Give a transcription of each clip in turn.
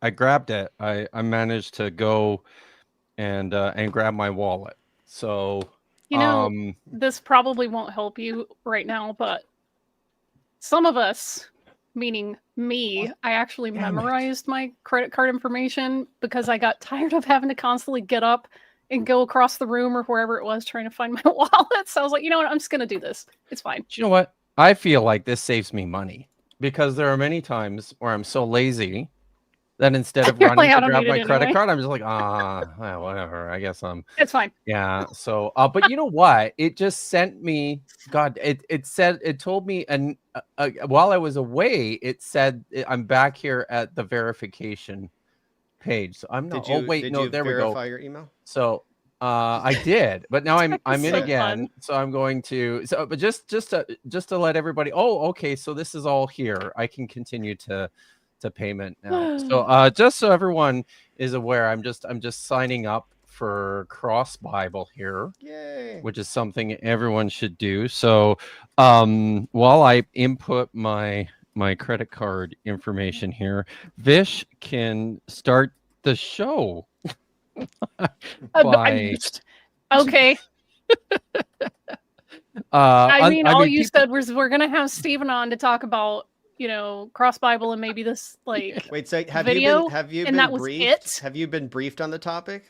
I grabbed it. I managed to go and grab my wallet. So this probably won't help you right now, but some of us, meaning me, I actually memorized my credit card information because I got tired of having to constantly get up and go across the room or wherever it was trying to find my wallet. So I was like, you know what? I'm just going to do this. It's fine. you know what? I feel like this saves me money because there are many times where I'm so lazy that instead of You're running like, I to don't grab need it my credit anyway. card, I'm just like, whatever. I guess It's fine. yeah. So, but you know what? It just sent me. God, it told me, and while I was away, it said I'm back here at the verification page. So I'm not. Oh wait, Did no, you there we go. verify your email? So I did, but now I'm in so again. fun. So I'm going to. So, but just to let everybody. Oh, okay. So this is all here. I can continue to payment now. So just so everyone is aware, I'm just signing up for Cross Bible here. Yay. Which is something everyone should do. So while I input my credit card information here, Vish can start the show. Okay. I mean, all you said was we're gonna have Stephen on to talk about, Cross Bible and maybe this wait. So have video, you and been that was briefed? it? Have you been briefed on the topic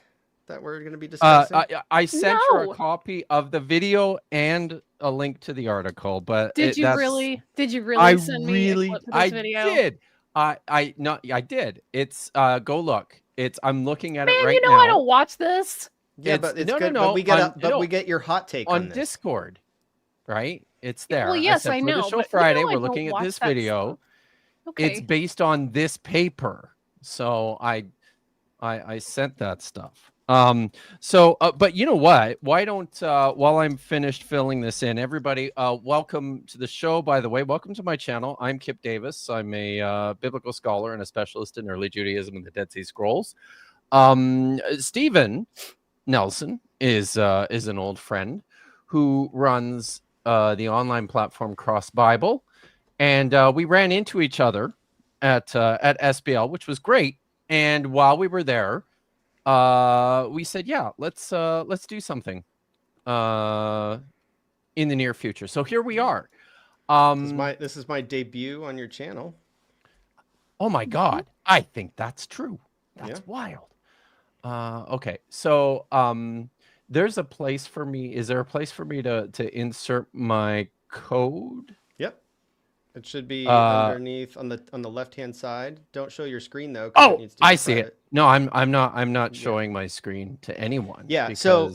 that we're going to be discussing? I sent her a copy of the video and a link to the article, but Did you really send me a clip of this video? I did. I did. It's go look. I'm looking at it right now. now. I don't watch this. Yeah, but it's good. No. But we get your hot take on this. Discord, right? It's there. Well, yes, I know. For the show Friday, we're looking at this video. Okay. It's based on this paper, so I sent that stuff. But you know what? Why don't while I'm finished filling this in, everybody, welcome to the show. By the way, welcome to my channel. I'm Kip Davis. I'm a biblical scholar and a specialist in early Judaism and the Dead Sea Scrolls. Stephen Nelson is an old friend who runs the online platform Cross Bible, and we ran into each other at SBL, which was great. And while we were there, we said, yeah, let's do something in the near future. So here we are. This is my debut on your channel. Oh my God, I think that's true. That's wild. Okay, so there's a place for me. Is there a place for me to insert my code? Yep. It should be underneath on the left-hand side. Don't show your screen though. Oh, I see it. No, I'm not showing my screen to anyone. Yeah. Because, so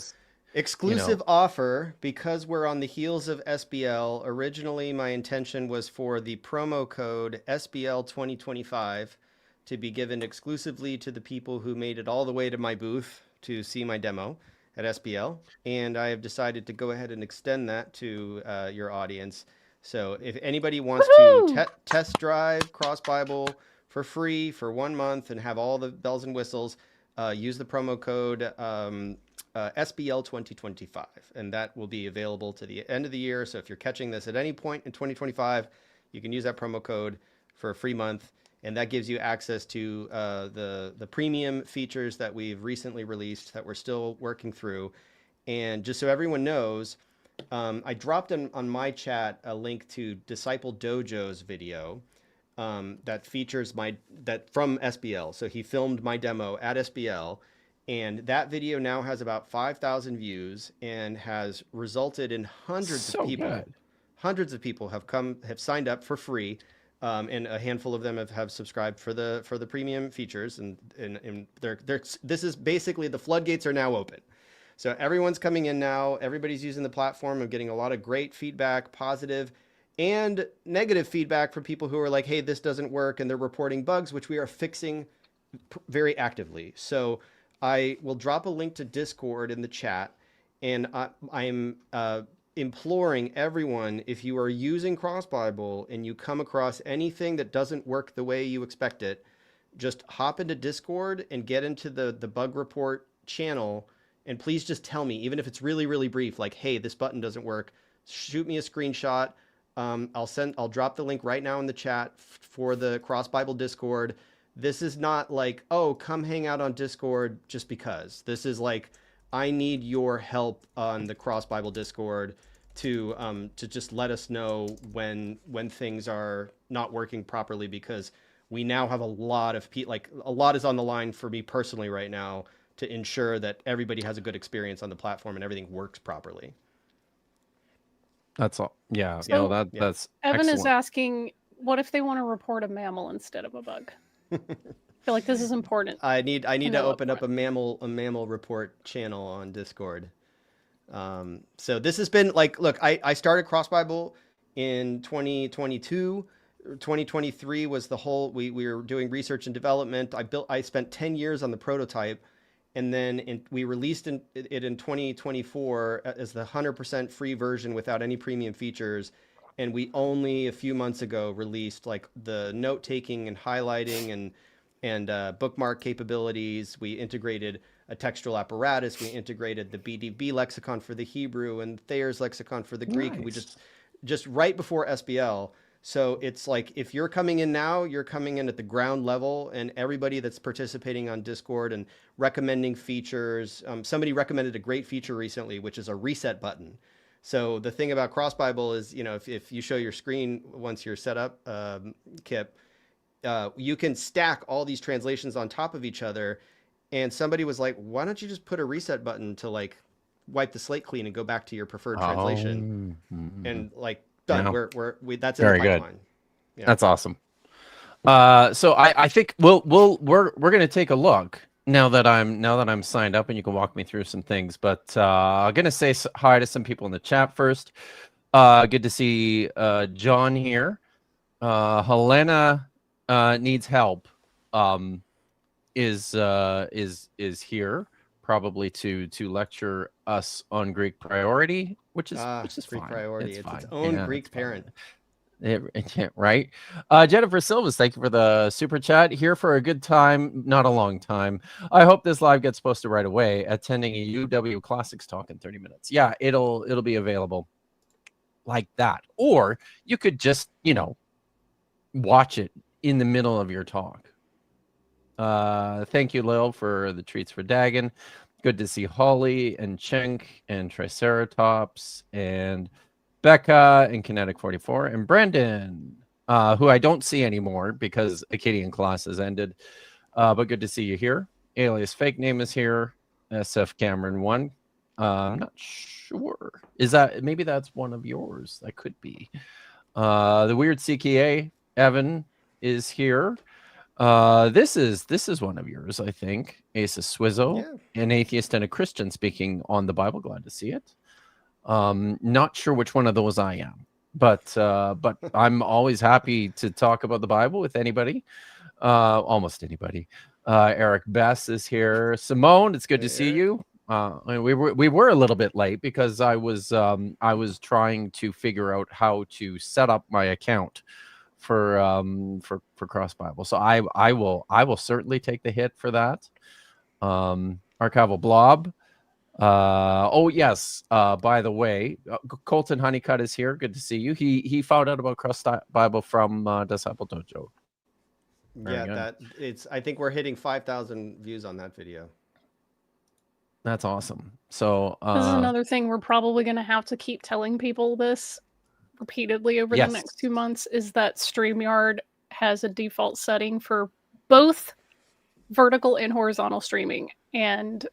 exclusive offer, because we're on the heels of SBL. Originally, my intention was for the promo code SBL 2025 to be given exclusively to the people who made it all the way to my booth to see my demo at SBL. And I have decided to go ahead and extend that to your audience. So if anybody wants to test drive Cross Bible for free for 1 month and have all the bells and whistles, use the promo code SBL 2025, and that will be available to the end of the year. So if you're catching this at any point in 2025, you can use that promo code for a free month, and that gives you access to the premium features that we've recently released that we're still working through. And just so everyone knows, I dropped on my chat a link to Disciple Dojo's video that features from SBL. So he filmed my demo at SBL, and that video now has about 5,000 views and has resulted in hundreds of people. Good. Hundreds of people have signed up for free, and a handful of them have subscribed for the premium features. And this is basically the floodgates are now open. So everyone's coming in now. Everybody's using the platform. I'm getting a lot of great feedback, positive and negative feedback from people who are like, hey, this doesn't work. And they're reporting bugs, which we are fixing very actively. So I will drop a link to Discord in the chat. And I'm imploring everyone, if you are using Cross Bible and you come across anything that doesn't work the way you expect it, just hop into Discord and get into the bug report channel. And please just tell me, even if it's really, really brief, like, hey, this button doesn't work, shoot me a screenshot. I'll drop the link right now in the chat for the Cross Bible Discord. This is not like, oh, come hang out on Discord just because. This is like, I need your help on the Cross Bible Discord to just let us know when things are not working properly, because we now have a lot of like a lot is on the line for me personally right now to ensure that everybody has a good experience on the platform and everything works properly. That's all. Yeah. So, no, that's Evan excellent. is asking, what if they want to report a mammal instead of a bug? I feel like this is important. I need to open up a mammal report channel on Discord. So this has been like, look, I started Cross Bible in 2022. 2023 was the whole, we were doing research and development. I spent 10 years on the prototype, and then we released it in 2024 as the 100% free version without any premium features. And we only a few months ago released like the note taking and highlighting and bookmark capabilities. We integrated a textual apparatus. We integrated the BDB lexicon for the Hebrew and Thayer's lexicon for the Greek. Nice. And we just right before SBL. So it's like, if you're coming in now, you're coming in at the ground level, and everybody that's participating on Discord and recommending features. Somebody recommended a great feature recently, which is a reset button. So the thing about Cross Bible is, if you show your screen once you're set up, Kip, you can stack all these translations on top of each other. And somebody was like, why don't you just put a reset button to like wipe the slate clean and go back to your preferred translation? And like, done. Yeah. That's in the pipeline. Good. Yeah. That's awesome. So I think we're gonna take a look now that I'm signed up, and you can walk me through some things. But I'm gonna say hi to some people in the chat first. Good to see John here. Helena needs help. Is here probably to lecture us on Greek priority, which is Greek fine. priority. It's its own Greek parent. Right. Jennifer Silvas, thank you for the super chat. Here for a good time, not a long time. I hope this live gets posted right away. Attending a UW Classics talk in 30 minutes. Yeah, it'll be available like that. Or you could just, watch it in the middle of your talk. Thank you, Lil, for the treats for Dagon. Good to see Holly and Chenk and Triceratops and Becca and Kinetic 44 and Brandon, who I don't see anymore because Acadian class has ended. But good to see you here. Alias Fake Name is here. SF Cameron 1. I'm not sure. Maybe that's one of yours? That could be. The Weird CKA, Evan, is here. This is one of yours, I think. Asa Swizzo, an atheist and a Christian speaking on the Bible. Glad to see it. Not sure which one of those I am, but I'm always happy to talk about the Bible with anybody, almost anybody. Eric Bess is here. Simone, it's good to see you. We were a little bit late because I was trying to figure out how to set up my account for Cross Bible. So I will certainly take the hit for that. Archival Blob. Oh yes. By the way, Colton Honeycutt is here. Good to see you. He found out about Cross Bible from Disciple Dojo. I think we're hitting 5,000 views on that video. That's awesome. So this is another thing we're probably going to have to keep telling people this repeatedly over the next 2 months, is that StreamYard has a default setting for both vertical and horizontal streaming, and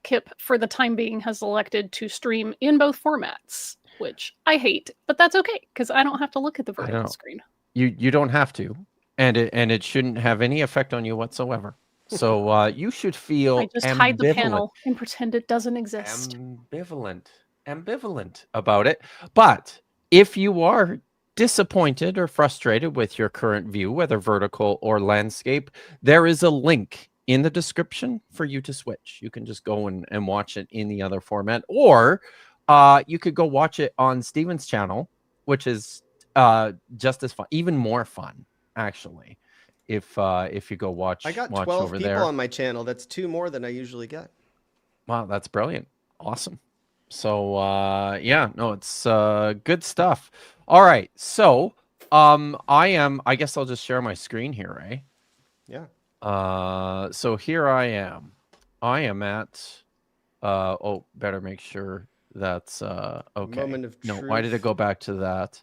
Kip for the time being has elected to stream in both formats, which I hate, but that's okay because I don't have to look at the vertical screen. You don't have to, and it shouldn't have any effect on you whatsoever. So you should feel I just hide the panel and pretend it doesn't exist. Ambivalent about it. But if you are disappointed or frustrated with your current view, whether vertical or landscape, there is a link in the description for you to switch. You can just go and watch it in the other format, or you could go watch it on Steven's channel, which is just as fun, even more fun, actually. If you go watch, I got watch 12 over people there. on my channel. That's 2 more than I usually get. Wow, that's brilliant. Awesome. So it's good stuff. All right. So I guess I'll just share my screen here, right? Yeah. So here I am. I am at. Better make sure that's okay. Moment of no, truth. why did it go back to that?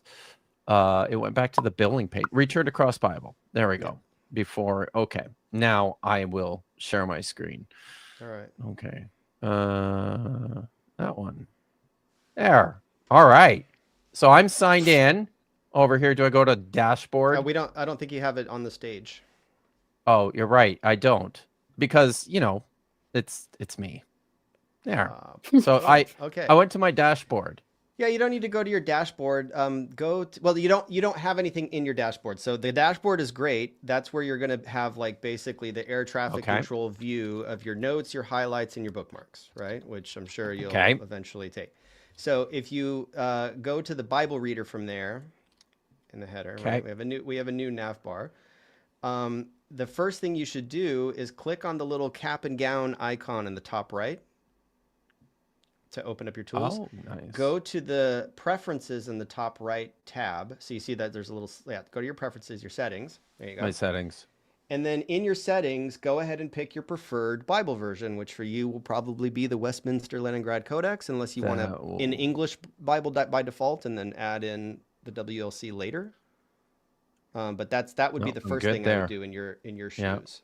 It went back to the billing page. Return to Cross Bible. There we go. Before, okay. Now I will share my screen. All right. Okay. That one. There. All right. So I'm signed in over here. Do I go to dashboard? I don't think you have it on the stage. Oh, you're right. I don't, because it's me. There. So I went to my dashboard. Yeah, you don't need to go to your dashboard. You don't have anything in your dashboard. So the dashboard is great. That's where you're going to have like basically the air traffic control view of your notes, your highlights, and your bookmarks, right? Which I'm sure you'll eventually take. So if you go to the Bible reader from there in the header, right? We have a new nav bar. The first thing you should do is click on the little cap and gown icon in the top right to open up your tools. Oh, nice. Go to the preferences in the top right tab. So you see that there's a little, go to your preferences, your settings. There you go. My settings. And then in your settings, go ahead and pick your preferred Bible version, which for you will probably be the Westminster Leningrad Codex, unless you want to in English Bible by default and then add in the WLC later. But that would be the first thing I would do in your shoes.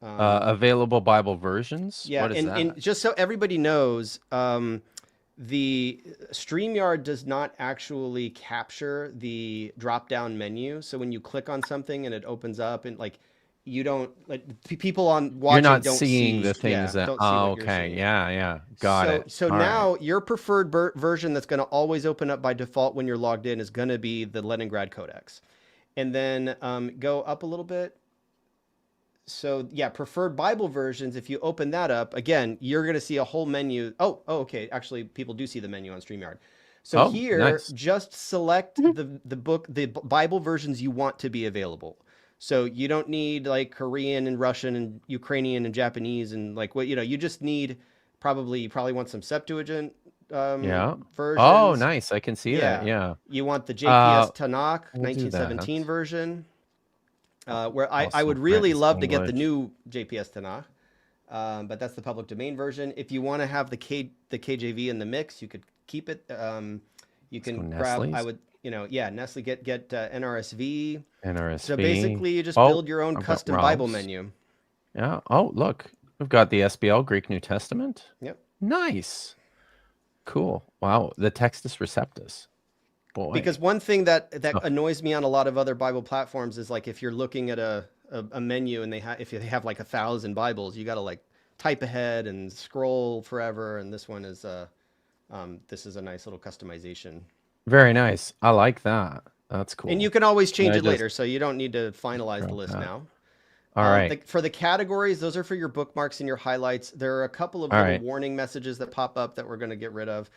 Available Bible versions. Yeah, what is that? And just so everybody knows, the StreamYard does not actually capture the drop-down menu. So when you click on something and it opens up, and like you don't, like people on watching, you're not don't seeing see the things that. Okay, yeah, got it. So now your preferred version that's going to always open up by default when you're logged in is going to be the Leningrad Codex, and then go up a little bit. So yeah, preferred Bible versions. If you open that up again, you're going to see a whole menu. Oh, okay. Actually, people do see the menu on StreamYard. So just select the Bible versions you want to be available. So you don't need like Korean and Russian and Ukrainian and Japanese and like what you just need. You probably want some Septuagint versions. Oh, nice. I can see that. Yeah. You want the JPS Tanakh 1917 version. Where I would really love to get the new JPS Tanakh, but that's the public domain version. If you want to have the KJV in the mix, you could keep it. You can grab. Nestle get NRSV. NRSV. So basically, you just build your own custom Bible menu. Yeah. Oh, look, we've got the SBL Greek New Testament. Yep. Nice. Cool. Wow. The Textus Receptus. Boy. Because one thing that annoys me on a lot of other Bible platforms is like if you're looking at a menu and if they have like 1,000 Bibles, you got to like type ahead and scroll forever. And this one is this is a nice little customization. Very nice. I like that. That's cool. And you can always change it later, so you don't need to finalize the list now. All right. For the categories, those are for your bookmarks and your highlights. There are a couple of little warning messages that pop up that we're going to get rid of.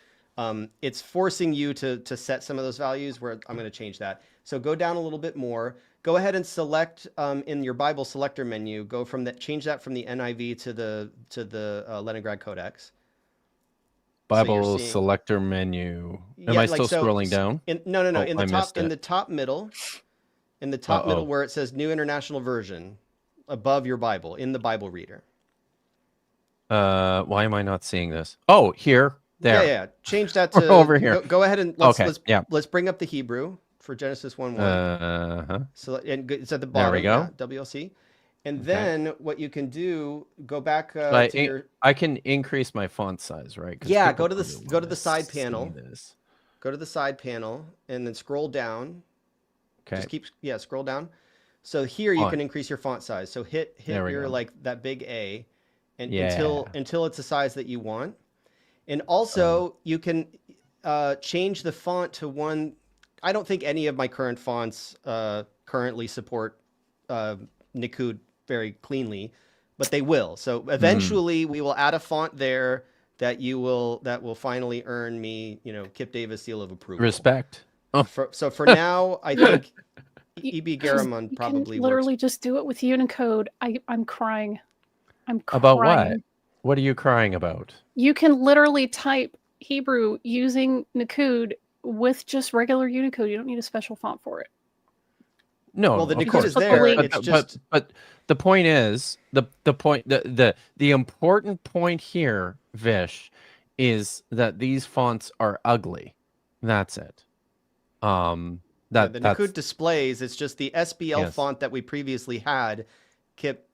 It's forcing you to set some of those values where I'm going to change that. So go down a little bit more. Go ahead and select in your Bible selector menu. Go from that. Change that from the NIV to the Leningrad Codex. Bible selector menu. Am I still scrolling down? No. In the top middle, where it says New International Version, above your Bible in the Bible reader. Why am I not seeing this? Oh, here. There. Yeah. Change that to over here. Go ahead and let's bring up the Hebrew for Genesis 1:1. So it's at the bottom. There we go. WLC. And then what you can do, go back I can increase my font size, right? Yeah, go to the side panel. Go to the side panel and then scroll down. Okay. Just scroll down. So here you can increase your font size. So hit your like that big A and until it's the size that you want. And also you can change the font to one. I don't think any of my current fonts currently support Nikud very cleanly, but they will. So eventually we will add a font there that will finally earn me, Kip Davis seal of approval. Respect. So for now, I think E.B. Garamond probably literally just do it with Unicode. I'm crying. About what? What are you crying about? You can literally type Hebrew using Nikud with just regular Unicode. You don't need a special font for it. No, Well, the of Nakud course. is there. But- It's just But the point is the important point here, Vish, is that these fonts are ugly. That's it. the That's Nakud displays. It's just the SBL Yes. font that we previously had. Kip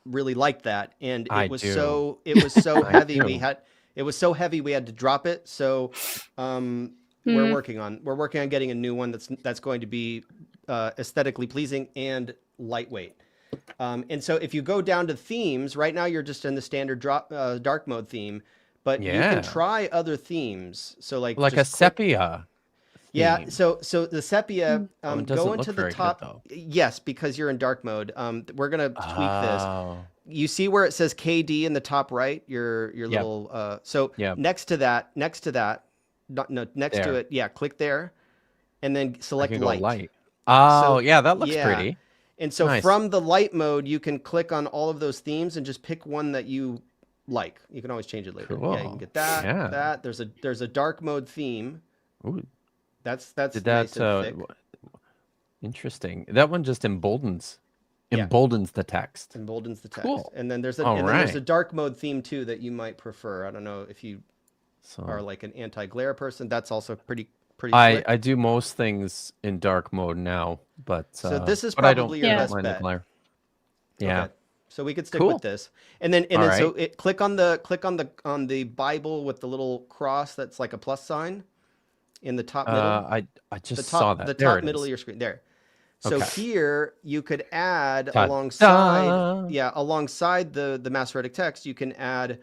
really liked that, and I it was do. so I heavy. do. It was so heavy we had to drop it. So we're working on getting a new one that's going to be aesthetically pleasing and lightweight. And so if you go down to themes, right now you're just in the standard dark mode theme, but you Yeah. can try other themes. So like Like a just click- sepia. Yeah, theme. so the sepia, it doesn't go look into the very good, top. though. Yes, because you're in dark mode. We're gonna tweak this. Oh. You see where it says KD in the top right? Your little Yep. next to that, next to There. it, yeah, click there, and then I select can go light. light. Oh, So, yeah, that looks yeah. pretty. And so Nice. from the light mode, you can click on all of those themes and just pick one that you like. You can always change it later. Yeah, you Cool. can get that. Yeah. That there's a dark mode theme. Ooh, That's did nice that and thick. interesting. That one just emboldens Yeah. the text. Emboldens the text. Cool. And then there's a All and then there's right. a dark mode theme too that you might prefer. I don't know if you So are like an anti-glare person. That's also pretty I slick. I do most things in dark mode now, but So this is but I don't, probably your Yeah. I don't best mind the bet. glare. Yeah. Okay. So we could stick Cool. with this. And then All so right. click on the Bible with the little cross that's like a plus sign in the top middle. I just The saw top that. the There top it middle is. of your screen. There. So Okay. here you could add Ta-da! alongside the Masoretic text, you can add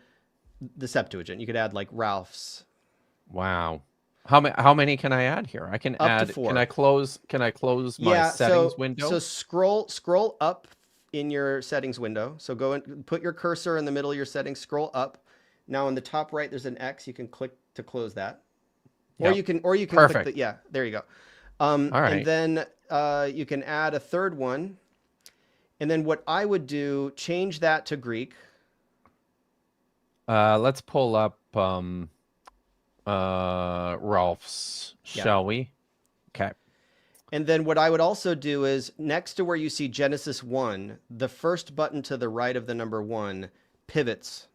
the Septuagint. You could add like Ralph's. Wow. How many can I add here? I can Up to add. 4. Can I close my settings window? So scroll up in your settings window. So go and put your cursor in the middle of your settings, scroll up. Now on the top right there's an X, you can click to close that. Or Yep. you can click Perfect. there you go. All right. And then you can add a third one. And then what I would do, change that to Greek. Let's pull up Ralph's, Yeah. shall we? Okay. And then what I would also do is next to where you see Genesis 1, the first button to the right of the number 1 pivots.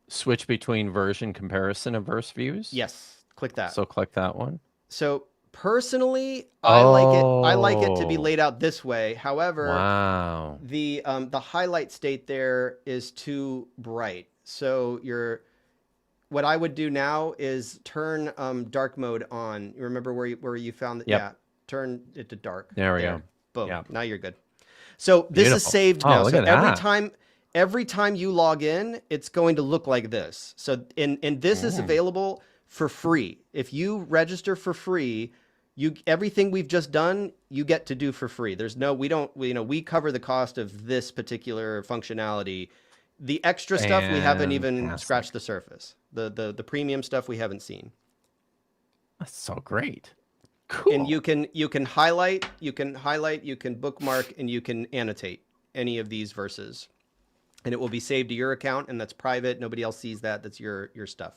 Switch between version comparison of verse views. Yes, click that. So click that one. So personally, I like it to be Oh. laid out this way. However, Wow. the highlight state there is too bright. So what I would do now is turn dark mode on. You remember where you found that? Yep. Yeah, turn it to dark. There we go. Boom. Yeah. Now you're good. So this is Beautiful. saved Oh, now. look So at that. every time you log in, it's going to look like this. So and this is available for free. If you register for free, everything we've just done, you get to do for free. We cover the cost of this particular functionality. The extra stuff we haven't even Fantastic. scratched the surface. The premium stuff we haven't seen. That's so great. Cool. And you can highlight, you can bookmark, and you can annotate any of these verses. And it will be saved to your account, and that's private. Nobody else sees that. That's your stuff.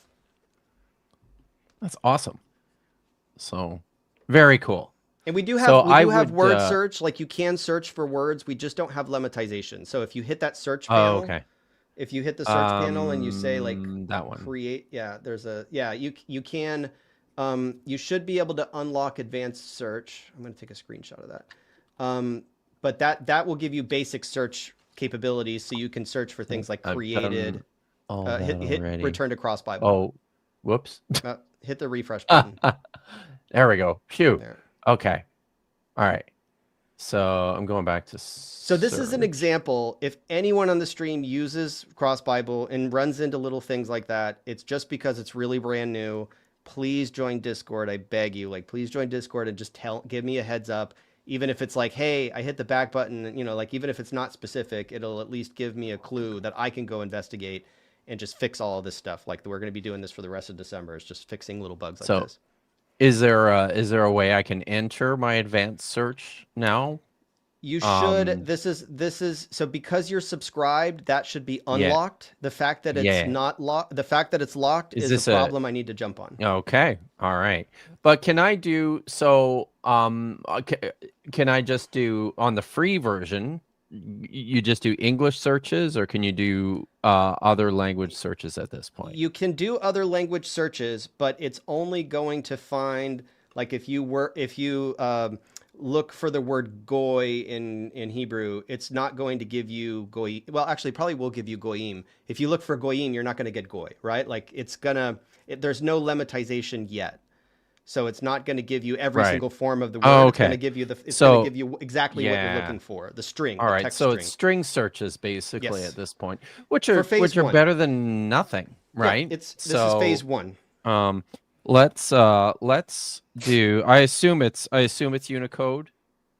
That's awesome. So very cool. And we do have So have would, word search. Like you can search for words. We just don't have lemmatization. So if you hit that search Oh, panel, okay. if you hit the search panel and you say like that one. create, you can. You should be able to unlock advanced search. I'm going to take a screenshot of that. But that will give you basic search capabilities, so you can search for things like I've created. done all Hit that already. return to cross Bible. Oh, whoops. Hit the refresh button. There we go. Phew. There. Okay. All right. So I'm going back to. So this is an search. example. If anyone on the stream uses Cross Bible and runs into little things like that, it's just because it's really brand new. Please join Discord. I beg you. Like, please join Discord and just give me a heads up. Even if it's like, hey, I hit the back button, like even if it's not specific, it'll at least give me a clue that I can go investigate and just fix all of this stuff. Like we're going to be doing this for the rest of December. It's just fixing little bugs like this. Is there a way I can enter my advanced search now? You should. This is so because you're subscribed, that should be unlocked. Yeah. The fact that it's not locked, the fact that it's locked is a problem I need to jump on. Okay. All right. But can I do so? Can I just do on the free version? You just do English searches, or can you do other language searches at this point? You can do other language searches, but it's only going to find, like, if you look for the word goy in Hebrew, it's not going to give you goy. Well, actually, probably will give you goyim. If you look for goyim, you're not going to get goy, right? Like, there's no lemmatization yet, so it's not going to give you every single form of the word. Oh, okay. It's going to give you going to give you exactly what you're looking for, the string. All the right, text so string. it's string searches basically at this point, which For are phase one. better than nothing, right? Yeah, this is phase one. Let's do. I assume it's Unicode.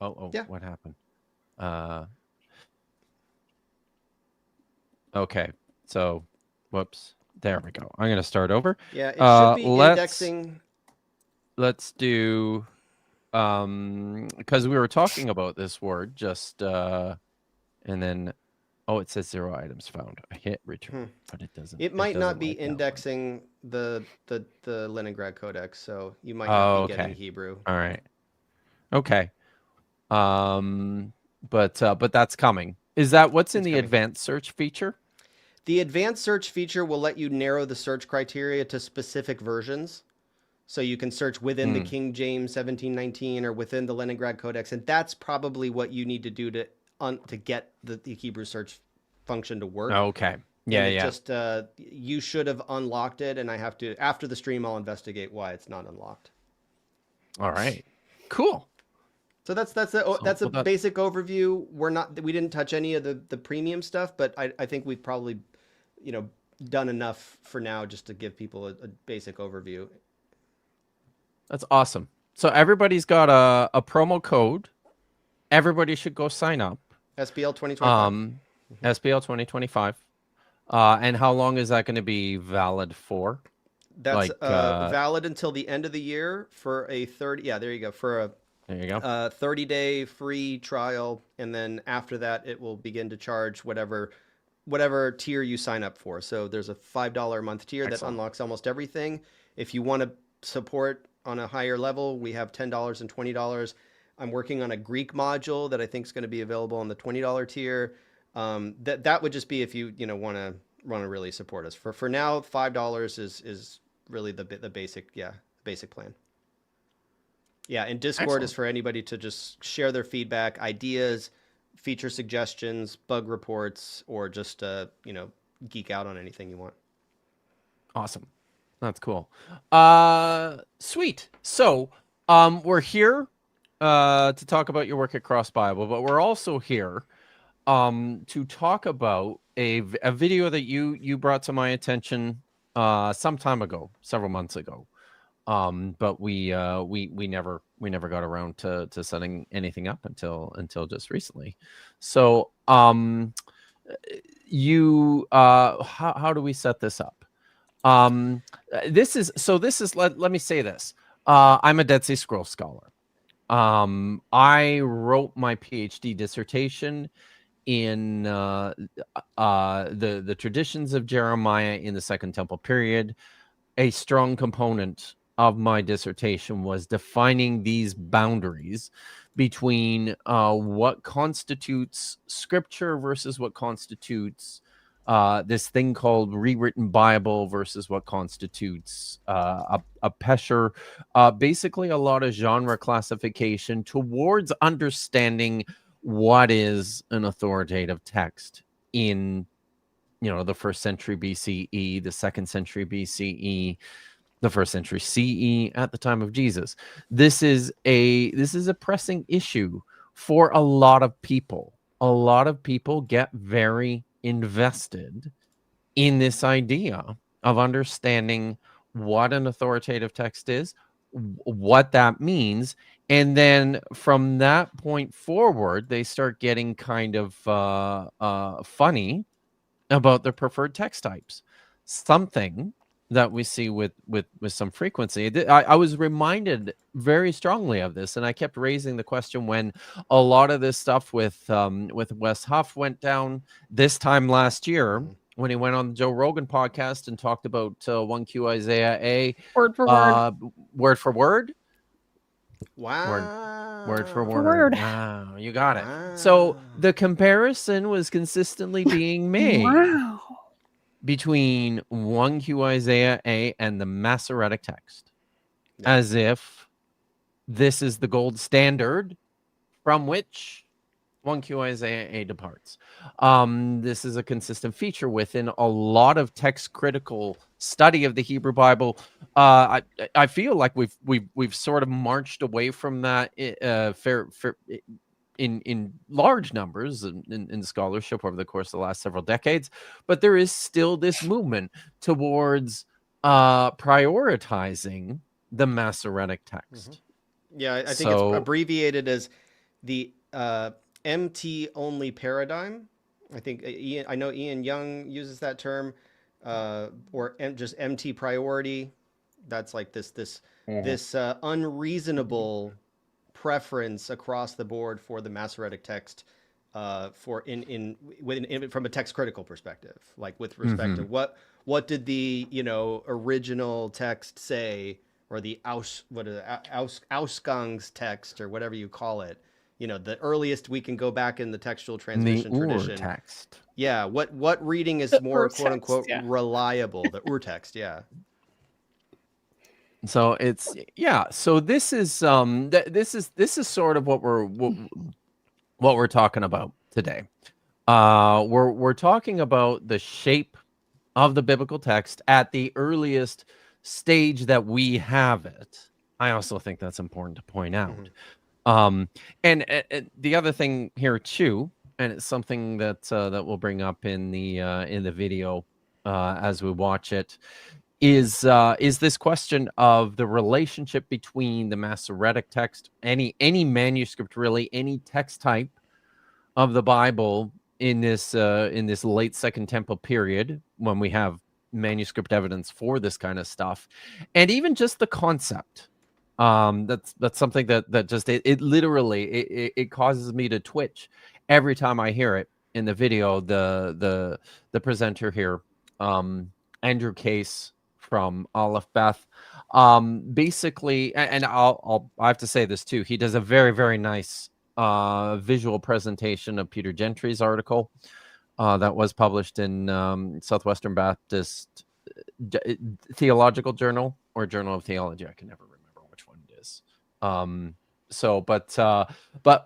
Yeah. What happened? Okay, so whoops. There we go. I'm gonna start over. Yeah, it should be indexing. Let's do because we were talking about this word just and then it says 0 items found. I hit return, but it doesn't. It might not be indexing the Leningrad Codex, so you might not be getting Hebrew. All right. Okay. But that's coming. Is that what's in the advanced search feature? The advanced search feature will let you narrow the search criteria to specific versions. So you can search within the King James 1719 or within the Leningrad Codex, and that's probably what you need to do to get the Hebrew search function to work. Okay. Yeah. Just you should have unlocked it, and I have to, after the stream, I'll investigate why it's not unlocked. All right. Cool. So that's a basic overview. We didn't touch any of the premium stuff, but I think we've probably, done enough for now just to give people a basic overview. That's awesome. So everybody's got a promo code. Everybody should go sign up. SBL 2025. SBL 2025. And how long is that going to be valid for? That's valid until the end of the year for a 30. Yeah, there you go. For a 30-day free trial, and then after that, it will begin to charge whatever tier you sign up for. So there's a $5 a month tier that unlocks almost everything. If you want to support on a higher level, we have $10 and $20. I'm working on a Greek module that I think is going to be available on the $20 tier. That would just be if you want to really support us. For now, $5 is really the basic plan. Yeah, and Discord is for anybody to just share their feedback, ideas, feature suggestions, bug reports, or just geek out on anything you want. Awesome. That's cool. Sweet. So we're here to talk about your work at Cross Bible, but we're also here to talk about a video that you brought to my attention some time ago, several months ago. But we never got around to setting anything up until just recently. So how do we set this up? This is let me say this. I'm a Dead Sea Scrolls scholar. I wrote my PhD dissertation in the traditions of Jeremiah in the Second Temple period. A strong component of my dissertation was defining these boundaries between what constitutes scripture versus what constitutes this thing called rewritten Bible versus what constitutes a pesher. Basically, a lot of genre classification towards understanding what is an authoritative text in the 1st century BCE, the 2nd century BCE, the 1st century CE at the time of Jesus. This is a pressing issue for a lot of people. A lot of people get very invested in this idea of understanding what an authoritative text is, what that means, and then from that point forward, they start getting kind of funny about their preferred text types. Something that we see with some frequency. I was reminded very strongly of this, and I kept raising the question when a lot of this stuff with Wes Huff went down this time last year, when he went on the Joe Rogan podcast and talked about 1Q Isaiah A word for word. Word for word. Wow. Word for word. Wow, you got it. So the comparison was consistently being made. Wow. Between 1Q Isaiah A and the Masoretic Text, as if this is the gold standard from which 1Q Isaiah A departs. This is a consistent feature within a lot of text critical study of the Hebrew Bible. I feel like we've sort of marched away from that in large numbers in scholarship over the course of the last several decades, but there is still this movement towards prioritizing the Masoretic text. Yeah, I think it's abbreviated as the MT only paradigm. I think I know Ian Young uses that term, or just MT priority. That's like this unreasonable preference across the board for the Masoretic text, from a text critical perspective, like with respect to what did the original text say, or the Ausgangs text, or whatever you call it, the earliest we can go back in the textual transmission tradition. Text. Yeah, what reading is more quote unquote reliable? The urtext, yeah. So it's So this is this is sort of what we're talking about today. We're talking about the shape of the biblical text at the earliest stage that we have it. I also think that's important to point out. And the other thing here too, and it's something that that we'll bring up in the video as we watch it, is this question of the relationship between the Masoretic text, any manuscript, really, any text type of the Bible in this late Second Temple period, when we have manuscript evidence for this kind of stuff, and even just the concept. That's something that just it literally it causes me to twitch every time I hear it in the video. The presenter here, Andrew Case from AlephwithBeth, basically, and I have to say this too, he does a very, very nice visual presentation of Peter Gentry's article that was published in Southwestern Baptist Theological Journal, or Journal of Theology. I can never remember which one it is. But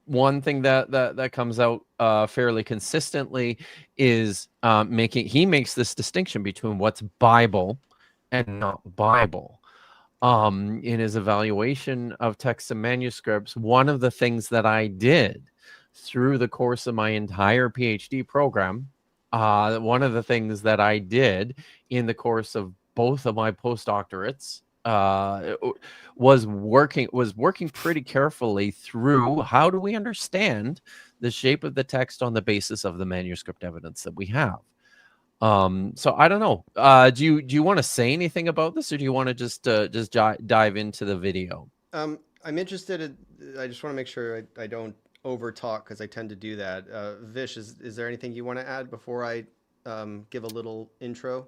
one thing that comes out fairly consistently is he makes this distinction between what's Bible and not Bible. In his evaluation of texts and manuscripts, one of the things that I did through the course of my entire PhD program, one of the things that I did in the course of both of my postdoctorates, was working pretty carefully through how do we understand the shape of the text on the basis of the manuscript evidence that we have. So I don't know. Do you want to say anything about this, or do you want to just dive into the video? I'm interested. I just want to make sure I don't over talk, because I tend to do that. Vish, is there anything you want to add before I give a little intro?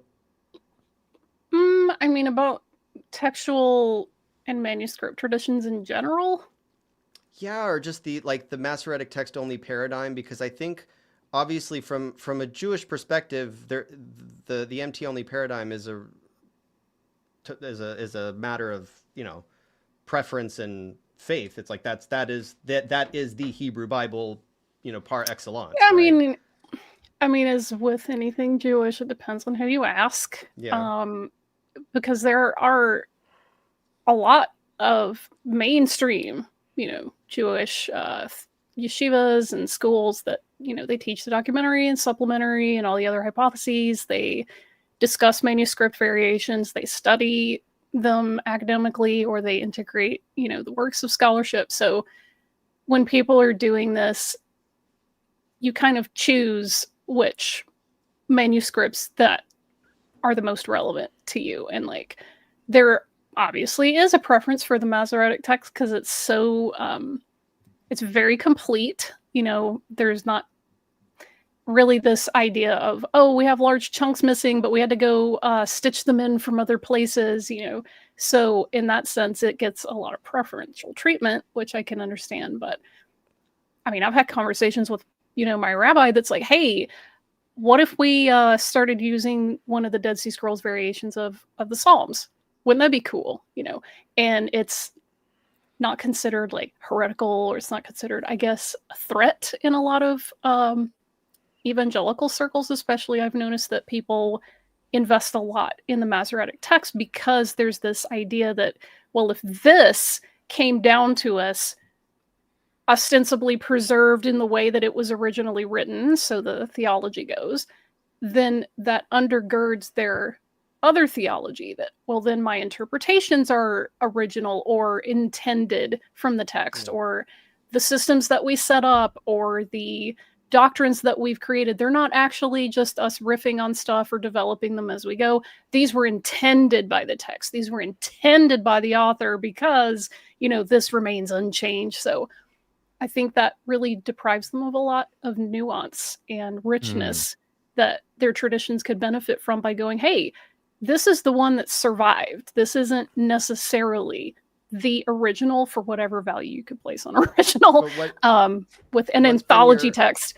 I mean, about textual and manuscript traditions in general. Yeah, or just the Masoretic text only paradigm, because I think, obviously, from a Jewish perspective, the MT only paradigm is a matter of preference and faith. It's like that is the Hebrew Bible, par excellence. Yeah, right? I mean, as with anything Jewish, it depends on who you ask. Yeah. Because there are a lot of mainstream, Jewish yeshivas and schools that, they teach the documentary and supplementary and all the other hypotheses. They discuss manuscript variations. They study them academically, or they integrate, the works of scholarship. So when people are doing this, you kind of choose which manuscripts that are the most relevant to you. And like, there obviously is a preference for the Masoretic text because it's so, it's very complete. You know, there's not really this idea of, oh, we have large chunks missing, but we had to go stitch them in from other places, you know. So in that sense, it gets a lot of preferential treatment, which I can understand. But I mean, I've had conversations with, you know, my rabbi that's like, hey, what if we started using one of the Dead Sea Scrolls variations of the Psalms? Wouldn't that be cool? You know, and it's not considered like heretical, or it's not considered, I guess, a threat in a lot of evangelical circles, especially. I've noticed that people invest a lot in the Masoretic text because there's this idea that, well, if this came down to us ostensibly preserved in the way that it was originally written, so the theology goes, then that undergirds their other theology, that, well, then my interpretations are original or intended from the text, or the systems that we set up, or the doctrines that we've created, they're not actually just us riffing on stuff or developing them as we go. These were intended by the text. These were intended by the author because, you know, this remains unchanged. So I think that really deprives them of a lot of nuance and richness that their traditions could benefit from by going, hey, this is the one that survived. This isn't necessarily the original for whatever value you could place on original with an anthology text.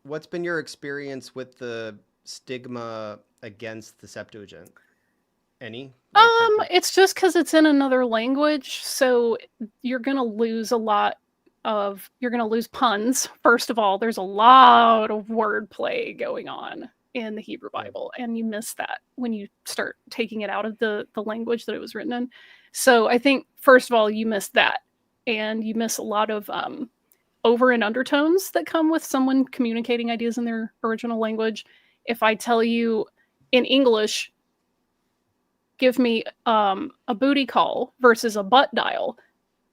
What's been your experience with the stigma against the Septuagint? Any? It's just because it's in another language, so you're going to lose a lot of, you're going to lose puns. First of all, there's a lot of wordplay going on in the Hebrew Bible, and you miss that when you start taking it out of the language that it was written in. So I think, first of all, you miss that, and you miss a lot of over and undertones that come with someone communicating ideas in their original language. If I tell you in English, give me a booty call versus a butt dial,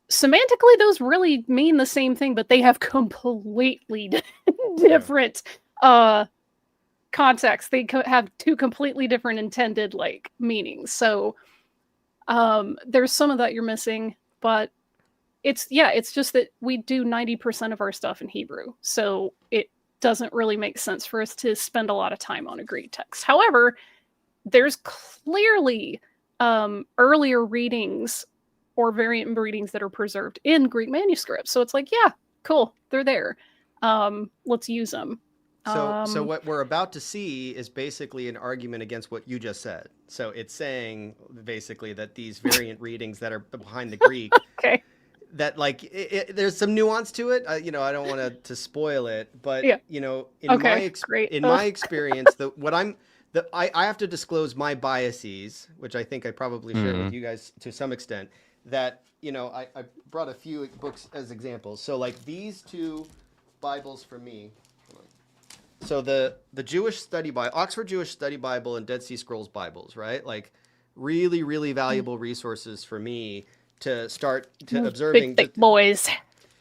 semantically, those really mean the same thing, but they have completely different context. They have two completely different intended like meanings. So there's some of that you're missing, but it's just that we do 90% of our stuff in Hebrew, so it doesn't really make sense for us to spend a lot of time on a Greek text. However, there's clearly earlier readings or variant readings that are preserved in Greek manuscripts, so it's like, yeah, cool, they're there. Let's use them. So what we're about to see is basically an argument against what you just said. So it's saying basically that these variant readings that are behind the Greek, okay, that like there's some nuance to it. You know, I don't want to spoil it, but you know, in my experience, I have to disclose my biases, which I think I probably shared with you guys to some extent. That, you know, I brought a few books as examples. So like these two Bibles for me. So the Jewish Study Bible, Oxford Jewish Study Bible, and Dead Sea Scrolls Bibles, right? Like really, really valuable resources for me to start to observing. Big boys.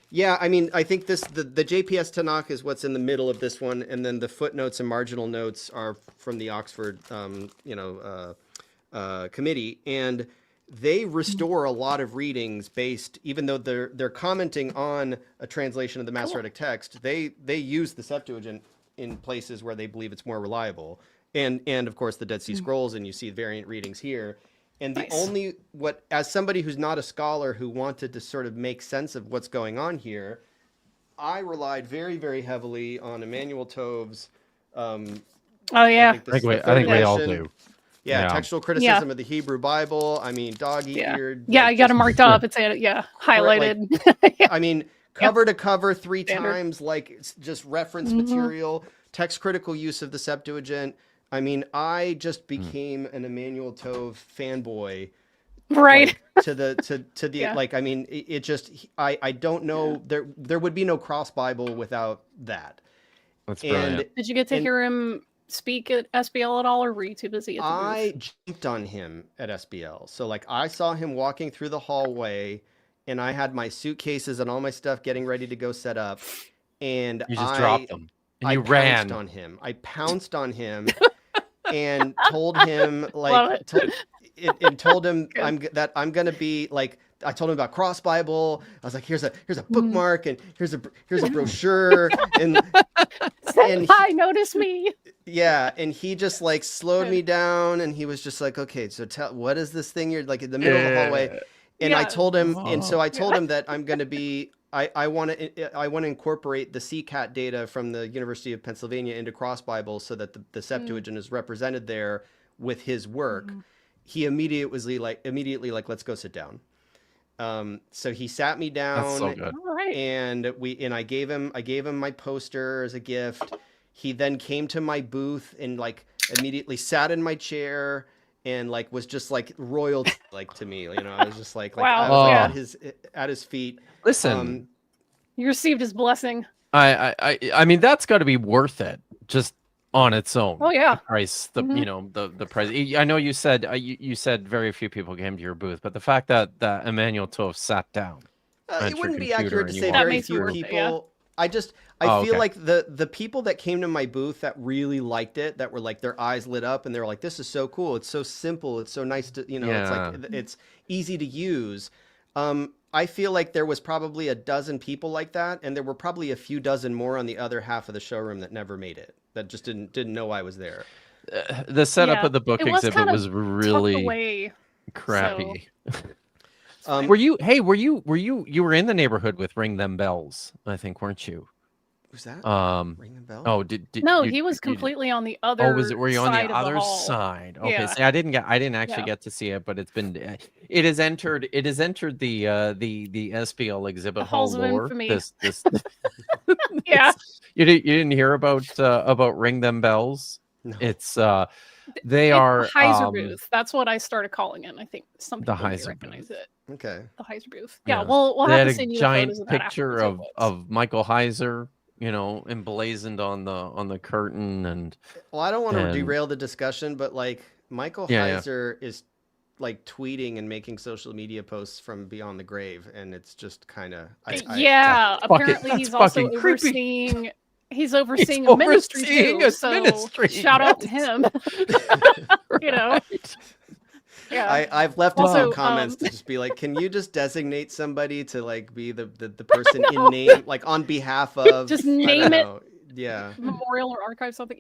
Yeah, I mean, I think the JPS Tanakh is what's in the middle of this one, and then the footnotes and marginal notes are from the Oxford, committee, and they restore a lot of readings based, even though they're commenting on a translation of the Masoretic text, they use the Septuagint in places where they believe it's more reliable, and of course the Dead Sea Scrolls, and you see variant readings here. And the only, as somebody who's not a scholar who wanted to sort of make sense of what's going on here, I relied very, very heavily on Emmanuel Tove's. Oh yeah, I think we all do. Yeah, textual criticism of the Hebrew Bible. I mean, dog-eared. Yeah, you got it marked up. It's highlighted. Like, I mean, cover to cover 3 times, like it's just reference material, text critical use of the Septuagint. I mean, I just became an Emmanuel Tove fanboy, right? Like, to the like. I mean, it just I don't know, there would be no cross Bible without that. That's brilliant. Did you get to hear him speak at SBL at all, or were you too busy at the booth? I jumped on him at SBL, so like I saw him walking through the hallway, and I had my suitcases and all my stuff getting ready to go set up, and you just dropped them. And you pounced on him. I pounced on him. and told him like told him I'm gonna be like, I told him about Cross Bible. I was like, here's a bookmark and here's a brochure and Senpai, notice me. Yeah, and he just like slowed me down, and he was just like, okay, so what is this thing you're like in the middle of the hallway? And I told him, and so I told him that I'm gonna be I want to incorporate the CCAT data from the University of Pennsylvania into Cross Bible so that the Septuagint is represented there with his work. He immediately like, let's go sit down. So he sat me down. That's so good. and I gave him my poster as a gift. He then came to my booth and like immediately sat in my chair and like was just like royalty like to me. I was just like wow. I was like at his feet. Listen, you received his blessing. I mean, that's got to be worth it just on its own. Oh yeah, the price, the price. I know you said you said very few people came to your booth, but the fact that Emmanuel Tove sat down, it wouldn't be accurate to say very few people. I feel like the people that came to my booth that really liked it, that were like their eyes lit up and they were like, this is so cool, it's so simple, it's so nice to it's like it's easy to use. I feel like there was probably a dozen people like that, and there were probably a few dozen more on the other half of the showroom that never made it, that just didn't know I was there. The setup of the book exhibit was really crappy. So. Were you were in the neighborhood with Ring Them Bells, I think, weren't you? Was that Ring Them Bells? Oh, no, he was completely on the other. Oh, were you on the other side? Okay, yeah. see, I didn't actually get to see it, but it has entered the SPL exhibit hall lore. This yeah. You didn't hear about Ring Them Bells? No. It's they are Heiser booth. That's what I started calling it. I think some people may recognize it. Okay. The Heiser booth. Yeah, we'll have to send you a giant photos of picture of Michael Heiser, emblazoned on the curtain. And well, I don't want to derail the discussion, but like Michael Heiser is like tweeting and making social media posts from beyond the grave, and it's just kind of apparently he's also overseeing. He's overseeing a ministry too. Shout out to him. Yeah. I've left a few comments to just be like, can you just designate somebody to like be the person in name, like on behalf of, just name it. Yeah. Memorial or archive, something.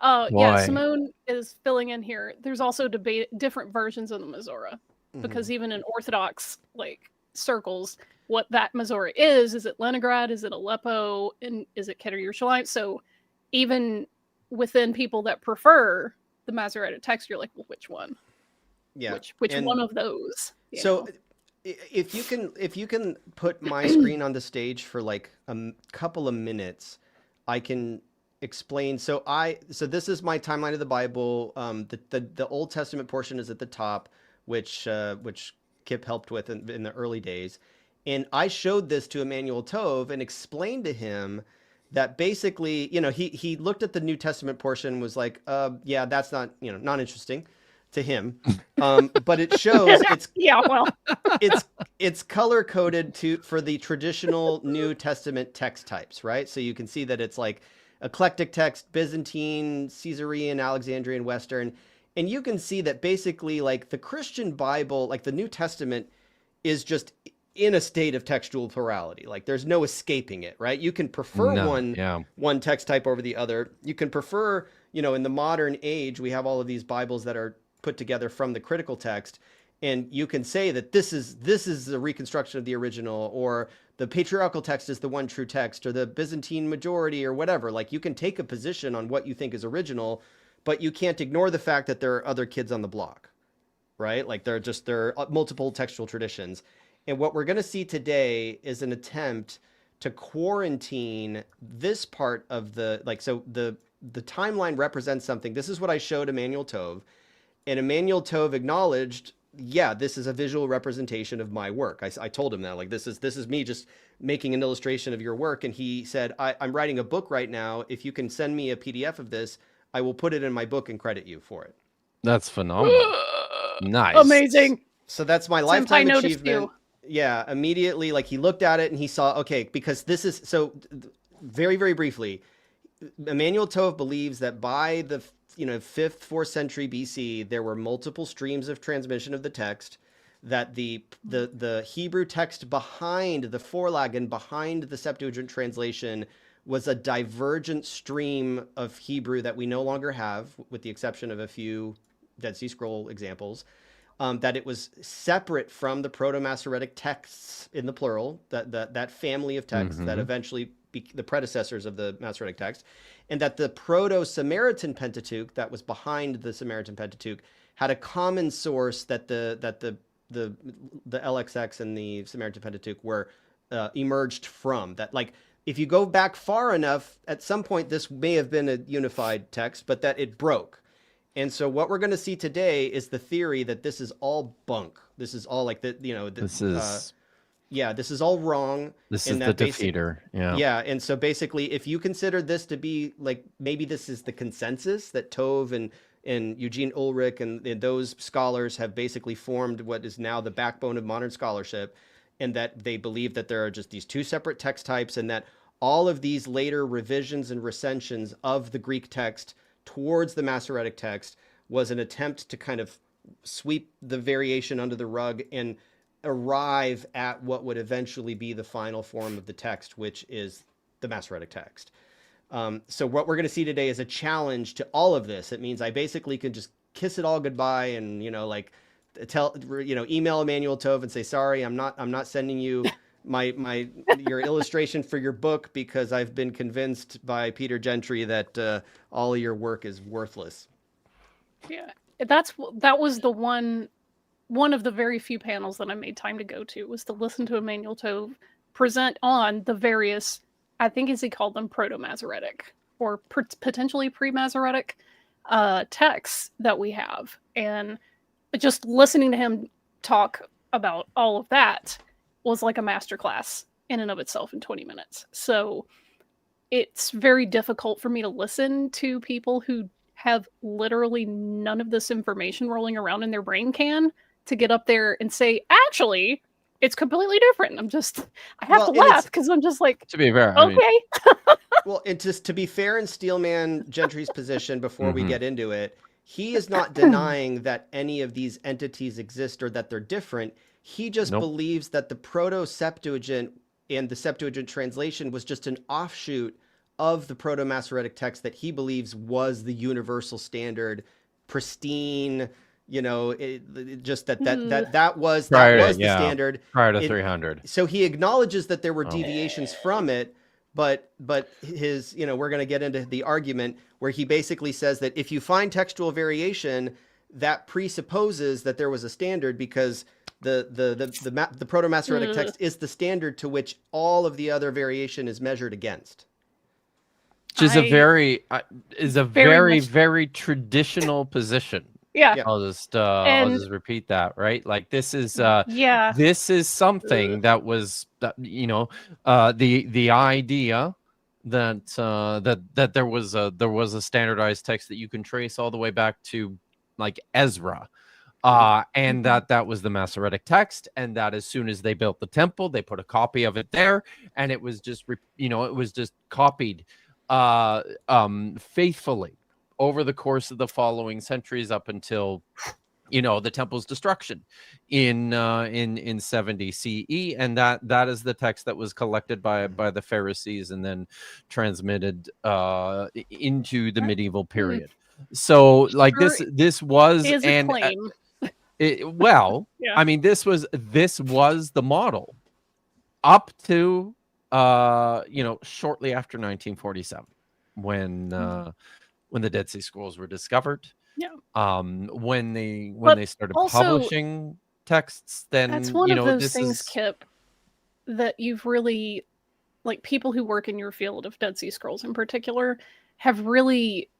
Yeah. Simone is filling in here. There's also different versions of the Masorah, because even in Orthodox like circles, what that Masorah is it Leningrad? Is it Aleppo? And is it Keter Yerushalayim? So even within people that prefer the Masoretic Text, you're like, well, which one? Yeah. Which one of those? So if you can put my screen on the stage for like a couple of minutes, I can explain. So this is my timeline of the Bible. The Old Testament portion is at the top, which Kip helped with in the early days. And I showed this to Emmanuel Tove and explained to him that basically, he looked at the New Testament portion, was like, that's not, not interesting to him. But it shows it's color coded for the traditional New Testament text types, right? So you can see that it's like eclectic text, Byzantine, Caesarean, Alexandrian, Western. And you can see that basically like the Christian Bible, like the New Testament, is just in a state of textual plurality. Like there's no escaping it, right? You can prefer one text type over the other. You can prefer, in the modern age, we have all of these Bibles that are put together from the critical text, and you can say that this is a reconstruction of the original, or the patriarchal text is the one true text, or the Byzantine majority, or whatever. Like you can take a position on what you think is original, but you can't ignore the fact that there are other kids on the block, right? Like there are multiple textual traditions. And what we're going to see today is an attempt to quarantine this part of the timeline represents something. This is what I showed Emmanuel Tove, and Emmanuel Tove acknowledged, this is a visual representation of my work. I told him that, like, this is me just making an illustration of your work. And he said, I'm writing a book right now. If you can send me a PDF of this, I will put it in my book and credit you for it. That's phenomenal. Nice. Amazing. So that's my lifetime achievement. Yeah, immediately, like he looked at it and he saw, okay, because this is so very, very briefly, Emmanuel Tove believes that by the 5th, 4th century BC, there were multiple streams of transmission of the text, that the Hebrew text behind the Vorlagen, behind the Septuagint translation, was a divergent stream of Hebrew that we no longer have, with the exception of a few Dead Sea Scroll examples, that it was separate from the Proto-Masoretic texts in the plural, that family of texts that eventually the predecessors of the Masoretic text, and that the Proto-Samaritan Pentateuch that was behind the Samaritan Pentateuch had a common source that the LXX and the Samaritan Pentateuch were emerged from. That, like, if you go back far enough, at some point this may have been a unified text, but that it broke. And so what we're going to see today is the theory that this is all bunk. This is all like this is all wrong. This is the defeater. Yeah. Yeah. And so basically, if you consider this to be like, maybe this is the consensus that Tove and Eugene Ulrich and those scholars have basically formed what is now the backbone of modern scholarship, and that they believe that there are just these two separate text types, and that all of these later revisions and recensions of the Greek text towards the Masoretic text was an attempt to kind of sweep the variation under the rug and arrive at what would eventually be the final form of the text, which is the Masoretic text. So what we're going to see today is a challenge to all of this. It means I basically can just kiss it all goodbye and, email Emmanuel Tove and say, sorry, I'm not sending you your illustration for your book because I've been convinced by Peter Gentry that all of your work is worthless. Yeah, that was the one of the very few panels that I made time to go to, was to listen to Emmanuel Tove present on the various, I think as he called them, proto-Masoretic or potentially pre-Masoretic texts that we have. And just listening to him talk about all of that was like a masterclass in and of itself in 20 minutes. So it's very difficult for me to listen to people who have literally none of this information rolling around in their brain can to get up there and say, actually, it's completely different. I have to laugh because I'm just like, to be fair, okay. Well, and just to be fair in Steelman Gentry's position before we get into it, he is not denying that any of these entities exist or that they're different. He just believes that the Proto-Septuagint and the Septuagint translation was just an offshoot of the Proto-Masoretic text that he believes was the universal standard, pristine, just that was the standard prior to 300. So he acknowledges that there were deviations from it, but his, we're going to get into the argument where he basically says that if you find textual variation, that presupposes that there was a standard, because the Proto-Masoretic text is the standard to which all of the other variation is measured against. Which is a very traditional position. Yeah. I'll just repeat that, right? Like this is this is something that was the idea that there was a standardized text that you can trace all the way back to like Ezra. And that was the Masoretic text, and that as soon as they built the temple, they put a copy of it there, and it was just copied faithfully over the course of the following centuries up until the temple's destruction in 70 CE, and that is the text that was collected by the Pharisees and then transmitted into the medieval period. So like this was an claim. I mean, this was the model up to shortly after 1947 when the Dead Sea Scrolls were discovered. Yeah. When they started publishing texts, then that's one of those things, Kip, that you've really, like, people who work in your field of Dead Sea Scrolls in particular have really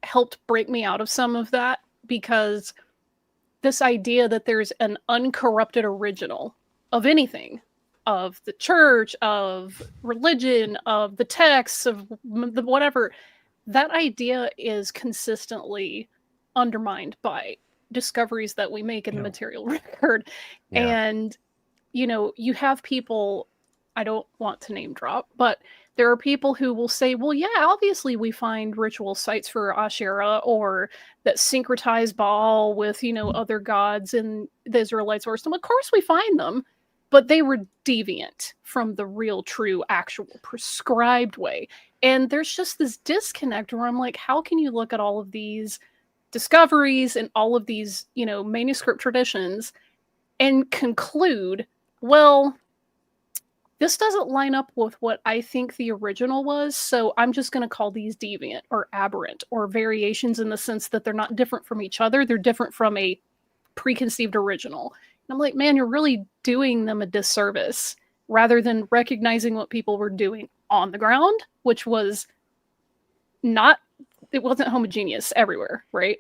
helped break me out of some of that, because this idea that there's an uncorrupted original of anything, of the church, of religion, of the texts, of the whatever, that idea is consistently undermined by discoveries that we make in the material record. And you have people, I don't want to name drop, but there are people who will say, well, yeah, obviously we find ritual sites for Asherah or that syncretize Baal with, other gods in the Israelites' wisdom. Of course we find them, but they were deviant from the real, true, actual prescribed way. And there's just this disconnect where I'm like, how can you look at all of these discoveries and all of these, manuscript traditions and conclude, well, this doesn't line up with what I think the original was, so I'm just going to call these deviant or aberrant or variations in the sense that they're not different from each other. They're different from a preconceived original. And I'm like, man, you're really doing them a disservice rather than recognizing what people were doing on the ground, which was it wasn't homogeneous everywhere, right?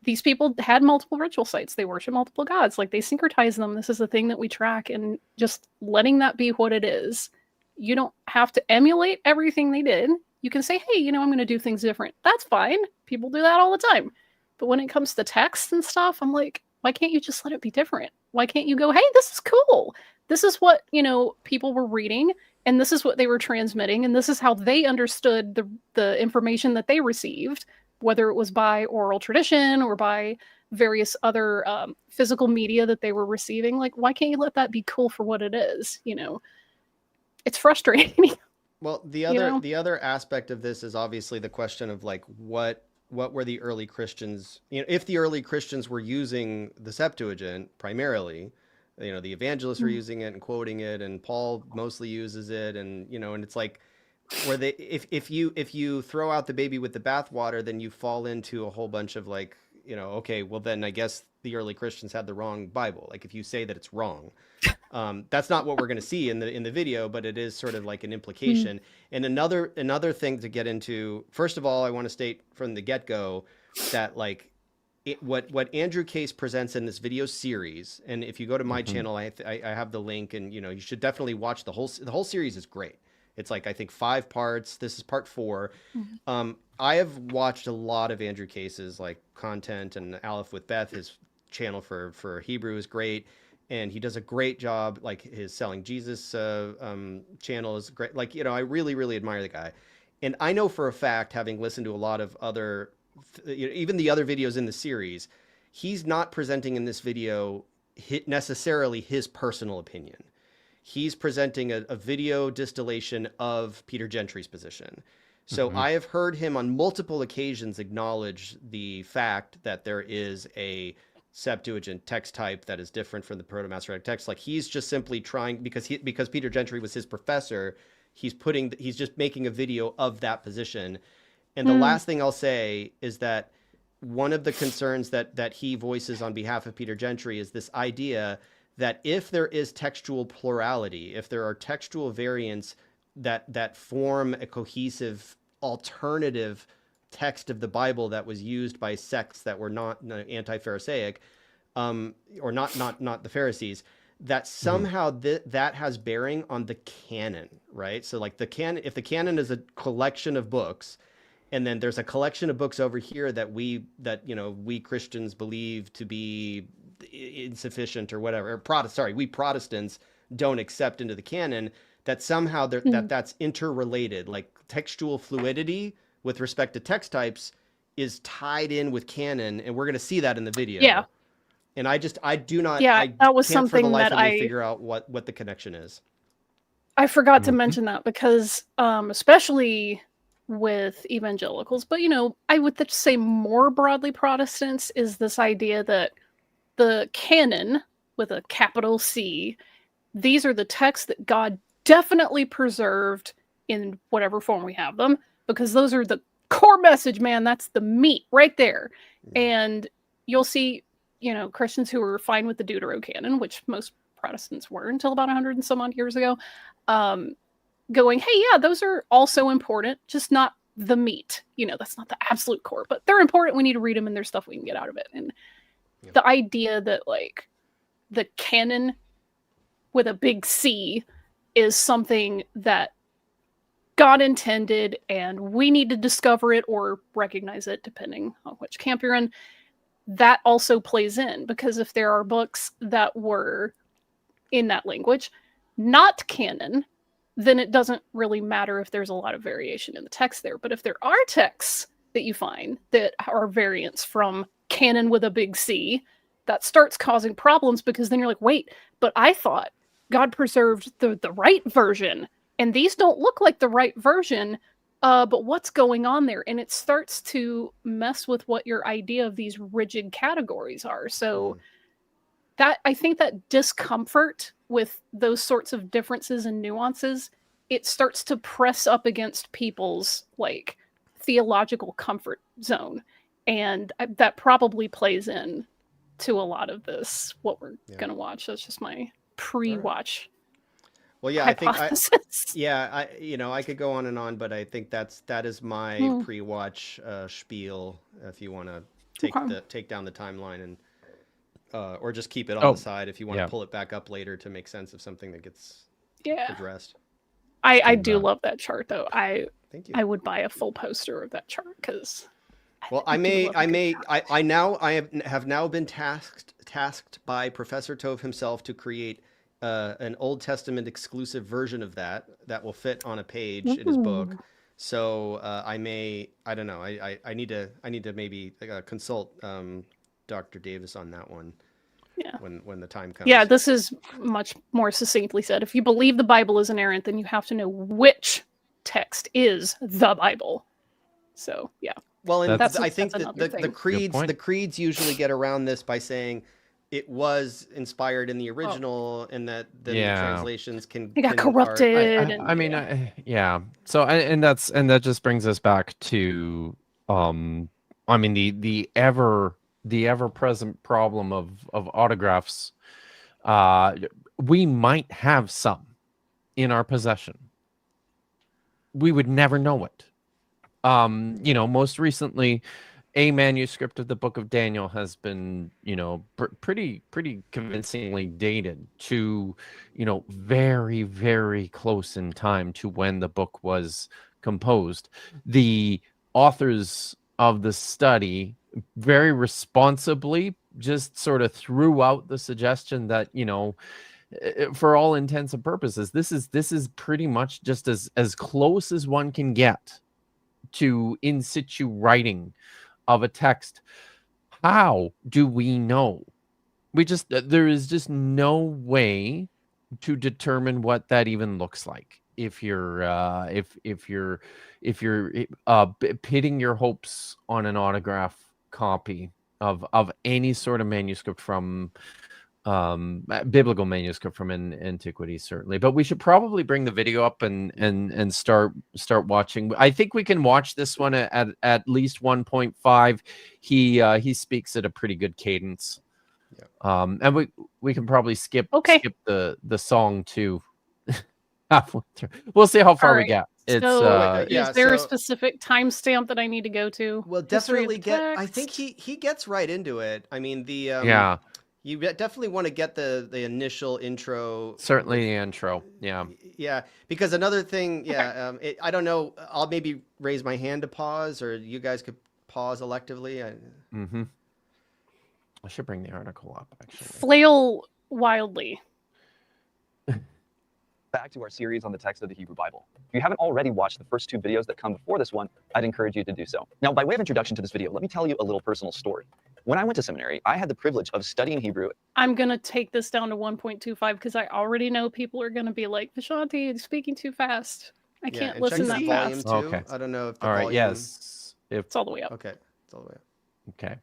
These people had multiple ritual sites. They worship multiple gods. Like, they syncretize them. This is a thing that we track, and just letting that be what it is. You don't have to emulate everything they did. You can say, hey, I'm going to do things different. That's fine. People do that all the time. But when it comes to text and stuff, I'm like, why can't you just let it be different? Why can't you go, hey, this is cool. This is what, people were reading, and this is what they were transmitting, and this is how they understood the information that they received, whether it was by oral tradition or by various other physical media that they were receiving. Like, why can't you let that be cool for what it is? It's frustrating. Well, the other aspect of this is obviously the question of like, what were the early Christians, if the early Christians were using the Septuagint primarily, the evangelists were using it and quoting it, and Paul mostly uses it. And, and it's like, where they, if you throw out the baby with the bathwater, then you fall into a whole bunch of like, okay, well then I guess the early Christians had the wrong Bible. Like, if you say that it's wrong, that's not what we're going to see in the video, but it is sort of like an implication. And another thing to get into, first of all, I want to state from the get-go that like what Andrew Case presents in this video series, and if you go to my channel, I have the link, and you should definitely watch the whole series is great. It's like, I think 5 parts. This is part 4. I have watched a lot of Andrew Case's like content, and AlephwithBeth, his channel for Hebrew, is great. And he does a great job. Like, his Selling Jesus channel is great. Like, I really, really admire the guy. And I know for a fact, having listened to a lot of other, even the other videos in the series, he's not presenting in this video necessarily his personal opinion. He's presenting a video distillation of Peter Gentry's position. So I have heard him on multiple occasions acknowledge the fact that there is a Septuagint text type that is different from the Proto-Masoretic text. Like, he's just simply trying, because Peter Gentry was his professor, he's just making a video of that position. And the last thing I'll say is that one of the concerns that he voices on behalf of Peter Gentry is this idea that if there is textual plurality, if there are textual variants that form a cohesive alternative text of the Bible that was used by sects that were not anti-Pharisaic, or not the Pharisees, that somehow that has bearing on the canon, right? So like if the canon is a collection of books, and then there's a collection of books over here that we Christians believe to be insufficient or whatever, we Protestants don't accept into the canon, that somehow that's interrelated. Like, textual fluidity with respect to text types is tied in with canon, and we're going to see that in the video. Yeah. And I do not. Yeah, that was can't something for the life that of me figure out what the connection is. I forgot to mention that because, especially with evangelicals, but I would say more broadly Protestants, is this idea that the canon, with a capital C, these are the texts that God definitely preserved in whatever form we have them, because those are the core message, man. That's the meat right there. And you'll see, Christians who were fine with the Deuterocanon, which most Protestants were until about 100 and some odd years ago, going, hey, yeah, those are also important, just not the meat. That's not the absolute core, but they're important. We need to read them, and there's stuff we can get out of it. And the idea that like the canon with a big C is something that God intended, and we need to discover it or recognize it, depending on which camp you're in, that also plays in. Because if there are books that were in that language, not canon, then it doesn't really matter if there's a lot of variation in the text there. But if there are texts that you find that are variants from canon with a big C, that starts causing problems, because then you're like, wait, but I thought God preserved the right version, and these don't look like the right version, but what's going on there? And it starts to mess with what your idea of these rigid categories are. So that, I think that discomfort with those sorts of differences and nuances, it starts to press up against people's like theological comfort zone. And that probably plays in to a lot of this, what we're going to watch. That's just my pre-watch. Well, yeah, hypothesis. I could go on and on, but I think that is my pre-watch spiel. If you want to take down the timeline and or just keep it on the side if you want to pull it back up later to make sense of something that gets addressed. I do love that chart though. Thank you. I would buy a full poster of that chart because. Well, I have now been tasked by Professor Tove himself to create an Old Testament exclusive version of that will fit on a page in his book. So I don't know. I need to maybe consult Dr. Davis on that one. Yeah. When the time comes. Yeah, this is much more succinctly said. If you believe the Bible is inerrant, then you have to know which text is the Bible. So yeah. Well, and I think that the creeds usually get around this by saying it was inspired in the original, and that the translations can got corrupted. So and that just brings us back to the ever present problem of autographs. We might have some in our possession. We would never know it. Most recently, a manuscript of the Book of Daniel has been, pretty convincingly dated to, very, very close in time to when the book was composed. The authors of the study very responsibly just sort of threw out the suggestion that, for all intents and purposes, this is pretty much just as close as one can get to in situ writing of a text. How do we know? There is just no way to determine what that even looks like. If you're pitting your hopes on an autograph copy of any sort of manuscript from biblical manuscript from antiquity, certainly. But we should probably bring the video up and start watching. I think we can watch this one at least 1.5. He speaks at a pretty good cadence. And we can probably skip the song too. We'll see how far we get. Is there a specific timestamp that I need to go to? Well, definitely I think he gets right into it. I mean, you definitely want to get the initial intro. Certainly the intro. Yeah. Yeah. Because another thing, I don't know. I'll maybe raise my hand to pause, or you guys could pause electively. I should bring the article up, actually. Flail wildly. Back to our series on the text of the Hebrew Bible. If you haven't already watched the first two videos that come before this one, I'd encourage you to do so. Now, by way of introduction to this video, let me tell you a little personal story. When I went to seminary, I had the privilege of studying Hebrew. I'm going to take this down to 1.25 because I already know people are going to be like, Vishanti, it's speaking too fast. I can't listen that fast. Okay. I don't know if the all right, volume... yes. It's all the way up. Okay, it's all the way up. Okay.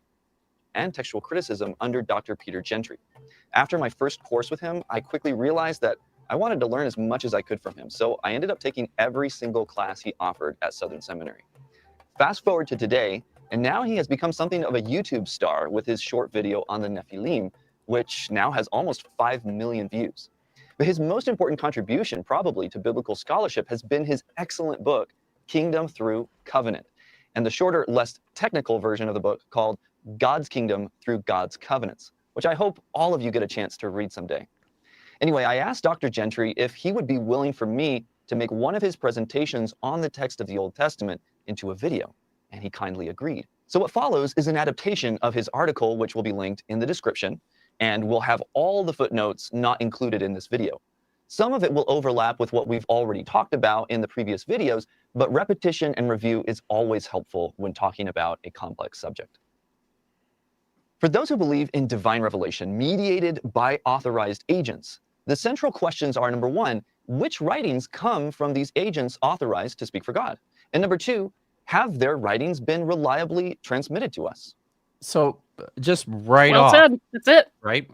And textual criticism under Dr. Peter Gentry. After my first course with him, I quickly realized that I wanted to learn as much as I could from him, so I ended up taking every single class he offered at Southern Seminary. Fast forward to today, and now he has become something of a YouTube star with his short video on the Nephilim, which now has almost 5 million views. But his most important contribution, probably, to biblical scholarship has been his excellent book, Kingdom Through Covenant, and the shorter, less technical version of the book called God's Kingdom Through God's Covenants, which I hope all of you get a chance to read someday. Anyway, I asked Dr. Gentry if he would be willing for me to make one of his presentations on the text of the Old Testament into a video, and he kindly agreed. So what follows is an adaptation of his article, which will be linked in the description, and we'll have all the footnotes not included in this video. Some of it will overlap with what we've already talked about in the previous videos, but repetition and review is always helpful when talking about a complex subject. For those who believe in divine revelation mediated by authorized agents, the central questions are, number one, which writings come from these agents authorized to speak for God? And number two, have their writings been reliably transmitted to us? So just right well off, said. That's it. right?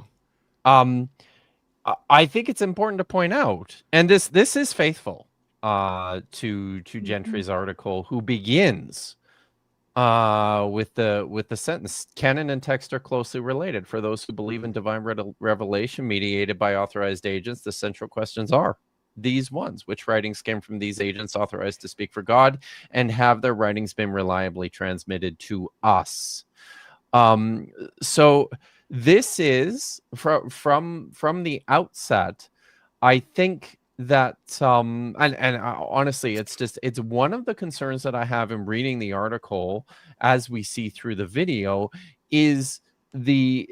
I think it's important to point out, and this is faithful to Gentry's article, who begins with the sentence, canon and text are closely related. For those who believe in divine revelation mediated by authorized agents, the central questions are these ones: which writings came from these agents authorized to speak for God, and have their writings been reliably transmitted to us? So this is from the outset, I think that honestly, it's one of the concerns that I have in reading the article, as we see through the video, is the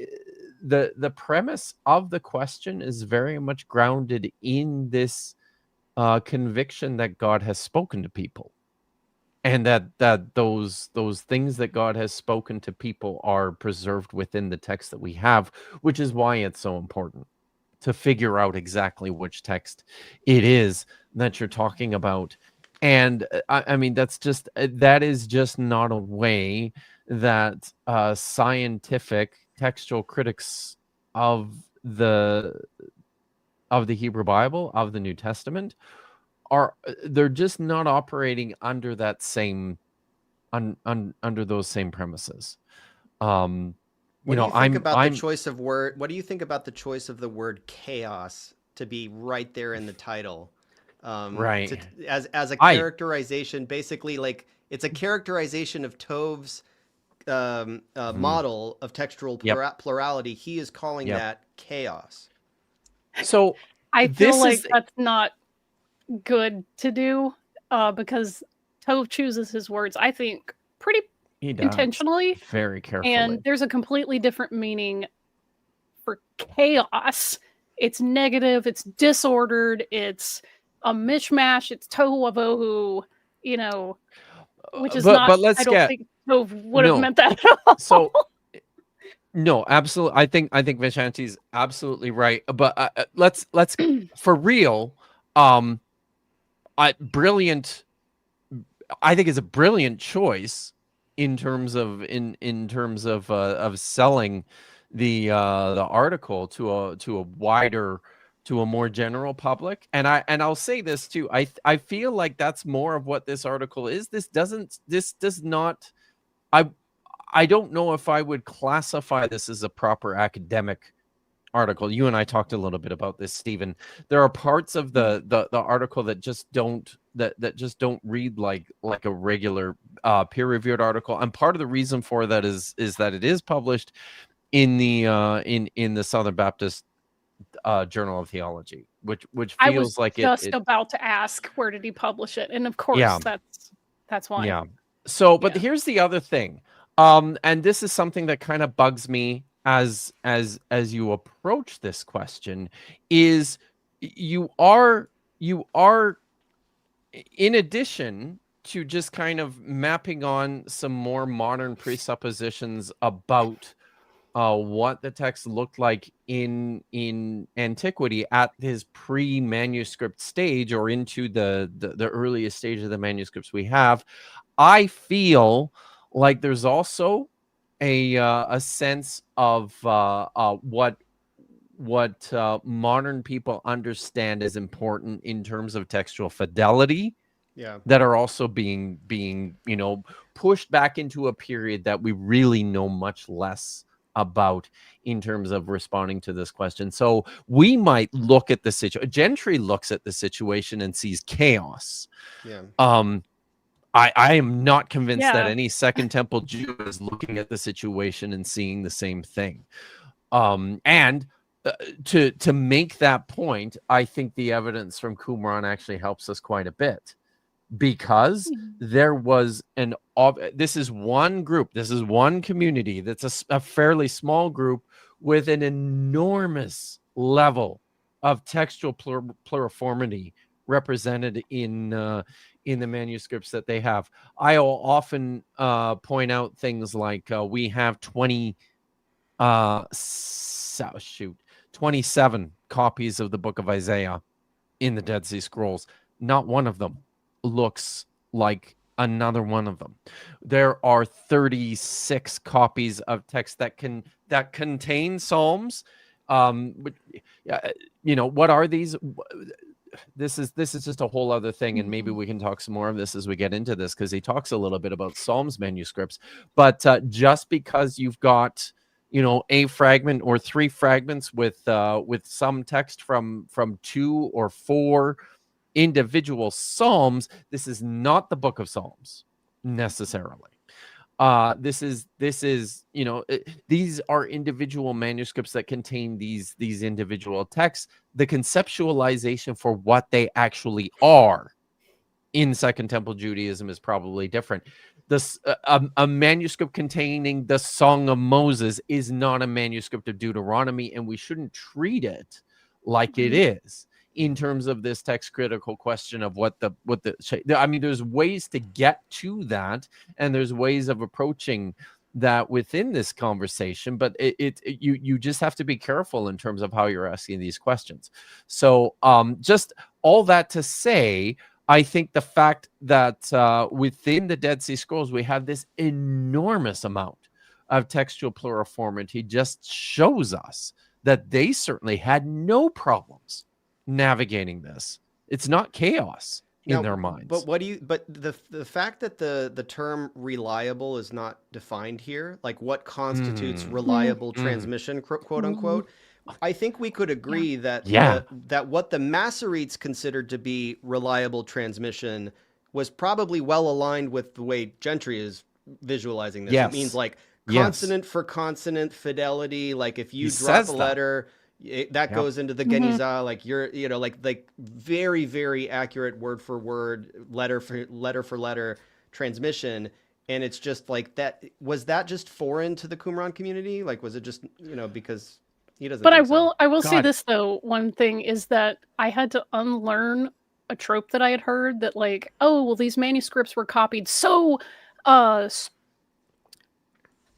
premise of the question is very much grounded in this conviction that God has spoken to people, and that those things that God has spoken to people are preserved within the text that we have, which is why it's so important to figure out exactly which text it is that you're talking about. And I mean, that is just not a way that scientific textual critics of the Hebrew Bible, of the New Testament, they're just not operating under that same under those same premises. What do you think about the choice of word? What do you think about the choice of the word chaos to be right there in the title? Right. As a characterization, basically, like, it's a characterization of Tov's model of textual plurality. He is calling that chaos. So I feel like that's not good to do, because Tove chooses his words, I think, pretty intentionally, very carefully, and there's a completely different meaning for chaos. It's negative, it's disordered, it's a mishmash, it's tohu wavohu, which is not. But I don't think Tove would have meant that at all. So no, absolutely. I think Vishanti's absolutely right. But let's for real. Brilliant. I think it's a brilliant choice in terms of selling the article to a wider, to a more general public. And I'll say this too. I feel like that's more of what this article is. This does not. I don't know if I would classify this as a proper academic article. You and I talked a little bit about this, Stephen. There are parts of the article that just don't read like a regular peer-reviewed article, and part of the reason for that is that it is published in the Southern Baptist Journal of Theology, which feels like it. I was just about to ask, where did he publish it? And of course, that's why. Yeah. So, but here's the other thing, and this is something that kind of bugs me as you approach this question, is you are in addition to just kind of mapping on some more modern presuppositions about what the text looked like in antiquity at his pre-manuscript stage, or into the earliest stage of the manuscripts we have, I feel like there's also a sense of what modern people understand as important in terms of textual fidelity, that are also being pushed back into a period that we really know much less about in terms of responding to this question. So we might look at the situation. Gentry looks at the situation and sees chaos. I am not convinced that any Second Temple Jew is looking at the situation and seeing the same thing. And to make that point, I think the evidence from Qumran actually helps us quite a bit, because there was this is one group, this is one community that's a fairly small group with an enormous level of textual pluriformity represented in the manuscripts that they have. I'll often point out things like we have 27 copies of the book of Isaiah in the Dead Sea Scrolls. Not one of them looks like another one of them. There are 36 copies of text that contain Psalms. What are these? This is just a whole other thing, and maybe we can talk some more of this as we get into this, because he talks a little bit about Psalms manuscripts. But just because you've got a fragment or 3 fragments with some text from 2 or 4 individual Psalms, this is not the book of Psalms necessarily. This is these are individual manuscripts that contain these individual texts. The conceptualization for what they actually are in Second Temple Judaism is probably different. A manuscript containing the Song of Moses is not a manuscript of Deuteronomy, and we shouldn't treat it like it is in terms of this text critical question of there's ways to get to that, and there's ways of approaching that within this conversation, but you just have to be careful in terms of how you're asking these questions. So just all that to say, I think the fact that within the Dead Sea Scrolls we have this enormous amount of textual pluriformity just shows us that they certainly had no problems navigating this. It's not chaos in their minds. But the fact that the term reliable is not defined here, like what constitutes reliable transmission, quote unquote, I think we could agree that that what the Masoretes considered to be reliable transmission was probably well aligned with the way Gentry is visualizing this. It means like consonant for consonant fidelity. Like if you drop a letter, that goes into the Genizah, like like very, very accurate word for word, letter for letter transmission. And it's just like that. Was that just foreign to the Qumran community? Like, was it just, because he doesn't? But I will say this though. One thing is that I had to unlearn a trope that I had heard that like, oh, well, these manuscripts were copied so,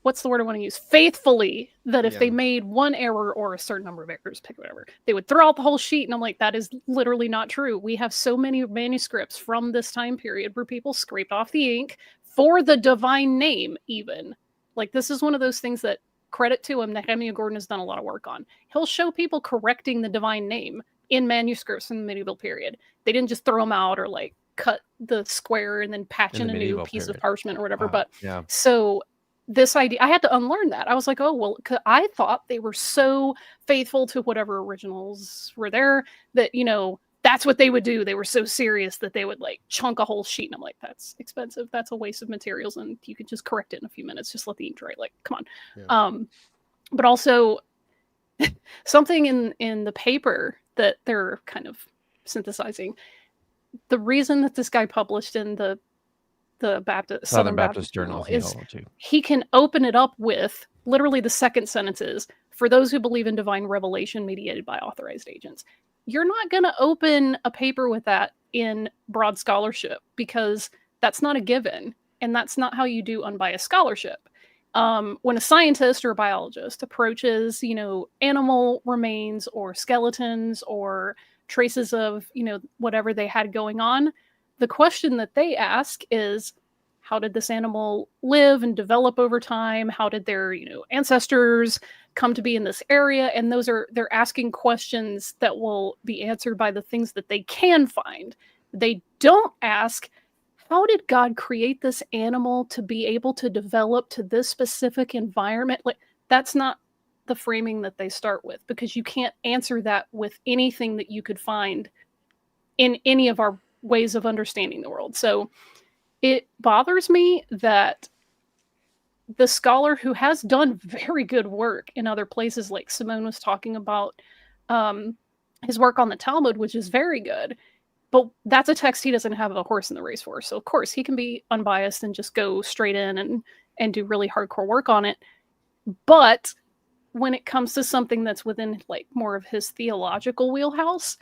what's the word I want to use? Faithfully, that if they made one error or a certain number of errors, pick whatever, they would throw out the whole sheet. And I'm like, that is literally not true. We have so many manuscripts from this time period where people scraped off the ink for the divine name even. Like, this is one of those things that, credit to him, Nehemiah Gordon has done a lot of work on. He'll show people correcting the divine name in manuscripts in the medieval period. They didn't just throw them out or like cut the square and then patch in a new piece of parchment or whatever. So this idea, I had to unlearn that. I was like, oh, well, I thought they were so faithful to whatever originals were there that, that's what they would do. They were so serious that they would like chunk a whole sheet. And I'm like, that's expensive. That's a waste of materials. And you could just correct it in a few minutes. Just let the ink dry. Like, come on. Yeah. But also something in the paper that they're kind of synthesizing. The reason that this guy published in the Southern Baptist Journal is he can open it up with literally the second sentence is, for those who believe in divine revelation mediated by authorized agents. You're not going to open a paper with that in broad scholarship because that's not a given. And that's not how you do unbiased scholarship. When a scientist or a biologist approaches, animal remains or skeletons or traces of, whatever they had going on, the question that they ask is, how did this animal live and develop over time? How did their, ancestors come to be in this area? And they're asking questions that will be answered by the things that they can find. They don't ask, how did God create this animal to be able to develop to this specific environment? Like, that's not the framing that they start with, because you can't answer that with anything that you could find in any of our ways of understanding the world. So it bothers me that the scholar who has done very good work in other places, like Simone was talking about his work on the Talmud, which is very good, but that's a text he doesn't have a horse in the race for. So of course he can be unbiased and just go straight in and do really hardcore work on it. But when it comes to something that's within like more of his theological wheelhouse,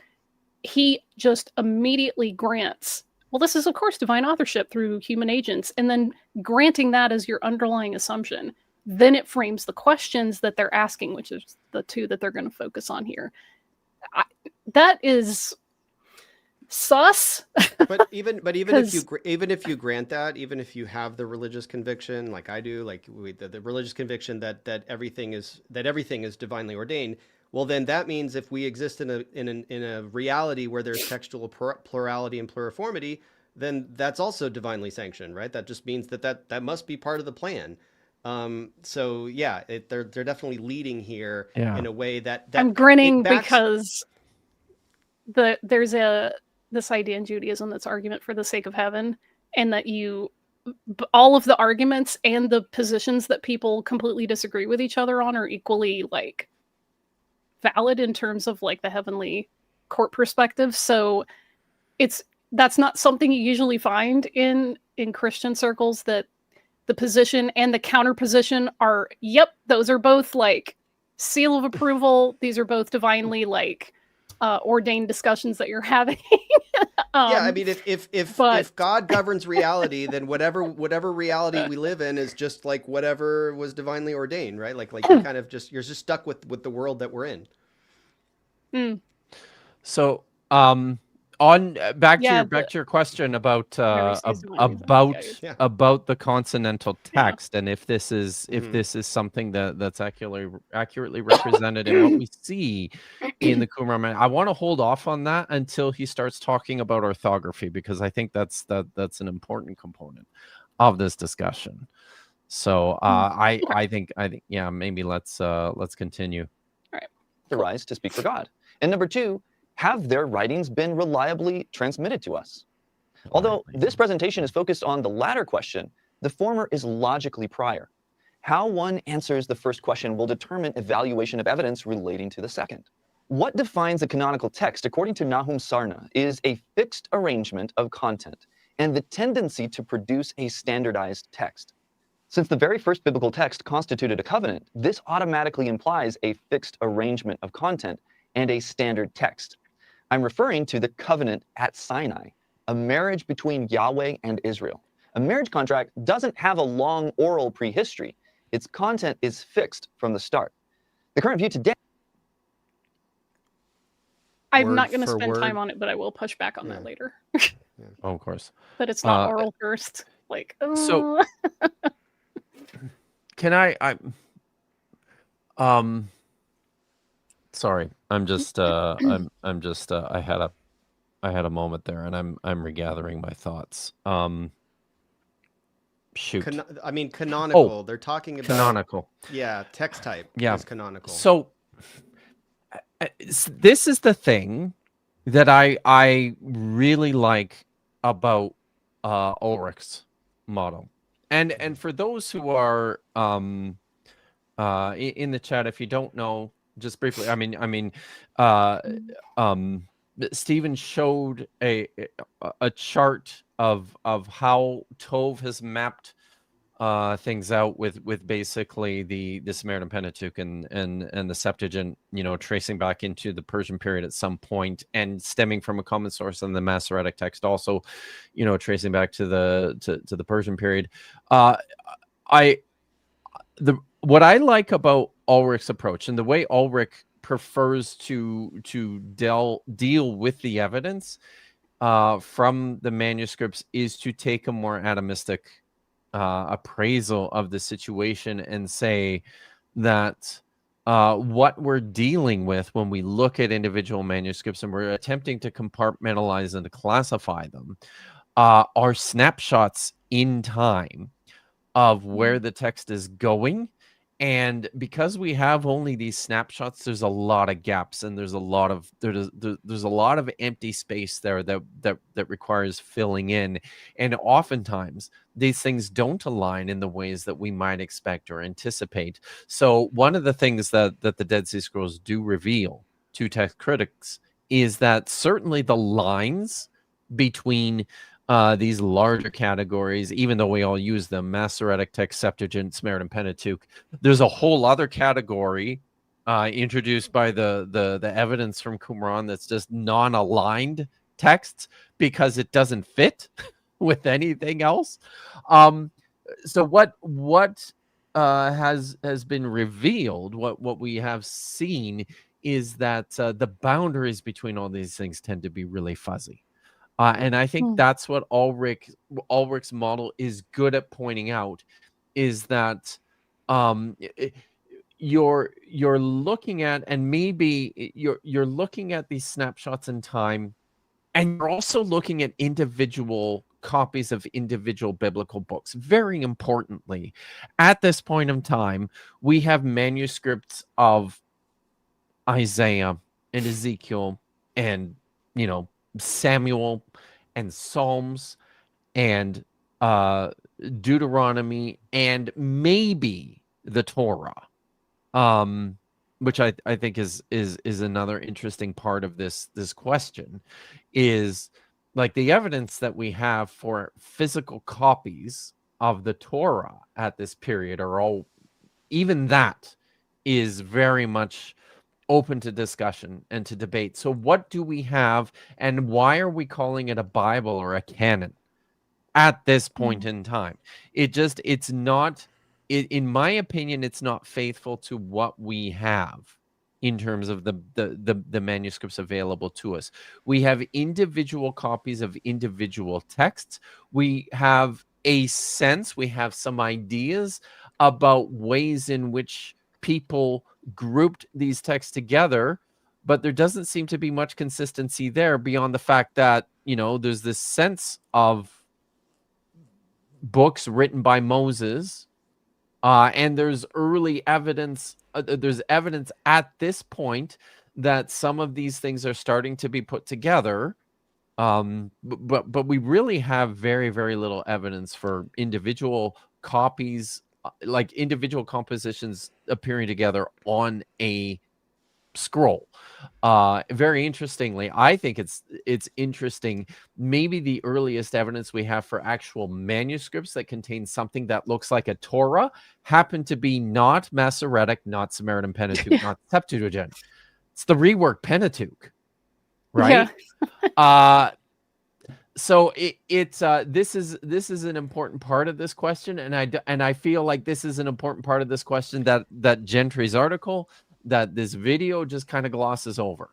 he just immediately grants, well, this is of course divine authorship through human agents, and then granting that as your underlying assumption, then it frames the questions that they're asking, which is the two that they're going to focus on here. That is sus. but even if you grant that, even if you have the religious conviction, like I do, like the religious conviction that everything is divinely ordained, well, then that means if we exist in a reality where there's textual plurality and pluriformity, then that's also divinely sanctioned, right? That just means that must be part of the plan. So yeah, they're definitely leading here in a way that I'm grinning because there's this idea in Judaism that's argument for the sake of heaven, and that all of the arguments and the positions that people completely disagree with each other on are equally like valid in terms of like the heavenly court perspective. So that's not something you usually find in Christian circles, that the position and the counter position are, yep, those are both like seal of approval. These are both divinely like ordained discussions that you're having. Yeah, I mean, if God governs reality, then whatever reality we live in is just like whatever was divinely ordained, right? Like you're just stuck with the world that we're in. So back to your question about the consonantal text, and if this is something that's accurately represented in what we see in the Qumran. I want to hold off on that until he starts talking about orthography, because I think that's an important component of this discussion. So I think yeah, maybe let's continue. All right. The rise to speak for God. And number 2, have their writings been reliably transmitted to us? Although this presentation is focused on the latter question, the former is logically prior. How one answers the first question will determine evaluation of evidence relating to the second. What defines a canonical text, according to Nahum Sarna, is a fixed arrangement of content and the tendency to produce a standardized text. Since the very first biblical text constituted a covenant, this automatically implies a fixed arrangement of content and a standard text. I'm referring to the covenant at Sinai, a marriage between Yahweh and Israel. A marriage contract doesn't have a long oral prehistory. Its content is fixed from the start. The current view today... I'm not going to spend time on it, but I will push back on that later. Oh, of course. But it's not oral first. Like, so can I sorry, I'm just I had a moment there, and I'm regathering my thoughts. Shoot. Canonical. Oh, they're talking about canonical. Yeah, text type is canonical. So this is the thing that I really like about Ulrich's model. And for those who are in the chat, if you don't know, just briefly, Stephen showed a chart of how Tove has mapped things out with basically the Samaritan Pentateuch and the Septuagint, tracing back into the Persian period at some point, and stemming from a common source in the Masoretic Text, also, tracing back to the Persian period. What I like about Ulrich's approach, and the way Ulrich prefers to deal with the evidence from the manuscripts, is to take a more atomistic appraisal of the situation and say that what we're dealing with when we look at individual manuscripts and we're attempting to compartmentalize and to classify them are snapshots in time of where the text is going. And because we have only these snapshots, there's a lot of gaps, and there's a lot of empty space there that requires filling in. And oftentimes these things don't align in the ways that we might expect or anticipate. So one of the things that the Dead Sea Scrolls do reveal to text critics is that certainly the lines between these larger categories, even though we all use them, Masoretic Text, Septuagint, Samaritan Pentateuch, there's a whole other category introduced by the evidence from Qumran that's just non-aligned texts because it doesn't fit with anything else. So what has been revealed, what we have seen is that the boundaries between all these things tend to be really fuzzy. And I think that's what Ulrich's model is good at pointing out, is that you're looking at, and maybe you're looking at these snapshots in time, and you're also looking at individual copies of individual biblical books. Very importantly, at this point in time, we have manuscripts of Isaiah and Ezekiel and, Samuel and Psalms and Deuteronomy and maybe the Torah, which I think is another interesting part of this question, is like the evidence that we have for physical copies of the Torah at this period are all, even that is very much open to discussion and to debate. So what do we have, and why are we calling it a Bible or a canon at this point in time? It's not, in my opinion, it's not faithful to what we have in terms of the manuscripts available to us. We have individual copies of individual texts. We have a sense, we have some ideas about ways in which people grouped these texts together, but there doesn't seem to be much consistency there beyond the fact that, there's this sense of books written by Moses, and there's early evidence, there's evidence at this point that some of these things are starting to be put together, but we really have very, very little evidence for individual copies, like individual compositions appearing together on a scroll. Very interestingly, I think it's interesting. Maybe the earliest evidence we have for actual manuscripts that contain something that looks like a Torah happen to be not Masoretic, not Samaritan Pentateuch, not Septuagint. It's the reworked Pentateuch, right? Yeah. So this is an important part of this question, and I feel like this is an important part of this question that Gentry's article, that this video just kind of glosses over.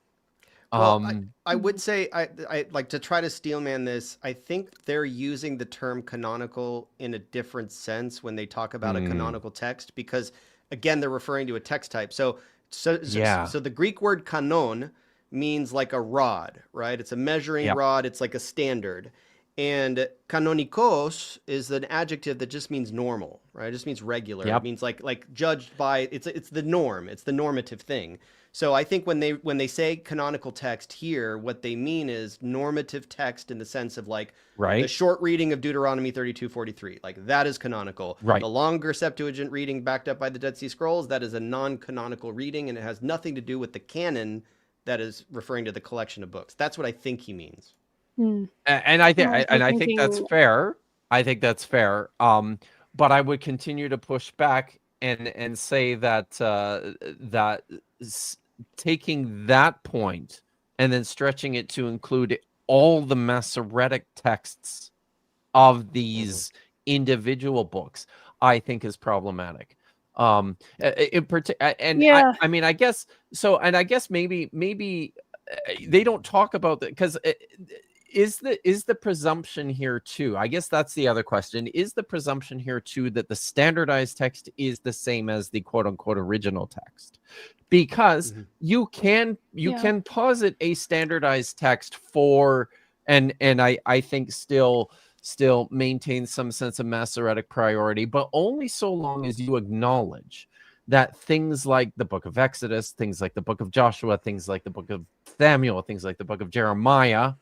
Well, I would say I like to try to steelman this. I think they're using the term canonical in a different sense when they talk about a canonical text, because again, they're referring to a text type. So the Greek word kanon means like a rod, right? It's a measuring rod. It's like a standard. And kanonikos is an adjective that just means normal, right? It just means regular. It means like judged by, it's the norm. It's the normative thing. So I think when they say canonical text here, what they mean is normative text in the sense of like the short reading of Deuteronomy 32:43. Like that is canonical. Right. The longer Septuagint reading backed up by the Dead Sea Scrolls, that is a non-canonical reading, and it has nothing to do with the canon that is referring to the collection of books. That's what I think he means. And I think that's fair. I think that's fair. But I would continue to push back and say that taking that point and then stretching it to include all the Masoretic texts of these individual books, I think is problematic. In particular, and I mean, I guess so, and I guess maybe they don't talk about that, because is the presumption here too? I guess that's the other question. Is the presumption here too that the standardized text is the same as the quote unquote original text? Because you can posit a standardized text for, and I think still maintain some sense of Masoretic priority, but only so long as you acknowledge that things like the book of Exodus, things like the book of Joshua, things like the book of Samuel, things like the book of Jeremiah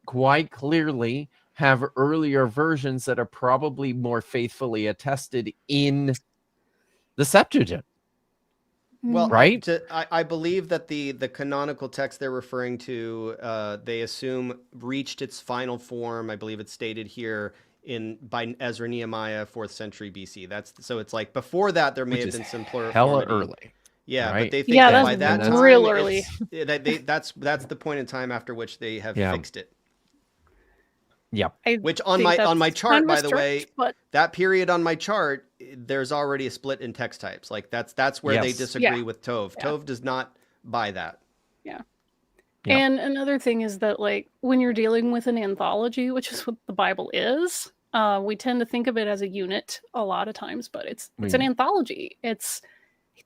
quite clearly have earlier versions that are probably more faithfully attested in the Septuagint. Well, right? I believe that the canonical text they're referring to, they assume reached its final form. I believe it's stated here by Ezra Nehemiah, 4th century BC. So it's like before that there may have been some pluriformity. Hella early. Yeah, right? but they think Yeah, that that's by that real time, early. that's the point in time after which they have fixed it. Yeah. Which on my chart, by the way, but that period on my chart, there's already a split in text types. Like that's where they disagree with Tove. Yeah. Tove does not buy that. Yeah. Yeah. And another thing is that, like, when you're dealing with an anthology, which is what the Bible is, we tend to think of it as a unit a lot of times, but it's an anthology.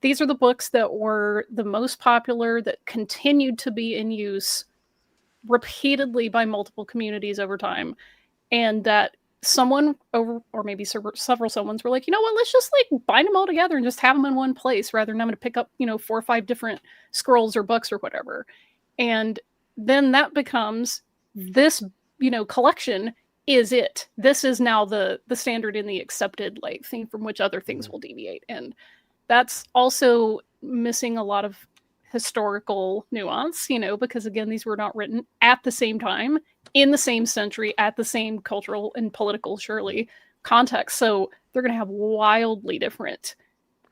These are the books that were the most popular, that continued to be in use repeatedly by multiple communities over time, and that someone over, or maybe several someones were like, you know what, let's just like bind them all together and just have them in one place rather than having to pick up 4 or 5 different scrolls or books or whatever. And then that becomes this collection is it. This is now the standard in the accepted like thing from which other things will deviate. And that's also missing a lot of historical nuance, because again, these were not written at the same time, in the same century, at the same cultural and political, surely, context. So they're going to have wildly different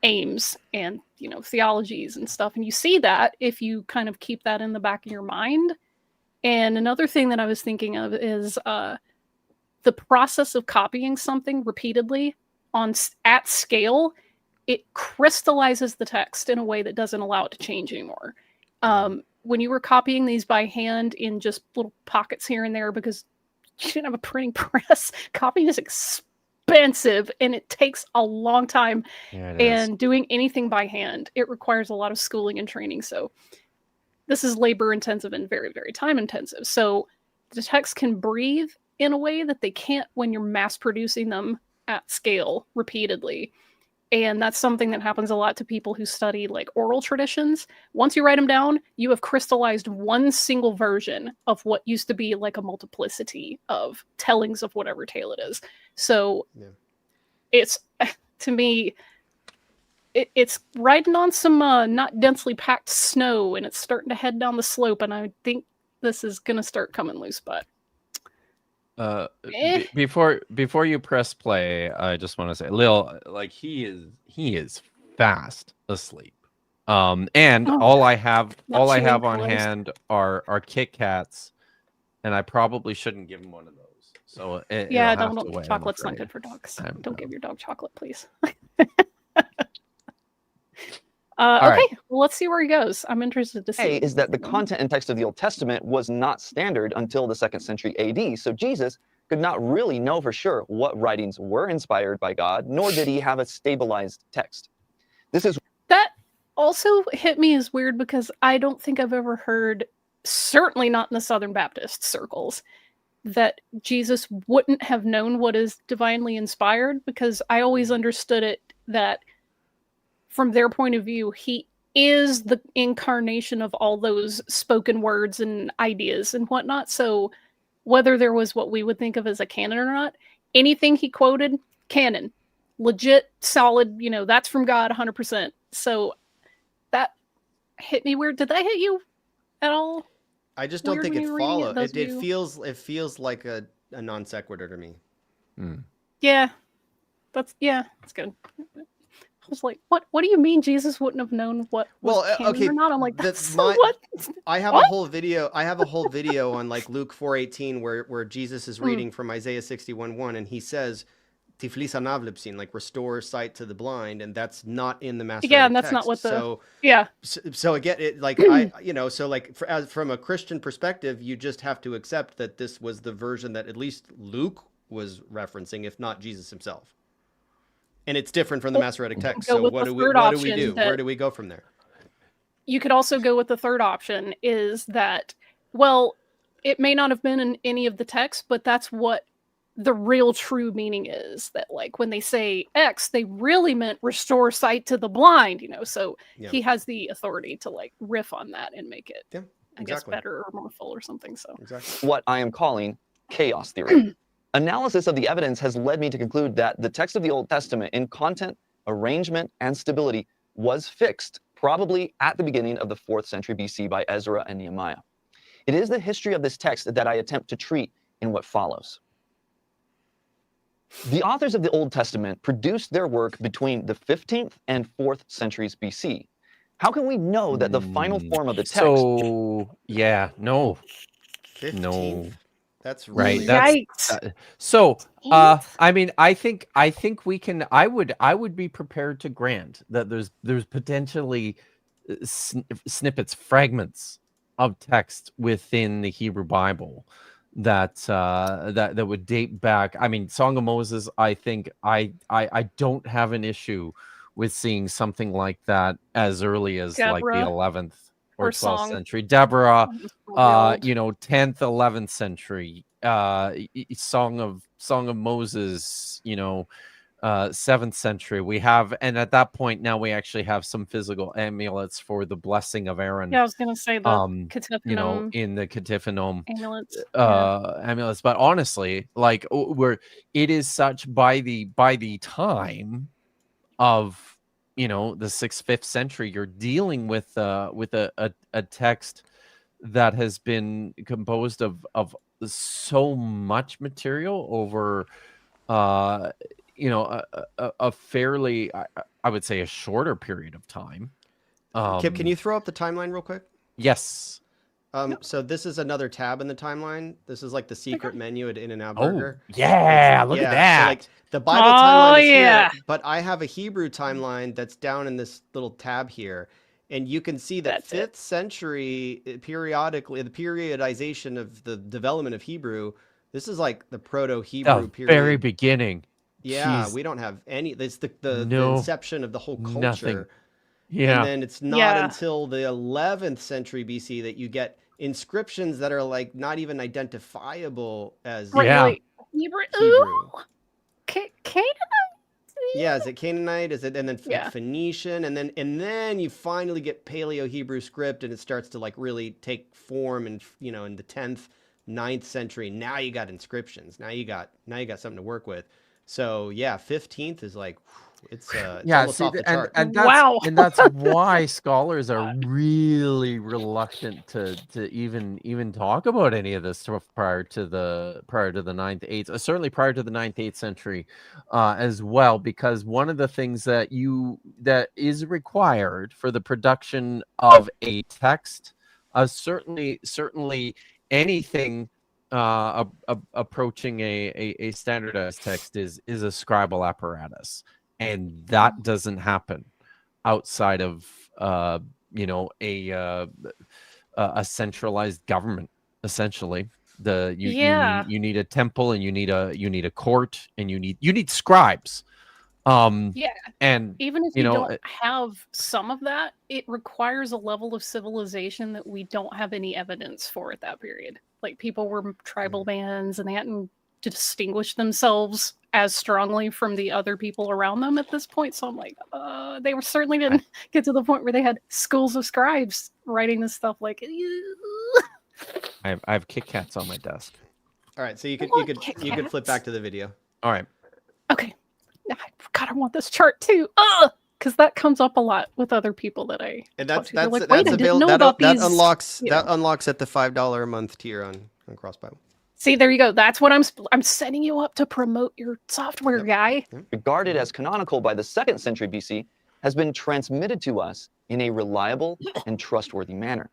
aims and, theologies and stuff. And you see that if you kind of keep that in the back of your mind. And another thing that I was thinking of is the process of copying something repeatedly at scale. It crystallizes the text in a way that doesn't allow it to change anymore. When you were copying these by hand in just little pockets here and there because you didn't have a printing press, copying is expensive and it takes a long time. And doing anything by hand, it requires a lot of schooling and training. So this is labor intensive and very, very time intensive. So the text can breathe in a way that they can't when you're mass producing them at scale repeatedly. And that's something that happens a lot to people who study like oral traditions. Once you write them down, you have crystallized one single version of what used to be like a multiplicity of tellings of whatever tale it is. So it's, to me, it's riding on some not densely packed snow, and it's starting to head down the slope. And I think this is going to start coming loose, but before you press play, I just want to say, Lil, like he is fast asleep. And all I have on hand are Kit Kats, and I probably shouldn't give him one of those. So don't. Chocolate's not good for dogs. Don't give your dog chocolate, please. Okay, well, let's see where he goes. I'm interested to see. Is that the content and text of the Old Testament was not standard until the 2nd century AD, so Jesus could not really know for sure what writings were inspired by God, nor did he have a stabilized text. That also hit me as weird because I don't think I've ever heard, certainly not in the Southern Baptist circles, that Jesus wouldn't have known what is divinely inspired, because I always understood it that from their point of view, he is the incarnation of all those spoken words and ideas and whatnot. So whether there was what we would think of as a canon or not, anything he quoted, canon, legit, solid, that's from God 100%. So that hit me weird. Did that hit you at all? I just don't think it follows. It feels like a non sequitur to me. Yeah, that's good. I was like, what do you mean Jesus wouldn't have known what was canon or not? I'm like, what? I have a whole video on like Luke 4:18 where Jesus is reading from Isaiah 61:1, and he says Tiflis anavlipsin, like restore sight to the blind, and that's not in the Masoretic text. And that's text. not what So again, it like from a Christian perspective, you just have to accept that this was the version that at least Luke was referencing, if not Jesus himself. And it's different from the Masoretic text. So what do we do? Where do we go from there? You could also go with the third option, is that, well, it may not have been in any of the texts, but that's what the real true meaning is. That like when they say X, they really meant restore sight to the blind, so he has the authority to like riff on that and make it, I guess, better or more full or something. So what I am calling chaos theory. Analysis of the evidence has led me to conclude that the text of the Old Testament in content, arrangement, and stability was fixed probably at the beginning of the 4th century BC by Ezra and Nehemiah. It is the history of this text that I attempt to treat in what follows. The authors of the Old Testament produced their work between the 15th and 4th centuries BC. How can we know that the final form of the text... So, yeah, no. 15th? No. That's Right. really Yikes. So, Eight? I mean, I think we can. I would be prepared to grant that there's potentially snippets, fragments of text within the Hebrew Bible that that would date back. I mean, Song of Moses. I think I don't have an issue with seeing something like that as early as like the Deborah 11th or or 12th Song. century. Deborah. Wild. 10th, 11th century, Song of Moses, 7th century. We have, and at that point now we actually have some physical amulets for the blessing of Aaron. Yeah, I was gonna say the Katiphonum in the Katiphonum amulets. amulets. But honestly, like it is such by the time of the 6th, 5th century, you're dealing with a text that has been composed of so much material over a fairly I would say a shorter period of time. Kip, can you throw up the timeline real quick? Yes. So this is another tab in the timeline. This is like the secret menu at In-N-Out Oh, Burger. yeah, look at that. So like the Bible timeline is yeah. here, but I have a Hebrew timeline that's down in this little tab here. And you can see that That's 5th century periodically, the periodization of the development of Hebrew, this is like the Proto-Hebrew The period. very beginning. Yeah, Jeez. we don't have any. It's the No, inception of the whole culture. nothing. Yeah. And then it's not until the 11th century BC that you get inscriptions that are like not even identifiable as Right, Hebrew. Hebrew. Canaanite? Yeah, is it Canaanite? Is it and then Yeah. Phoenician? And then you finally get Paleo-Hebrew script and it starts to like really take form in in the 10th, 9th century. Now you got inscriptions. Now you got something to work with. So yeah, 15th is like it's almost off the chart. And that's Wow. and that's why scholars are really reluctant to even talk about any of this stuff prior to the 9th, 8th, certainly prior to the 9th, 8th century as well, because one of the things that is required for the production of a text, certainly anything approaching a standardized text is a scribal apparatus, and that doesn't happen outside of a centralized government. Essentially, you need a temple, and you need a court, and you need scribes. And even if you don't have some of that, it requires a level of civilization that we don't have any evidence for at that period. Like, people were tribal bands and they hadn't distinguished themselves as strongly from the other people around them at this point. So I'm like, they were certainly didn't get to the point where they had schools of scribes writing this stuff. Like, I have Kit Kats on my desk. All right, so you could flip back to the video. All right. Okay. God, I want this chart too. Because that comes up a lot with other people that I that's like, available. That unlocks at the $5 a month tier on Cross Bible. See, there you go. That's what I'm setting you up to promote your software, guy. Regarded as canonical by the 2nd century BC, has been transmitted to us in a reliable and trustworthy manner.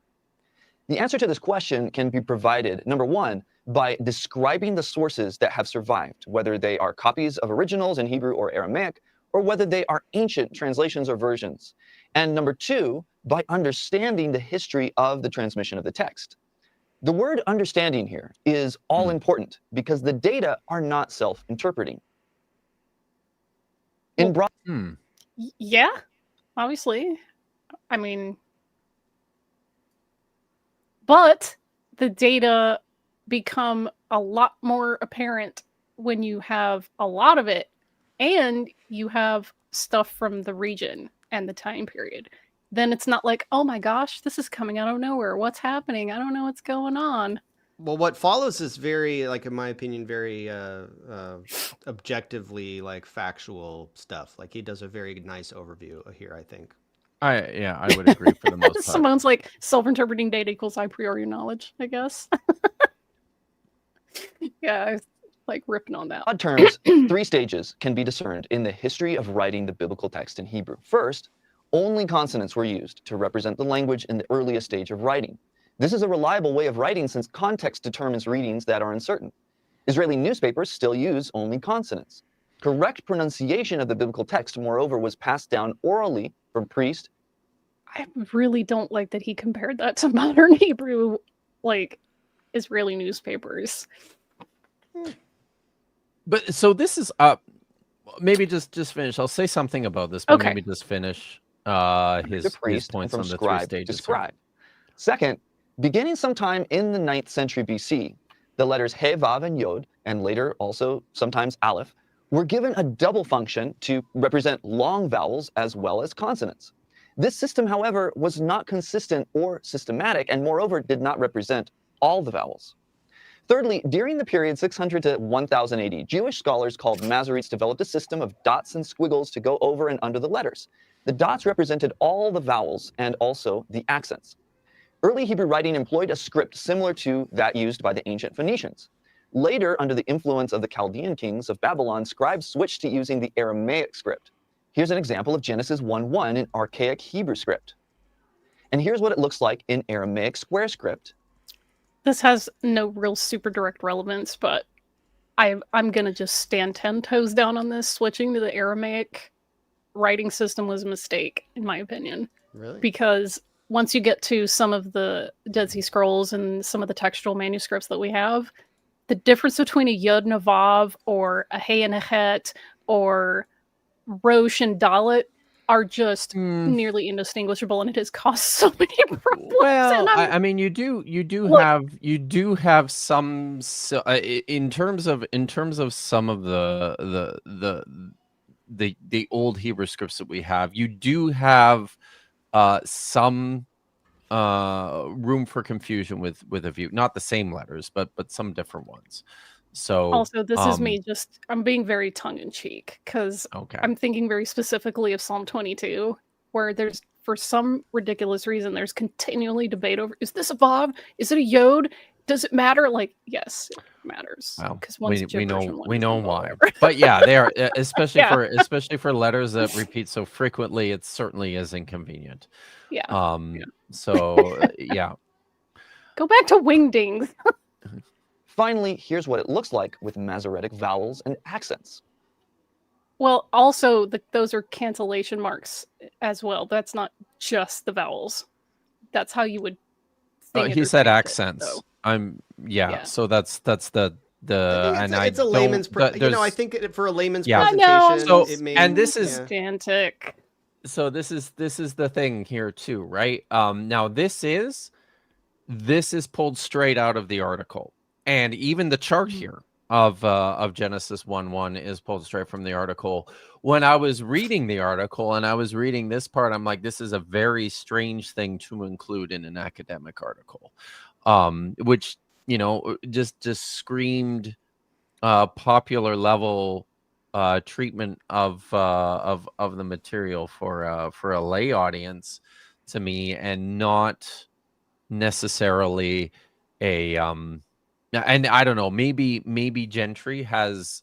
The answer to this question can be provided, number one, by describing the sources that have survived, whether they are copies of originals in Hebrew or Aramaic, or whether they are ancient translations or versions. And number two, by understanding the history of the transmission of the text. The word understanding here is all important because the data are not self-interpreting. Yeah, obviously. I mean, but the data become a lot more apparent when you have a lot of it and you have stuff from the region and the time period. Then it's not like, oh my gosh, this is coming out of nowhere. What's happening? I don't know what's going on. Well, what follows is very, like, in my opinion, very objectively, like, factual stuff. Like, he does a very nice overview here, I think. I would agree for the most part. Simone's like self-interpreting data equals a priori knowledge, I guess. Yeah, I was like ripping on that. Odd terms, 3 stages can be discerned in the history of writing the biblical text in Hebrew. First, only consonants were used to represent the language in the earliest stage of writing. This is a reliable way of writing since context determines readings that are uncertain. Israeli newspapers still use only consonants. Correct pronunciation of the biblical text, moreover, was passed down orally from priest. I really don't like that he compared that to modern Hebrew, like Israeli newspapers. But so this is maybe just finish. I'll say something about this, but maybe just finish his points on the 3 stages. To scribe. Second, beginning sometime in the 9th century BC, the letters He, Vav, and Yod, and later also sometimes Aleph, were given a double function to represent long vowels as well as consonants. This system, however, was not consistent or systematic, and moreover did not represent all the vowels. Thirdly, during the period 600 to 1000 AD, Jewish scholars called Masoretes developed a system of dots and squiggles to go over and under the letters. The dots represented all the vowels and also the accents. Early Hebrew writing employed a script similar to that used by the ancient Phoenicians. Later, under the influence of the Chaldean kings of Babylon, scribes switched to using the Aramaic script. Here's an example of Genesis 1:1 in archaic Hebrew script. And here's what it looks like in Aramaic square script. This has no real super direct relevance, but I'm going to just stand 10 toes down on this. Switching to the Aramaic writing system was a mistake, in my opinion. Really? Because once you get to some of the Dead Sea Scrolls and some of the textual manuscripts that we have, the difference between a Yod and a Vav, or a Hey and a Het, or Rosh and Dalet are just nearly indistinguishable, and it has caused so many problems. Well, I mean, you do have some in terms of some of the old Hebrew scripts that we have. You do have some room for confusion with a view, not the same letters, but some different ones. So also, this is me I'm being very tongue-in-cheek because I'm thinking very specifically of Psalm 22, where there's, for some ridiculous reason, there's continually debate over, is this a Vav? Is it a Yod? Does it matter? Like, yes, it matters. Well, because we know why. But yeah, they are especially for letters that repeat so frequently. It certainly is inconvenient. Yeah. So yeah. Go back to wingdings. Finally, here's what it looks like with Masoretic vowels and accents. Well, also, those are cancellation marks as well. That's not just the vowels. That's how you would think. He said accents. So. So that's the it's a layman's I think for a layman's presentation, so it may, and this is gigantic. So this is the thing here too, right? Now this is pulled straight out of the article. And even the chart here of Genesis 1:1 is pulled straight from the article. When I was reading the article and I was reading this part, I'm like, this is a very strange thing to include in an academic article, which just screamed popular level treatment of the material for a lay audience to me, and not necessarily a and I don't know, maybe Gentry has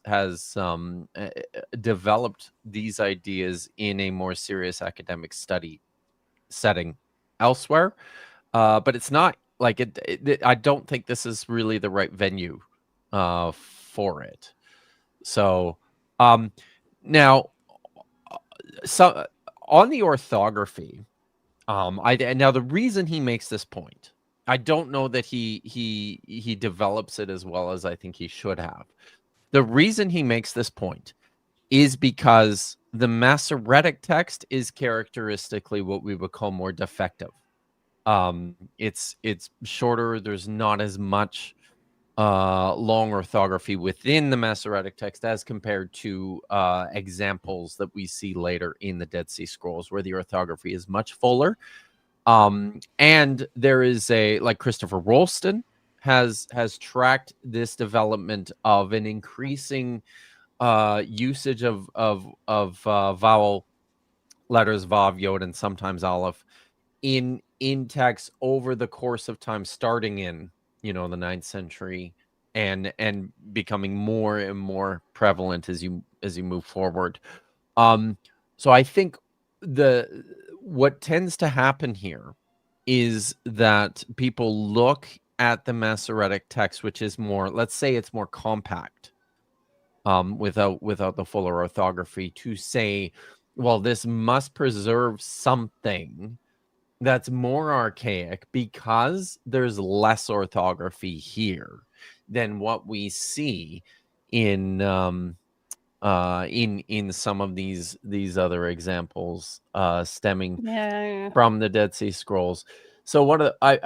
developed these ideas in a more serious academic study setting elsewhere, but it's not like it. I don't think this is really the right venue for it. So now, so on the orthography, now the reason he makes this point, I don't know that he develops it as well as I think he should have. The reason he makes this point is because the Masoretic text is characteristically what we would call more defective. It's shorter. There's not as much long orthography within the Masoretic text as compared to examples that we see later in the Dead Sea Scrolls, where the orthography is much fuller. And there is like Christopher Rolston has tracked this development of an increasing usage of vowel letters Vav, Yod, and sometimes Aleph in text over the course of time, starting in the 9th century and becoming more and more prevalent as you move forward. So I think what tends to happen here is that people look at the Masoretic text, which is more, let's say it's more compact, without the fuller orthography, to say, well, this must preserve something that's more archaic because there's less orthography here than what we see in some of these other examples stemming from the Dead Sea Scrolls. So I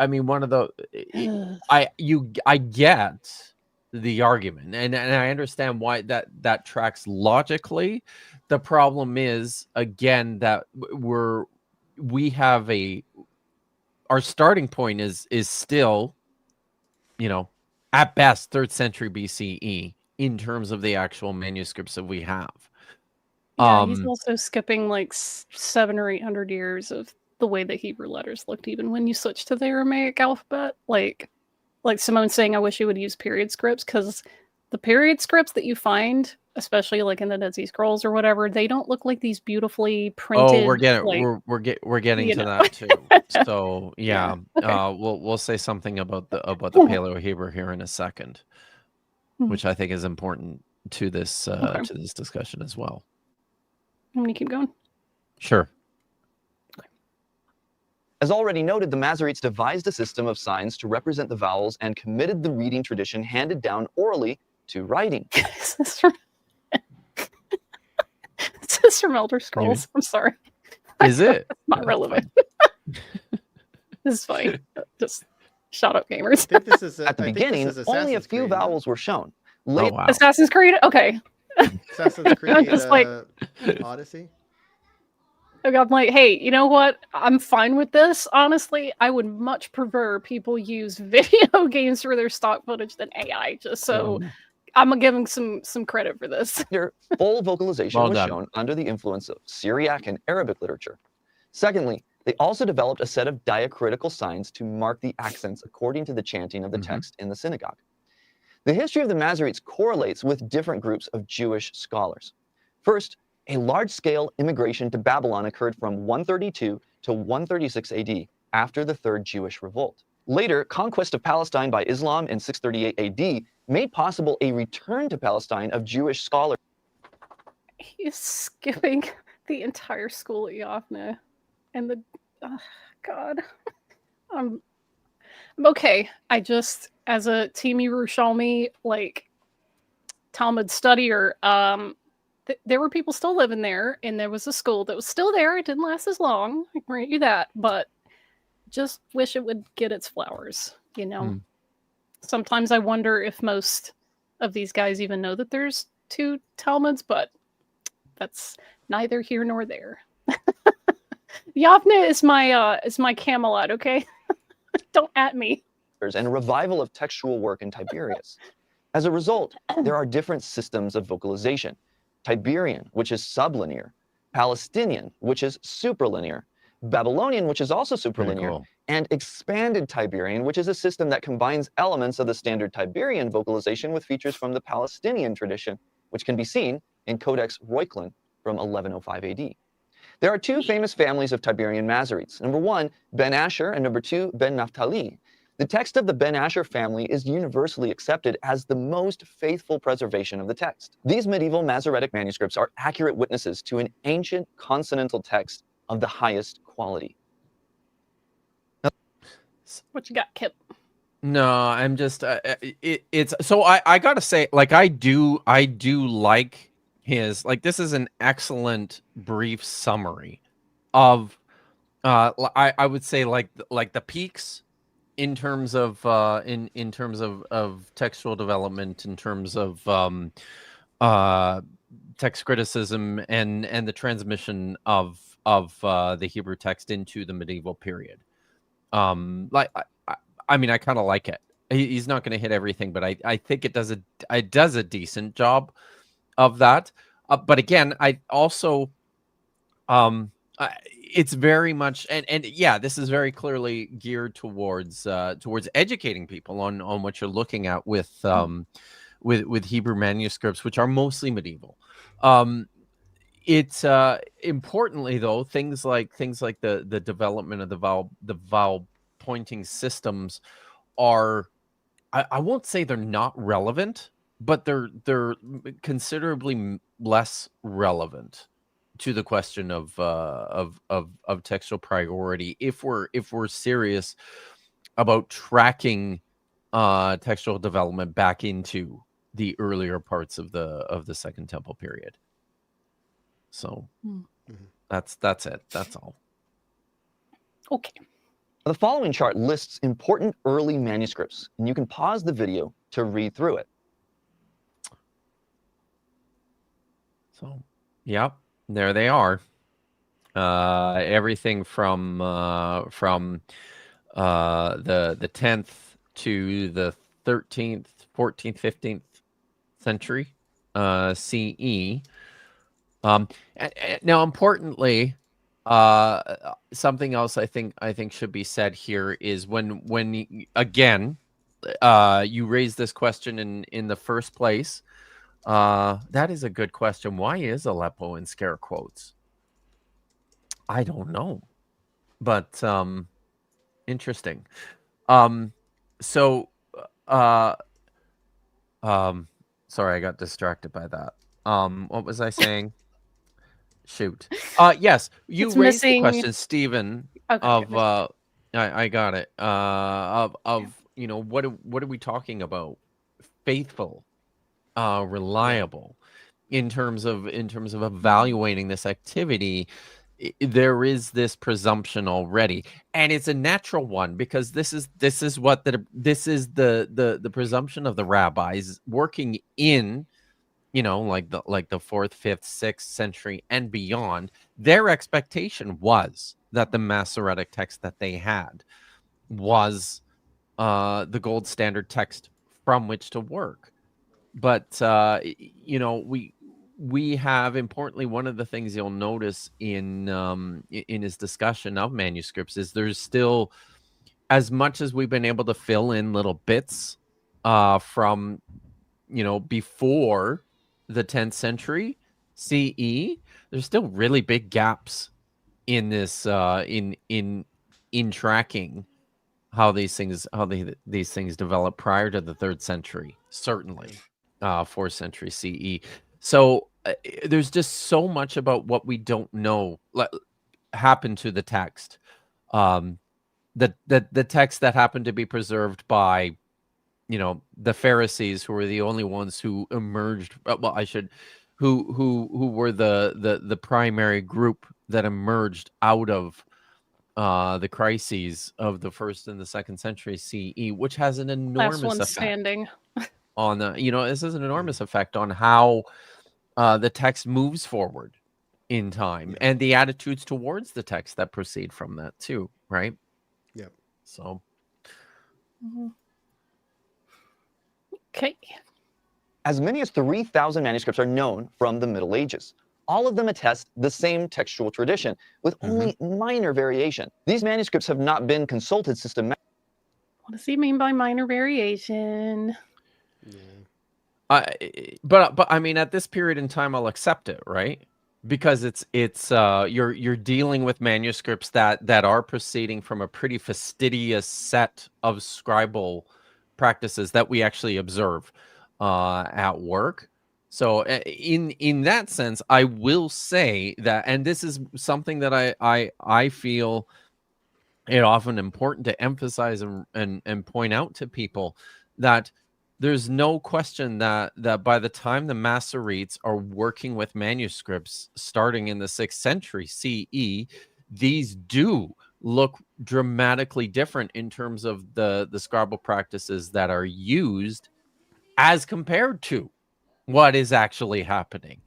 get the argument, and I understand why that tracks logically. The problem is, again, that our starting point is still, at best 3rd century BCE in terms of the actual manuscripts that we have. Yeah, he's also skipping like 700 or 800 years of the way that Hebrew letters looked, even when you switch to the Aramaic alphabet. Like Simone's saying, I wish you would use period scripts, because the period scripts that you find, especially like in the Dead Sea Scrolls or whatever, they don't look like these beautifully printed. Oh, we're getting to that too. So yeah, okay. We'll say something about the Paleo Hebrew here in a second, which I think is important to this to this discussion as well. I'm gonna keep going. Sure. As already noted, the Masoretes devised a system of signs to represent the vowels and committed the reading tradition handed down orally to writing. Is this from Elder Scrolls? I'm sorry. Is it? Not relevant. This is funny. Just shut up, gamers. I think this is At the beginning, only a few vowels were shown. Oh, wow. Assassin's Creed? Okay. Assassin's Creed just like Odyssey? I'm like, hey, you know what? I'm fine with this. Honestly, I would much prefer people use video games for their stock footage than AI, just so I'm giving some credit for this. Full vocalization was shown under the influence of Syriac and Arabic literature. Secondly, they also developed a set of diacritical signs to mark the accents according to the chanting of the text in the synagogue. The history of the Masoretes correlates with different groups of Jewish scholars. First, a large-scale immigration to Babylon occurred from 132 to 136 AD after the Third Jewish Revolt. Later, conquest of Palestine by Islam in 638 AD made possible a return to Palestine of Jewish scholars. He's skipping the entire school at Yavne. And God. I'm okay. I just, as a Team Yerushalmi, like, Talmud studier, there were people still living there, and there was a school that was still there. It didn't last as long, I grant you that, but just wish it would get its flowers, Sometimes I wonder if most of these guys even know that there's 2 Talmuds, but that's neither here nor there. Yavne is my Camelot, okay? Don't at me. And a revival of textual work in Tiberias. As a result, there are different systems of vocalization. Tiberian, which is sublinear, Palestinian, which is supralinear, Babylonian, which is also supralinear, and expanded Tiberian, which is a system that combines elements of the standard Tiberian vocalization with features from the Palestinian tradition, which can be seen in Codex Reuchlin from 1105 AD. There are 2 famous families of Tiberian Masoretes. Number 1, Ben Asher, and number 2, Ben Naphtali. The text of the Ben Asher family is universally accepted as the most faithful preservation of the text. These medieval Masoretic manuscripts are accurate witnesses to an ancient consonantal text of the highest quality. What you got, Kip? No, I'm just it's so I gotta say, like, I do like his, like, this is an excellent brief summary of I would say like the peaks in terms of in terms of textual development, in terms of text criticism and the transmission of the Hebrew text into the medieval period. I mean, I kind of like it. He's not going to hit everything, but I think it does a decent job of that. But again, I also it's very much, and yeah, this is very clearly geared towards educating people on what you're looking at with Hebrew manuscripts, which are mostly medieval. It's importantly though, things like the development of the vowel pointing systems are, I won't say they're not relevant, but they're considerably less relevant to the question of textual priority if we're serious about tracking textual development back into the earlier parts of the Second Temple period. So that's it. That's all. Okay. The following chart lists important early manuscripts, and you can pause the video to read through it. So, yep, there they are. Everything from the 10th to the 13th, 14th, 15th century CE. Now, importantly, something else I think should be said here is when again you raised this question in the first place. That is a good question. Why is Aleppo in scare quotes? I don't know, but interesting. Sorry, I got distracted by that. What was I saying? Shoot. Yes, you It's raised missing... the question, Stephen, okay, of I got it. Of what are we talking about? Faithful, reliable, in terms of evaluating this activity. There is this presumption already, and it's a natural one because this is the presumption of the rabbis working in, like the 4th, 5th, 6th century and beyond. Their expectation was that the Masoretic text that they had was the gold standard text from which to work. But we have, importantly, one of the things you'll notice in his discussion of manuscripts is there's still, as much as we've been able to fill in little bits from before the 10th century CE, there's still really big gaps in this in tracking how these things develop prior to the 3rd century, certainly 4th century CE. So there's just so much about what we don't know happened to the text. The text that happened to be preserved by the Pharisees, who were the only ones who emerged. Who were the primary group that emerged out of the crises of the 1st and the 2nd century CE, which has an enormous effect standing on the. This has an enormous effect on how the text moves forward in time and the attitudes towards the text that proceed from that too, right? Yep. So. Okay. As many as 3,000 manuscripts are known from the Middle Ages. All of them attest the same textual tradition, with only minor variation. These manuscripts have not been consulted systematically. What does he mean by minor variation? But I mean, at this period in time, I'll accept it, right? Because it's you're dealing with manuscripts that are proceeding from a pretty fastidious set of scribal practices that we actually observe at work. So in that sense, I will say that, and this is something that I feel it often important to emphasize and point out to people, that there's no question that by the time the Masoretes are working with manuscripts starting in the 6th century CE, these do look dramatically different in terms of the scribal practices that are used as compared to what is actually happening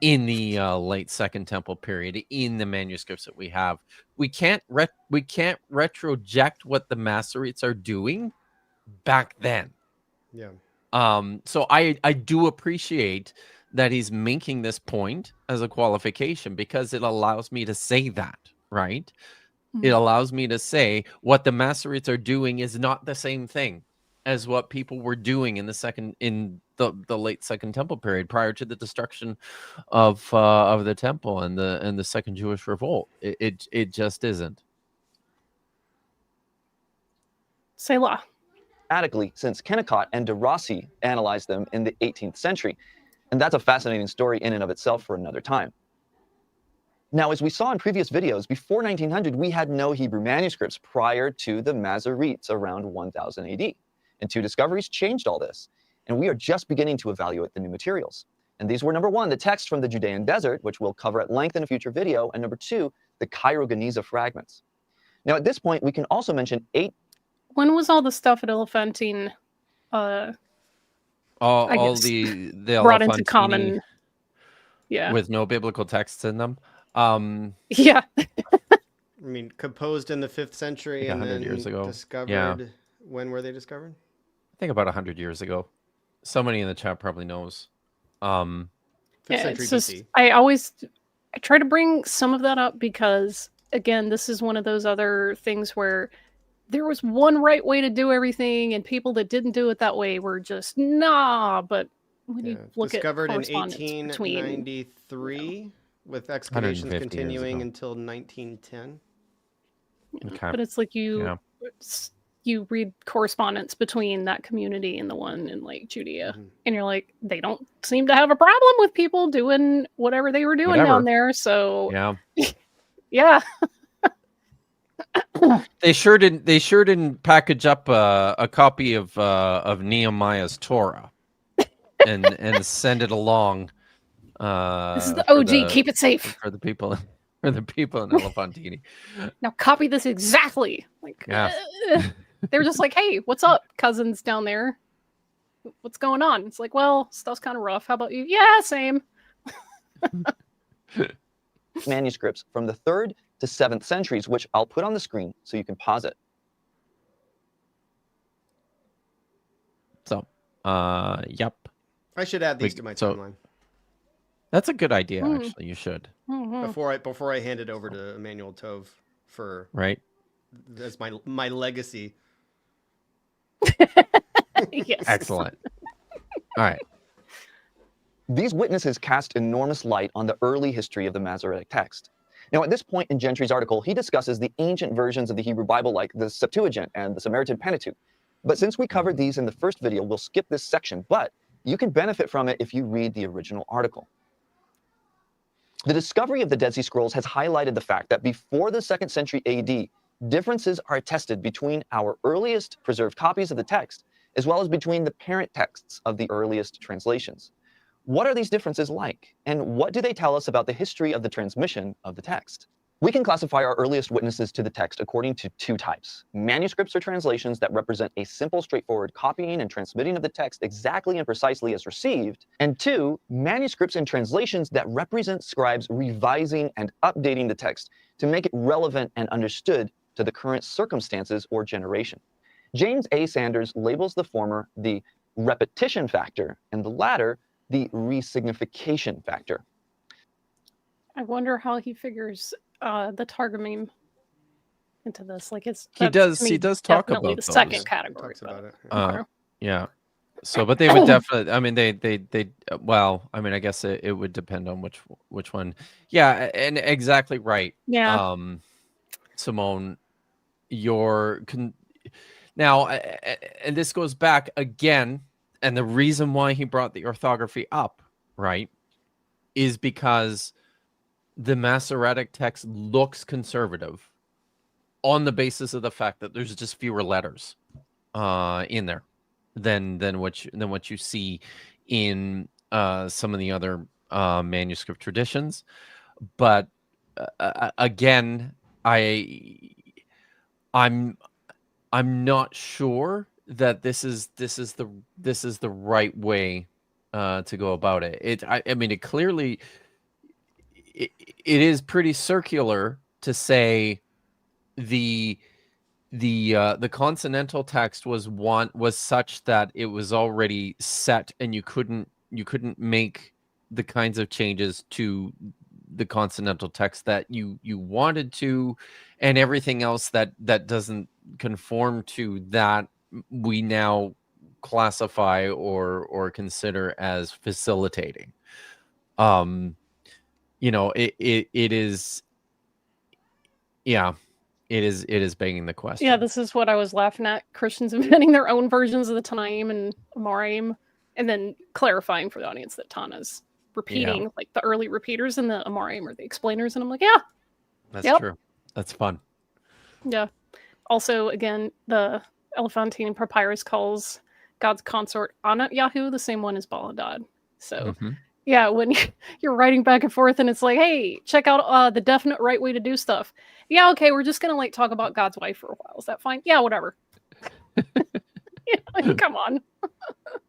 in the late Second Temple period in the manuscripts that we have. We can't retroject what the Masoretes are doing back then. Yeah. So I do appreciate that he's making this point as a qualification because it allows me to say that, right? It allows me to say what the Masoretes are doing is not the same thing as what people were doing in the late Second Temple period prior to the destruction of the temple and the Second Jewish Revolt. It just isn't. Selah. Since Kennicott and de Rossi analyzed them in the 18th century. And that's a fascinating story in and of itself for another time. Now, as we saw in previous videos, before 1900, we had no Hebrew manuscripts prior to the Masoretes around 1000 AD. And two discoveries changed all this. And we are just beginning to evaluate the new materials. And these were, number one, the text from the Judean desert, which we'll cover at length in a future video, and number two, the Cairo-Geniza fragments. Now, at this point, we can also mention 8. When was all the stuff at Elephantine all the brought into common? Yeah. With no biblical texts in them. Yeah. I mean, composed in the 5th century like and 100 then years ago. Discovered. Yeah. When were they discovered? I think about 100 years ago. Somebody in the chat probably knows. 5th century BC. I try to bring some of that up because, again, this is one of those other things where there was one right way to do everything, and people that didn't do it that way were just nah. But when you look discovered at in 1893 with excavations 150 continuing until 1910. Okay. But it's like you read correspondence between that community and the one in like Judea, and you're like, they don't seem to have a problem with people doing whatever they were doing down there. So yeah. They sure didn't package up a copy of Nehemiah's Torah and send it along. This is the OG. Keep it safe for the people in Elephantini. Now copy this exactly. Like, they were just like, "Hey, what's up, cousins down there? What's going on?" It's like, "Well, stuff's kind of rough. How about you?" Yeah, same. Manuscripts from the 3rd to 7th centuries, which I'll put on the screen so you can pause it. So, yep. I should add these to my timeline. That's a good idea, actually. You should. Before I hand it over to Emmanuel Tove for as my legacy. Yes. Excellent. All right. These witnesses cast enormous light on the early history of the Masoretic text. Now, at this point in Gentry's article, he discusses the ancient versions of the Hebrew Bible like the Septuagint and the Samaritan Pentateuch. But since we covered these in the first video, we'll skip this section, but you can benefit from it if you read the original article. The discovery of the Dead Sea Scrolls has highlighted the fact that before the 2nd century AD, differences are attested between our earliest preserved copies of the text, as well as between the parent texts of the earliest translations. What are these differences like, and what do they tell us about the history of the transmission of the text? We can classify our earliest witnesses to the text according to 2 types: manuscripts or translations that represent a simple, straightforward copying and transmitting of the text exactly and precisely as received, and 2, manuscripts and translations that represent scribes revising and updating the text to make it relevant and understood to the current circumstances or generation. James A. Sanders labels the former the repetition factor and the latter the resignification factor. I wonder how he figures the Targumim into this. Like he does talk about the those. Second category. Talks about it. Yeah. So, but they would definitely. I mean, they. Well, I mean, I guess it would depend on which one. Yeah, and exactly right. Yeah. Simone, now, and this goes back again. And the reason why he brought the orthography up, right, is because the Masoretic text looks conservative on the basis of the fact that there's just fewer letters in there than what you see in some of the other manuscript traditions. But again, I'm not sure that this is the right way to go about it. I mean, it clearly it is pretty circular to say the consonantal text was such that it was already set, and you couldn't make the kinds of changes to the consonantal text that you wanted to, and everything else that doesn't conform to that, we now classify or consider as facilitating. You know, it is, yeah, it is begging the question. Yeah, this is what I was laughing at. Christians inventing their own versions of the Tanaim and Amoraim, and then clarifying for the audience that Tana's repeating, like the early repeaters, and the Amoraim are the explainers. And I'm like, yeah, that's true. That's fun. Yeah. Also, again, the Elephantine Papyrus calls God's consort Anat Yahu the same one as Baladad. So, yeah, when you're writing back and forth and it's like, hey, check out the definite right way to do stuff. Yeah, okay, we're just going to like talk about God's wife for a while. Is that fine? Yeah, whatever. Come on.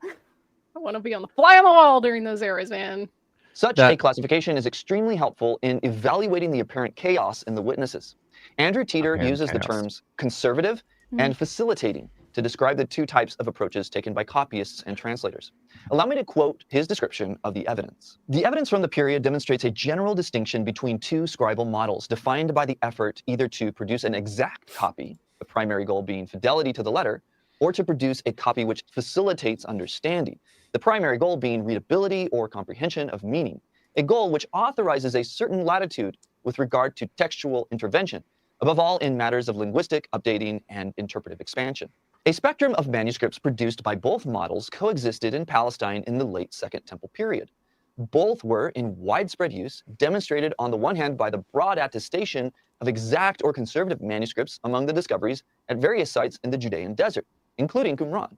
I want to be on the fly on the wall during those eras, man. Such a classification is extremely helpful in evaluating the apparent chaos in the witnesses. Andrew Teeter uses the terms conservative and facilitating to describe the two types of approaches taken by copyists and translators. Allow me to quote his description of the evidence. The evidence from the period demonstrates a general distinction between two scribal models defined by the effort either to produce an exact copy, the primary goal being fidelity to the letter, or to produce a copy which facilitates understanding, the primary goal being readability or comprehension of meaning, a goal which authorizes a certain latitude with regard to textual intervention, above all in matters of linguistic updating and interpretive expansion. A spectrum of manuscripts produced by both models coexisted in Palestine in the late Second Temple period. Both were in widespread use, demonstrated on the one hand by the broad attestation of exact or conservative manuscripts among the discoveries at various sites in the Judean desert, including Qumran,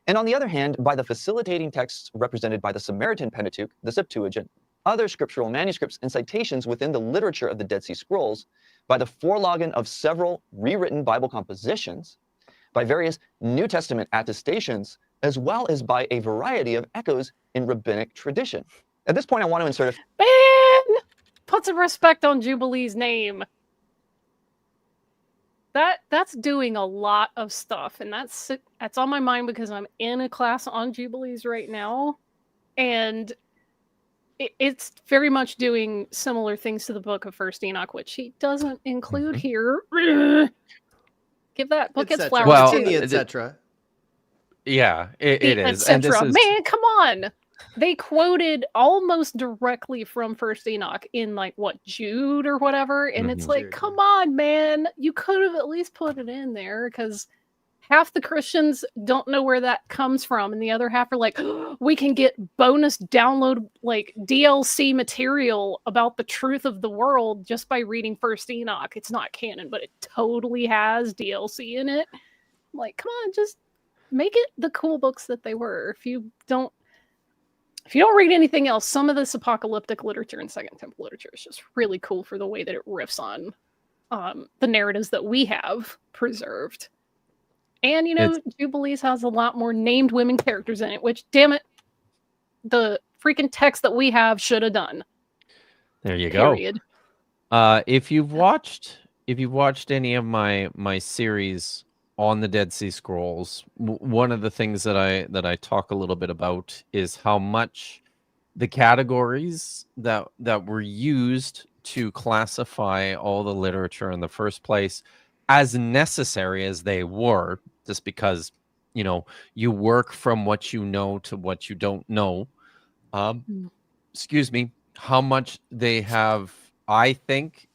and on the other hand by the facilitating texts represented by the Samaritan Pentateuch, the Septuagint, other scriptural manuscripts and citations within the literature of the Dead Sea Scrolls, by the forelogin of several rewritten Bible compositions, by various New Testament attestations, as well as by a variety of echoes in rabbinic tradition. At this point, I want to insert Man! Put some respect on Jubilee's name. That's doing a lot of stuff, and that's on my mind because I'm in a class on Jubilees right now, and it's very much doing similar things to the Book of First Enoch, which he doesn't include here. Give that book its flowers. Well, in the etc. Yeah, it is. And this is... Man, come on. They quoted almost directly from First Enoch in like what, Jude or whatever, and it's like, come on, man, you could have at least put it in there, because half the Christians don't know where that comes from, and the other half are like, oh, we can get bonus download like DLC material about the truth of the world just by reading First Enoch. It's not canon, but it totally has DLC in it. I'm like, come on, just make it the cool books that they were. If you don't read anything else, some of this apocalyptic literature and Second Temple literature is just really cool for the way that it riffs on the narratives that we have preserved. And, you know, Jubilees has a lot more named women characters in it, which, damn it, the freaking text that we have should have done. There you go. If you've watched any of my series on the Dead Sea Scrolls, one of the things that I talk a little bit about is how much the categories that were used to classify all the literature in the first place, as necessary as they were, just because, you know, you work from what you know to what you don't know. Excuse me, how much they have, I think,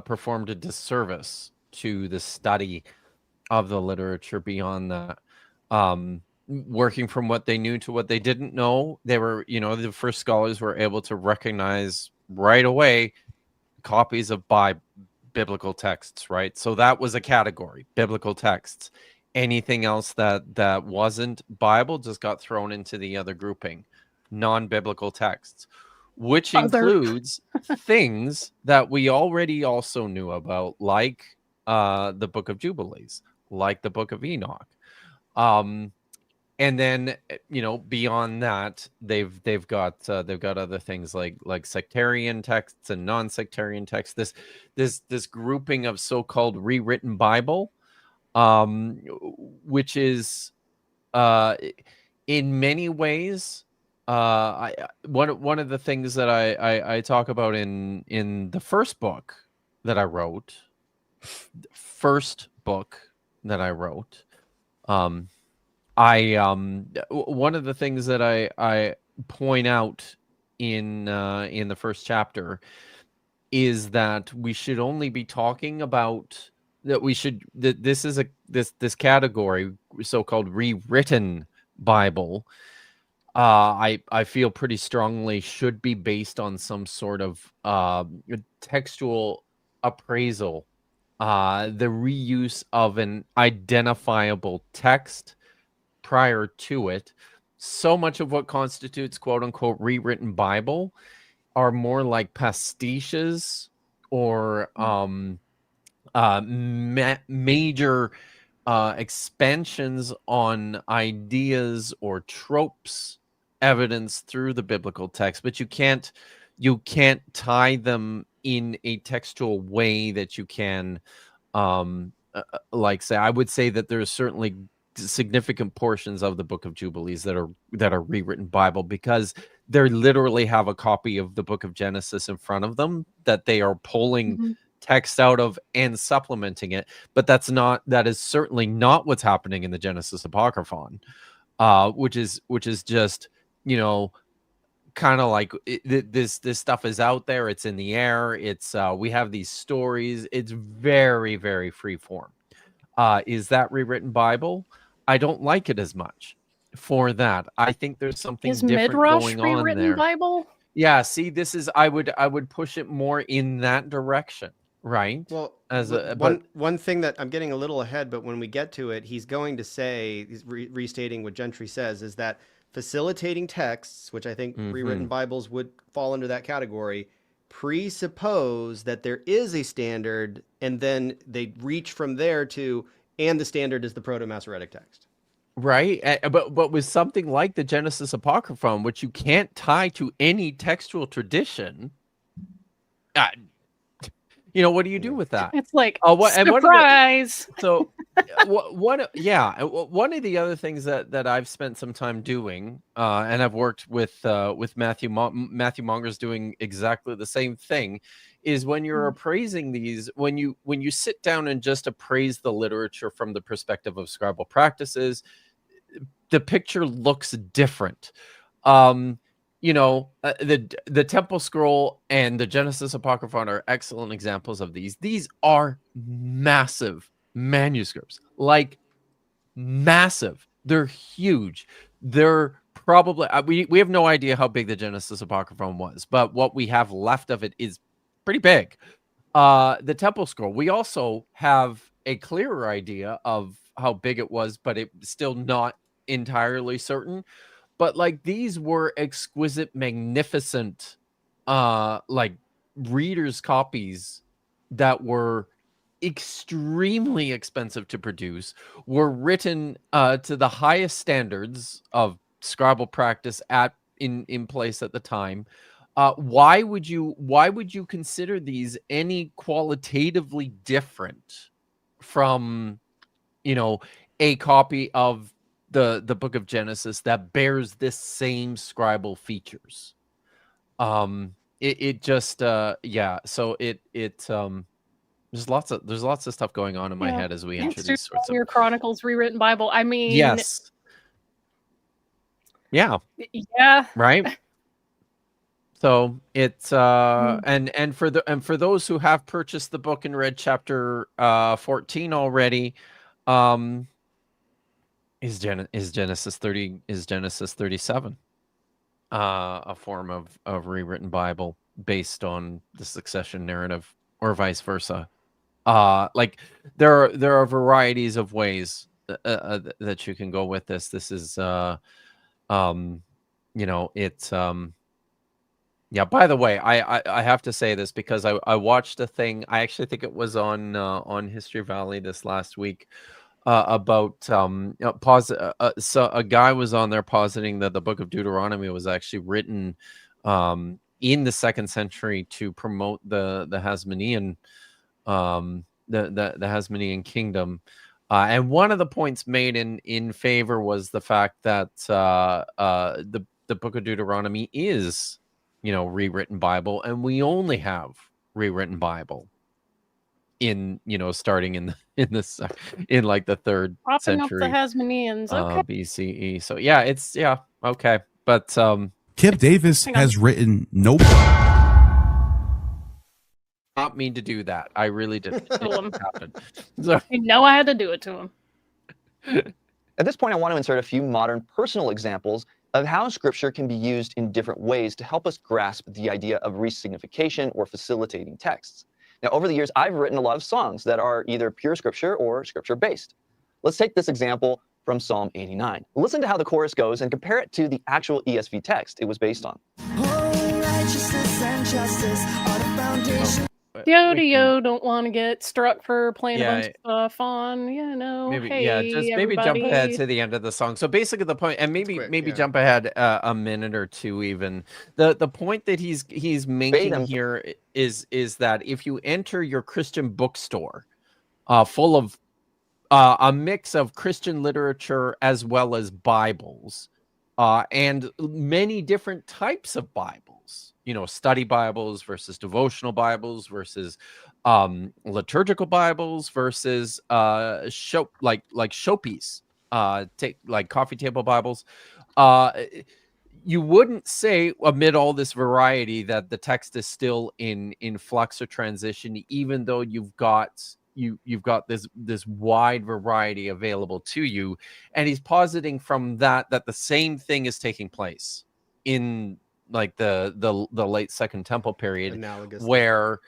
performed a disservice to the study of the literature beyond that. Working from what they knew to what they didn't know, they were, you know, the first scholars were able to recognize right away copies of biblical texts, right? So that was a category, biblical texts. Anything else that wasn't Bible just got thrown into the other grouping, non-biblical texts, which includes things that we already also knew about, like the Book of Jubilees, like the Book of Enoch. And then, you know, beyond that, they've got other things like sectarian texts and non-sectarian texts. This grouping of so-called rewritten Bible, which is in many ways one of the things that I talk about in the first book that I wrote, one of the things that I point out in the first chapter is that we should only be talking about this category, so-called rewritten Bible. I feel pretty strongly should be based on some sort of textual appraisal, the reuse of an identifiable text prior to it. So much of what constitutes quote unquote rewritten Bible are more like pastiches or major expansions on ideas or tropes evidenced through the biblical text, but you can't tie them in a textual way that you can like say. I would say that there's certainly significant portions of the Book of Jubilees that are rewritten Bible, because they literally have a copy of the Book of Genesis in front of them that they are pulling text out of and supplementing it. But that is certainly not what's happening in the Genesis Apocryphon, which is just, kind of like this stuff is out there, it's in the air, it's we have these stories, it's very, very free form. Is that rewritten Bible? I don't like it as much for that. I think there's something different going on rewritten there. Bible? Yeah, see, this is I would push it more in that direction, right? Well, but one thing that I'm getting a little ahead, but when we get to it, he's going to say, he's restating what Gentry says, is that facilitating texts, which I think rewritten Bibles would fall under that category, presuppose that there is a standard, and then they reach from there to, and the standard is the Proto-Masoretic Text. Right. But with something like the Genesis Apocryphon, which you can't tie to any textual tradition, what do you do with that? It's like, surprise. One of the other things that I've spent some time doing, and I've worked with Matthew Monger's doing exactly the same thing, is when you're appraising these, when you sit down and just appraise the literature from the perspective of scribal practices, the picture looks different. The Temple Scroll and the Genesis Apocryphon are excellent examples of these. These are massive manuscripts, like massive. They're huge. They're probably we have no idea how big the Genesis Apocryphon was, but what we have left of it is pretty big. The Temple Scroll, we also have a clearer idea of how big it was, but it's still not entirely certain. But like, these were exquisite, magnificent like readers' copies that were extremely expensive to produce, were written to the highest standards of scribal practice in place at the time. Why would you consider these any qualitatively different from a copy of the Book of Genesis that bears this same scribal features? It just so there's lots of stuff going on in my head as we introduce sorts of your Chronicles rewritten Bible. I mean, yes. Yeah. Right. So it's and for those who have purchased the book and read chapter 14 already, is Genesis 37 a form of rewritten Bible based on the succession narrative, or vice versa? Like, there are varieties of ways that you can go with this. This is it's yeah, by the way, I have to say this because I watched a thing. I actually think it was on History Valley this last week, about so a guy was on there positing that the Book of Deuteronomy was actually written in the 2nd century to promote the Hasmonean the Hasmonean kingdom. And one of the points made in favor was the fact that the the book of Deuteronomy is, rewritten Bible, and we only have rewritten Bible in, starting in like the 3rd Popping up the century Hasmoneans. Okay. BCE. So yeah, okay. But Kip Davis has written nope. Not mean to do that. I really didn't. It didn't happen. So I had to do it to him. At this point, I want to insert a few modern personal examples of how scripture can be used in different ways to help us grasp the idea of resignification or facilitating texts. Now, over the years, I've written a lot of songs that are either pure scripture or scripture-based. Let's take this example from Psalm 89. Listen to how the chorus goes and compare it to the actual ESV text it was based on. Righteousness and justice are the foundation. Yo, don't want to get struck for playing a bunch of stuff on, maybe, hey, just maybe jump ahead to the end of the song. So basically the point, and maybe jump ahead a minute or two even. The point that he's making here is that if you enter your Christian bookstore full of a mix of Christian literature as well as Bibles, and many different types of Bibles, study Bibles versus devotional Bibles versus liturgical Bibles versus showpiece, like coffee table Bibles. You wouldn't say amid all this variety that the text is still in flux or transition, even though you've got this wide variety available to you. And he's positing from that the same thing is taking place in like the late Second Temple period, analogous, where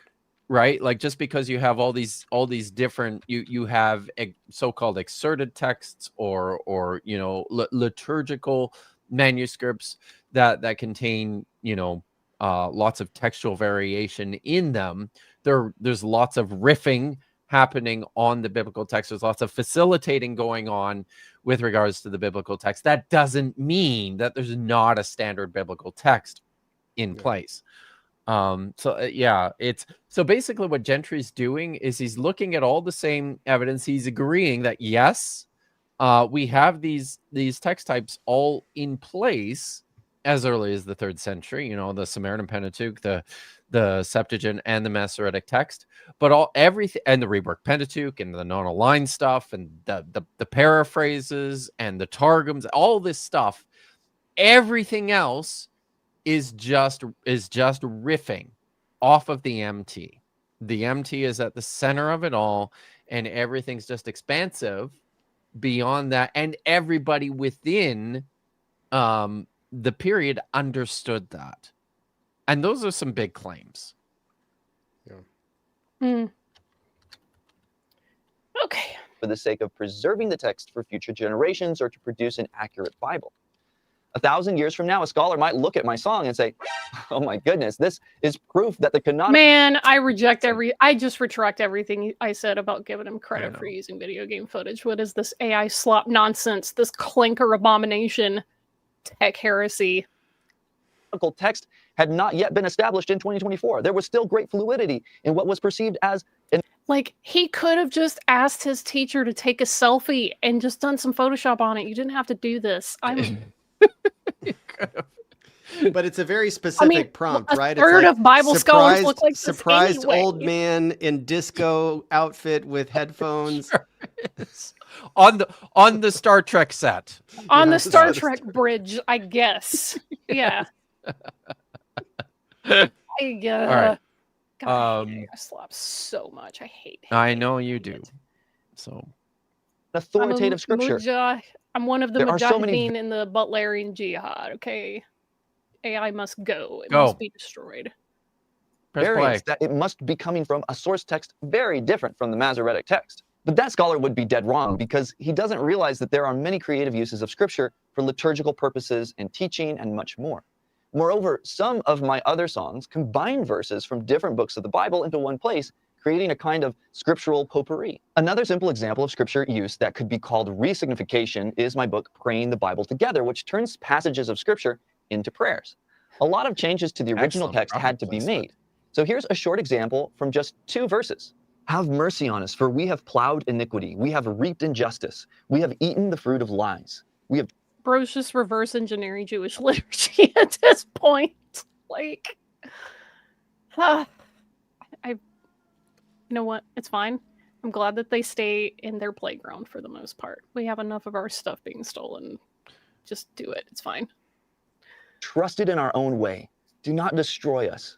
right, like just because you have all these different, you have so-called excerpted texts or liturgical manuscripts that contain lots of textual variation in them. There's lots of riffing happening on the biblical text. There's lots of facilitating going on with regards to the biblical text. That doesn't mean that there's not a standard biblical text in place. So basically what Gentry's doing is he's looking at all the same evidence. He's agreeing that yes, we have these text types all in place as early as the 3rd century, the Samaritan Pentateuch, the Septuagint, and the Masoretic Text, but everything, and the reworked Pentateuch, and the non-aligned stuff, and the paraphrases, and the Targums, all this stuff. Everything else is just riffing off of the MT. The MT is at the center of it all, and everything's just expansive beyond that. And everybody within the period understood that. And those are some big claims. Yeah. Okay. For the sake of preserving the text for future generations or to produce an accurate Bible. 1,000 years from now, a scholar might look at my song and say, oh my goodness, this is proof that the canonical... Man, I just retract everything I said about giving him credit for using video game footage. What is this AI slop nonsense? This clinker abomination, tech heresy. Text had not yet been established in 2024. There was still great fluidity in what was perceived as... Like, he could have just asked his teacher to take a selfie and just done some Photoshop on it. You didn't have to do this. But it's a very specific prompt, right? A third of Bible scholars look like this surprised anyway. old man in disco outfit with headphones. on the Star Trek set. On the Star Trek bridge, I guess. Yeah. All right. God, I slap so much. I hate it. I know you do. So authoritative scripture. I'm one of the Mujahideen in the Butlerian Jihad, okay? AI must go. It must be destroyed. That it must be coming from a source text very different from the Masoretic text. But that scholar would be dead wrong because he doesn't realize that there are many creative uses of scripture for liturgical purposes and teaching and much more. Moreover, some of my other songs combine verses from different books of the Bible into one place, creating a kind of scriptural potpourri. Another simple example of scripture use that could be called resignification is my book, Praying the Bible Together, which turns passages of scripture into prayers. A lot of changes to the original text had to be made. So here's a short example from just 2 verses. Have mercy on us, for we have plowed iniquity. We have reaped injustice. We have eaten the fruit of lies. We have bro's just reverse engineering Jewish liturgy at this point. Like, you know what? It's fine. I'm glad that they stay in their playground for the most part. We have enough of our stuff being stolen. Just do it. It's fine. Trust it in our own way. Do not destroy us.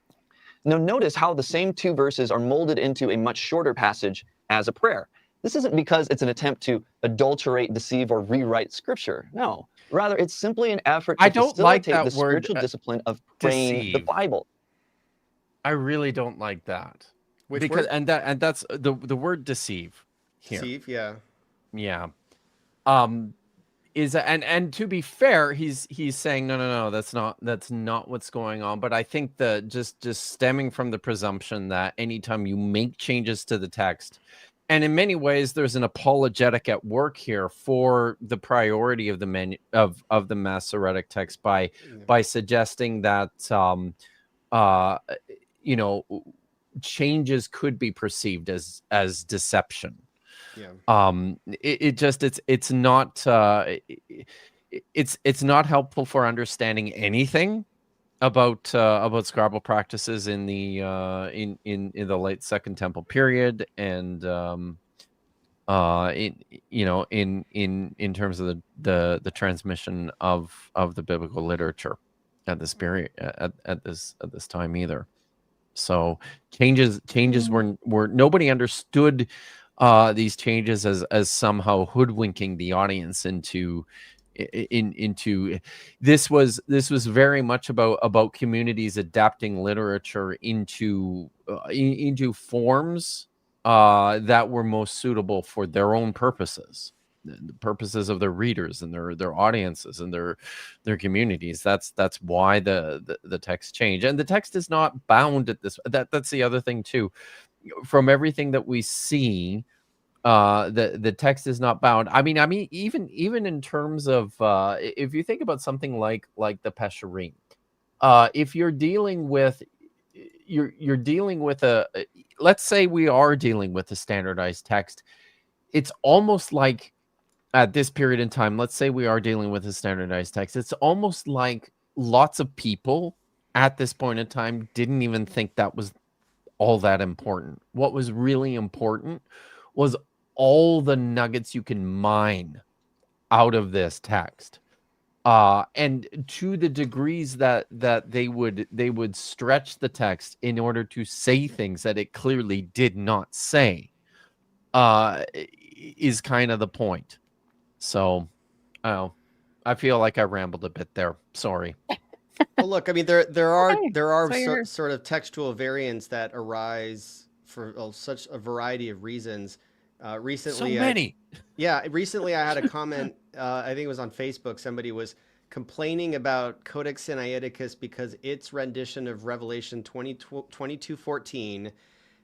Now notice how the same 2 verses are molded into a much shorter passage as a prayer. This isn't because it's an attempt to adulterate, deceive, or rewrite Scripture. No. Rather, it's simply an effort to facilitate the spiritual discipline of praying the Bible. I really don't like that. Which word? And that's the word deceive here. Deceive, yeah. Yeah. And to be fair, he's saying no, that's not what's going on. But I think that just stemming from the presumption that anytime you make changes to the text, and in many ways there's an apologetic at work here for the priority of the Masoretic text by suggesting that changes could be perceived as deception. It's not helpful for understanding anything about scribal practices in the late Second Temple period, and in terms of the transmission of the biblical literature at this period at this time either. So changes were nobody understood these changes as somehow hoodwinking the audience into this was very much about communities adapting literature into forms that were most suitable for their own purposes, the purposes of their readers and their audiences and their communities. That's why the text changed, and the text is not bound at this. That's the other thing too. From everything that we see, the text is not bound. I mean, even in terms of if you think about something like the Pesherim, if you're dealing with let's say we are dealing with a standardized text, it's almost like at this period in time, let's say we are dealing with a standardized text, it's almost like lots of people at this point in time didn't even think that was all that important. What was really important was all the nuggets you can mine out of this text, and to the degrees that they would stretch the text in order to say things that it clearly did not say, is kind of the point. So, I feel like I rambled a bit there. Sorry. Well, look, I mean, there are sort of textual variants that arise for such a variety of reasons. Recently, so many. Recently I had a comment. I think it was on Facebook. Somebody was complaining about Codex Sinaiticus because its rendition of Revelation 22:14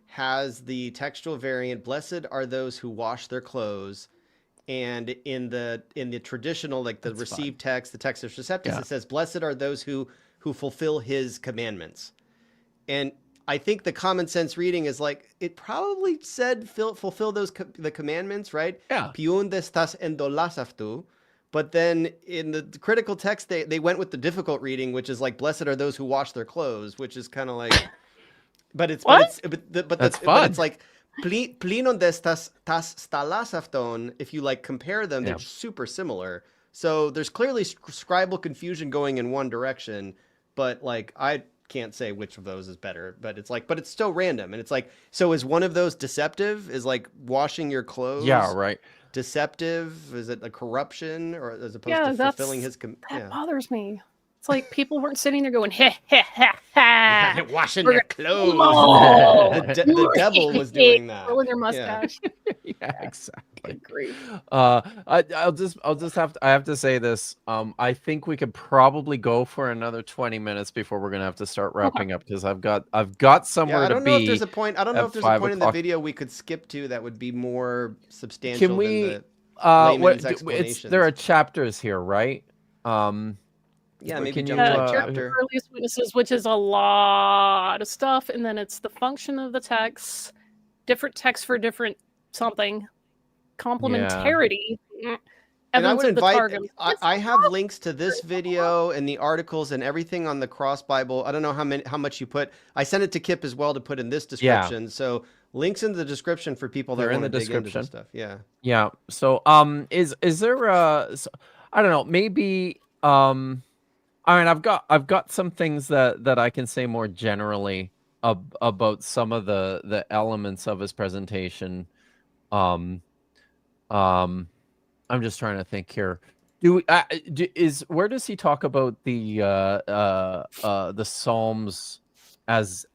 has the textual variant, "Blessed are those who wash their clothes." And in the traditional, like the received text, the Textus Receptus, it says, "Blessed are those who fulfill his commandments." And I think the common sense reading is like, it probably said fulfill the commandments, right? Yeah. Piun destas endolasaftu. But then in the critical text, they went with the difficult reading, which is like, "Blessed are those who wash their clothes," which is kind of like, but it's fun. But it's like, "Plinon destas tas stalasafton." If you like compare them, they're super similar. So there's clearly scribal confusion going in one direction, but like I can't say which of those is better, but it's still random. And it's like, so is one of those deceptive? Is like washing your clothes deceptive? Is it a corruption, or as opposed to fulfilling his that bothers me. It's like people weren't sitting there going, "Heh, heh, ha, ha." Washing their clothes. The devil was doing that. Rolling their mustache. Yeah, exactly. Great. I'll just have to say this. I think we could probably go for another 20 minutes before we're gonna have to start wrapping up, because I've got somewhere to be. I don't know if there's a point in the video we could skip to that would be more substantial. Can we? Than the layman's explanations. There are chapters here, right? Maybe jump to chapter. Earliest witnesses, which is a lot of stuff, and then it's the function of the text, different text for different something, complementarity, And I Evidence would of the invite, Targum. I have links to this video and the articles and everything on the Cross Bible. I don't know how much you put. I sent it to Kip as well to put in this description. So links in the description for people that want to dig into this stuff. Yeah. Yeah. So is there I don't know, maybe I mean I've got some things that I can say more generally about some of the elements of his presentation. I'm just trying to think here. Where does he talk about the Psalms as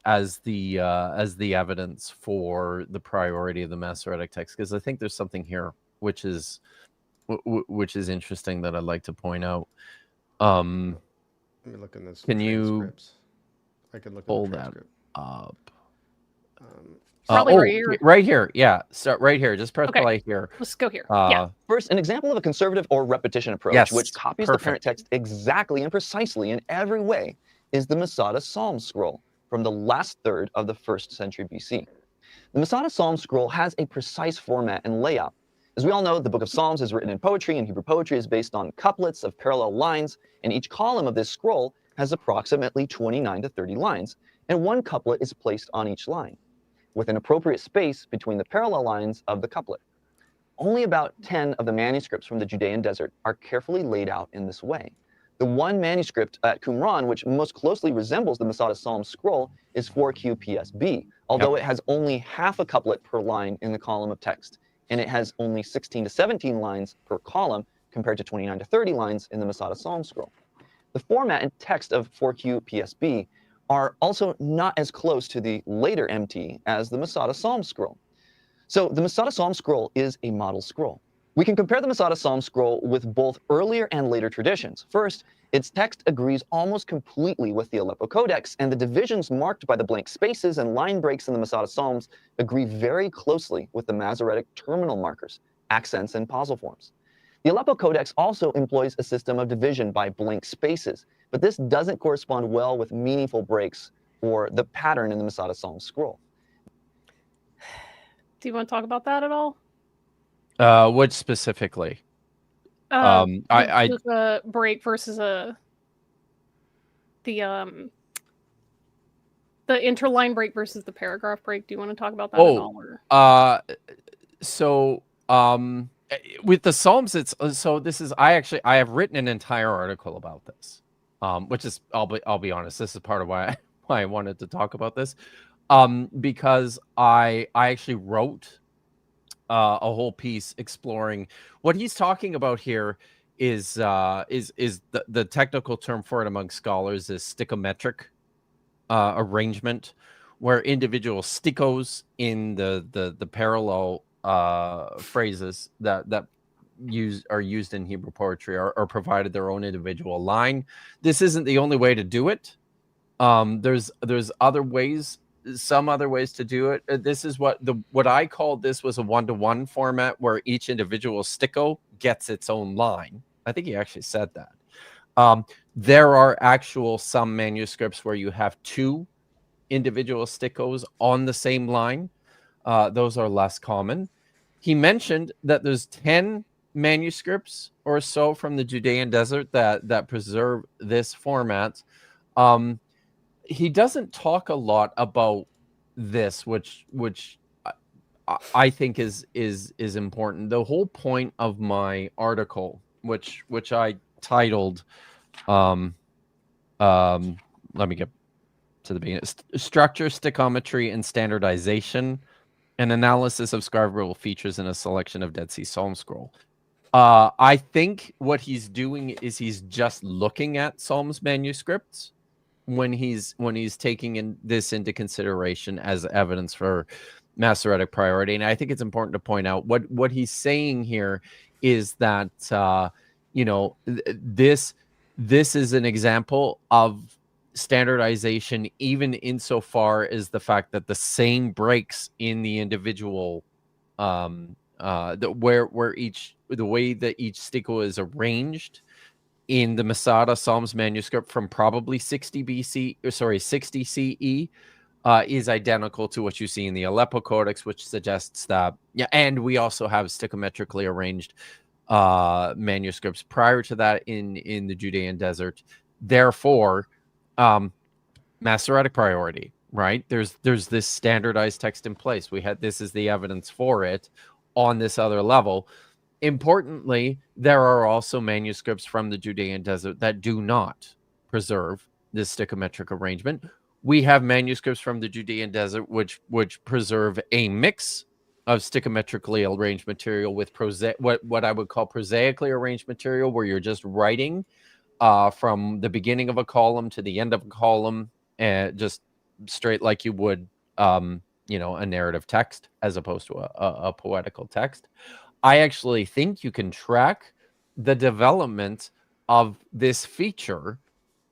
the evidence for the priority of the Masoretic text? Because I think there's something here which is interesting that I'd like to point out. Let me look in this. Can you I can look pull in the that transcript. up? Probably right here. Yeah, so right here. Just press play here. Let's go here. Yeah. First, an example of a conservative or repetition approach, which copies the parent text exactly and precisely in every way, is the Masada Psalm scroll from the last third of the 1st century BC. The Masada Psalm scroll has a precise format and layout. As we all know, the Book of Psalms is written in poetry, and Hebrew poetry is based on couplets of parallel lines, and each column of this scroll has approximately 29 to 30 lines, and one couplet is placed on each line, with an appropriate space between the parallel lines of the couplet. Only about 10 of the manuscripts from the Judean desert are carefully laid out in this way. The one manuscript at Qumran, which most closely resembles the Masada Psalm scroll, is 4QPSB, although it has only half a couplet per line in the column of text, and it has only 16 to 17 lines per column compared to 29 to 30 lines in the Masada Psalm scroll. The format and text of 4QPSB are also not as close to the later MT as the Masada Psalm scroll. So the Masada Psalm scroll is a model scroll. We can compare the Masada Psalm scroll with both earlier and later traditions. First, its text agrees almost completely with the Aleppo Codex, and the divisions marked by the blank spaces and line breaks in the Masada Psalms agree very closely with the Masoretic terminal markers, accents, and pausal forms. The Aleppo Codex also employs a system of division by blank spaces, but this doesn't correspond well with meaningful breaks or the pattern in the Masada Psalm scroll. Do you want to talk about that at all? Which specifically? The break versus the interline break versus the paragraph break. Do you want to talk about that at all? Or? So with the Psalms, I have written an entire article about this, which is I'll be honest, this is part of why I wanted to talk about this, because I actually wrote a whole piece exploring what he's talking about here is the technical term for it among scholars is stichometric arrangement, where individual stikos in the parallel phrases that are used in Hebrew poetry are provided their own individual line. This isn't the only way to do it. There's other ways. Some other ways to do it. This is what I called this was a 1-to-1 format where each individual sticko gets its own line. I think he actually said that. There are some manuscripts where you have 2 individual stickos on the same line. Those are less common. He mentioned that there's 10 manuscripts or so from the Judean desert that preserve this format. He doesn't talk a lot about this, which I think is important. The whole point of my article, which I titled, let me get to the beginning: Structure, Stichometry, and Standardization, an analysis of scribal features in a selection of Dead Sea Psalm scroll. I think what he's doing is he's just looking at Psalms manuscripts when he's taking this into consideration as evidence for Masoretic priority. And I think it's important to point out what he's saying here is that this is an example of standardization, even insofar as the fact that the same breaks in the individual the way that each stikko is arranged in the Masada Psalms manuscript from probably 60 CE is identical to what you see in the Aleppo Codex, which suggests that, and we also have stichometrically arranged manuscripts prior to that in the Judean desert. Therefore, Masoretic priority, right? There's this standardized text in place. This is the evidence for it on this other level. Importantly, there are also manuscripts from the Judean desert that do not preserve this stichometric arrangement. We have manuscripts from the Judean desert which preserve a mix of stichometrically arranged material with what I would call prosaically arranged material, where you're just writing from the beginning of a column to the end of a column, just straight like you would a narrative text as opposed to a poetical text. I actually think you can track the development of this feature,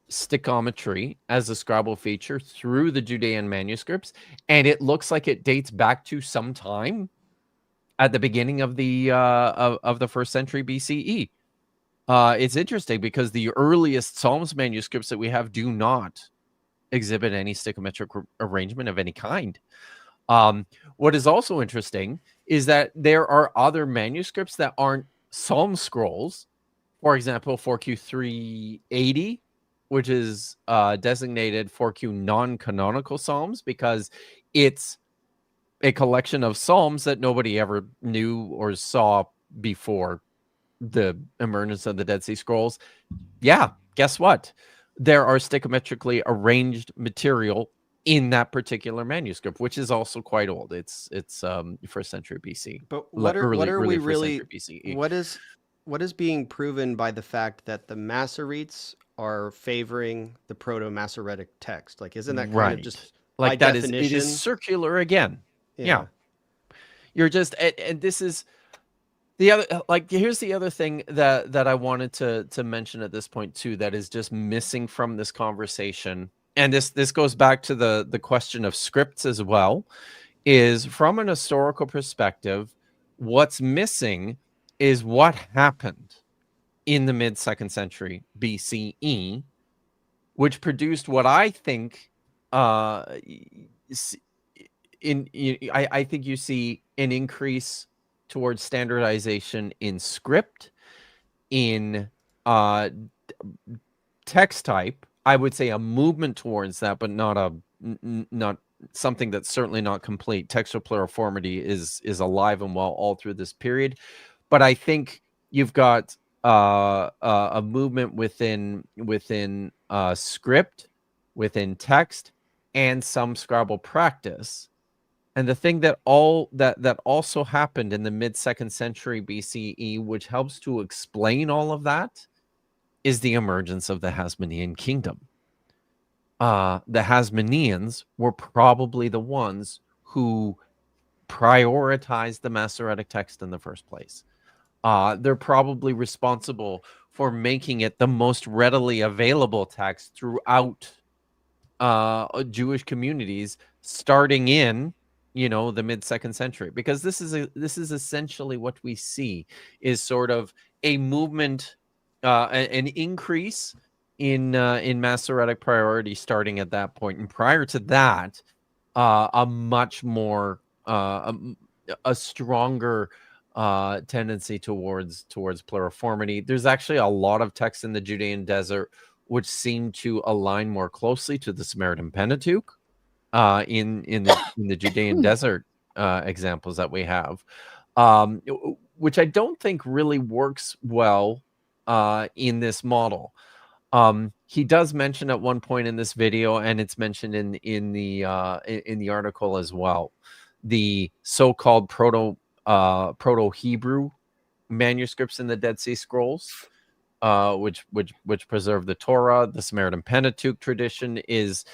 stichometry, as a scribal feature through the Judean manuscripts, and it looks like it dates back to some time at the beginning of the first century BCE. It's interesting because the earliest Psalms manuscripts that we have do not exhibit any stichometric arrangement of any kind. What is also interesting is that there are other manuscripts that aren't Psalm scrolls. For example, 4Q380, which is designated 4Q non-canonical Psalms because it's a collection of Psalms that nobody ever knew or saw before the emergence of the Dead Sea Scrolls. Yeah, guess what? There are stichometrically arranged material in that particular manuscript, which is also quite old. It's first century BC. But what are we really? BCE. What is being proven by the fact that the Masoretes are favoring the Proto-Masoretic text? Like, isn't that kind of just like by that definition? It is circular again. Yeah. You're just, and this is the other, here's the other thing that I wanted to mention at this point too, that is just missing from this conversation. And this goes back to the question of scripts as well, is from an historical perspective, what's missing is what happened in the mid 2nd century BCE, which produced what I think I think you see an increase towards standardization in script, in text type. I would say a movement towards that, but not something that's certainly not complete. Textual pluriformity is alive and well all through this period. But I think you've got a movement within script, within text, and some scribal practice. And the thing that also happened in the mid 2nd century BCE, which helps to explain all of that, is the emergence of the Hasmonean kingdom. The Hasmoneans were probably the ones who prioritized the Masoretic text in the first place. They're probably responsible for making it the most readily available text throughout Jewish communities, starting in the mid 2nd century, because this is essentially what we see is sort of a movement, an increase in Masoretic priority starting at that point, and prior to that, a much more a stronger tendency towards pluriformity. There's actually a lot of texts in the Judean desert which seem to align more closely to the Samaritan Pentateuch in the Judean desert examples that we have, which I don't think really works well in this model. He does mention at one point in this video, and it's mentioned in the article as well, the so-called Proto-Hebrew manuscripts in the Dead Sea Scrolls, which preserve the Torah. The Samaritan Pentateuch tradition is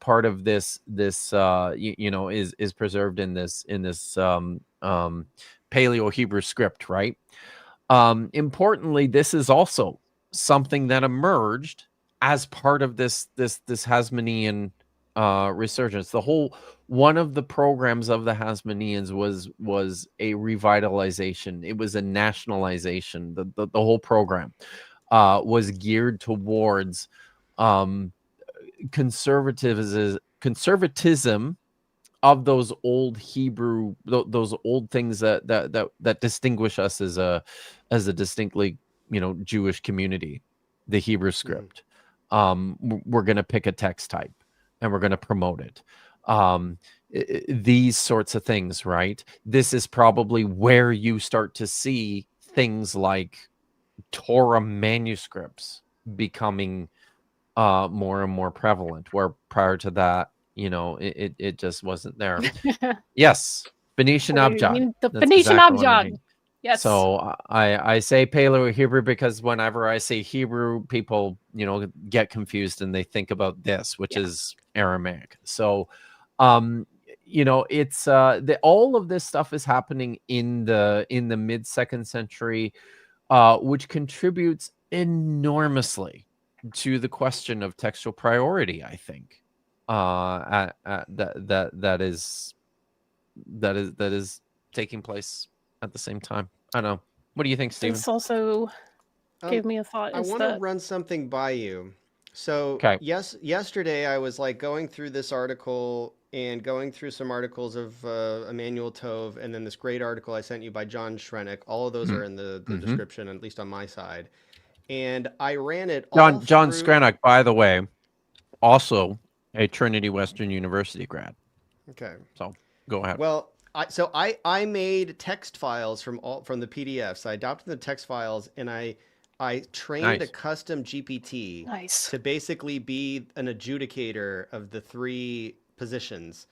part of this is preserved in this Paleo-Hebrew script, right? Importantly, this is also something that emerged as part of this Hasmonean resurgence. One of the programs of the Hasmoneans was a revitalization. It was a nationalization. The whole program was geared towards conservatism of those old Hebrew, those old things that distinguish us as a distinctly, Jewish community, the Hebrew script. We're going to pick a text type and we're going to promote it. These sorts of things, right? This is probably where you start to see things like Torah manuscripts becoming more and more prevalent, where prior to that, it just wasn't there. Yes, Phoenician Abjad. The That's Phoenician exactly what I Abjad. mean. Yes. So I say Paleo Hebrew because whenever I say Hebrew, people get confused and they think about this, which is Aramaic. So it's all of this stuff is happening in the mid 2nd century, which contributes enormously to the question of textual priority. I think that is taking place at the same time. I don't know. What do you think, Stephen? This also gave me a thought. I want to run something by you. So yesterday I was like going through this article and going through some articles of Emmanuel Tove, and then this great article I sent you by John Schrenick. All of those are in the description, at least on my side. And I ran it all John Schrenick, by the way, also a Trinity Western University grad. Okay. So go ahead. Well, I made text files from the PDFs. I adopted the text files and I trained a custom GPT to basically be an adjudicator of the 3 positions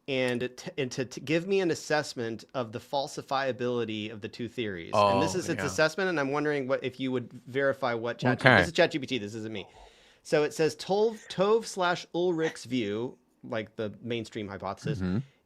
and to give me an assessment of the falsifiability of the 2 theories. And this is its assessment, and I'm wondering if you would verify what this is ChatGPT, this isn't me. So it says Tove/Ulrich's view, like the mainstream hypothesis,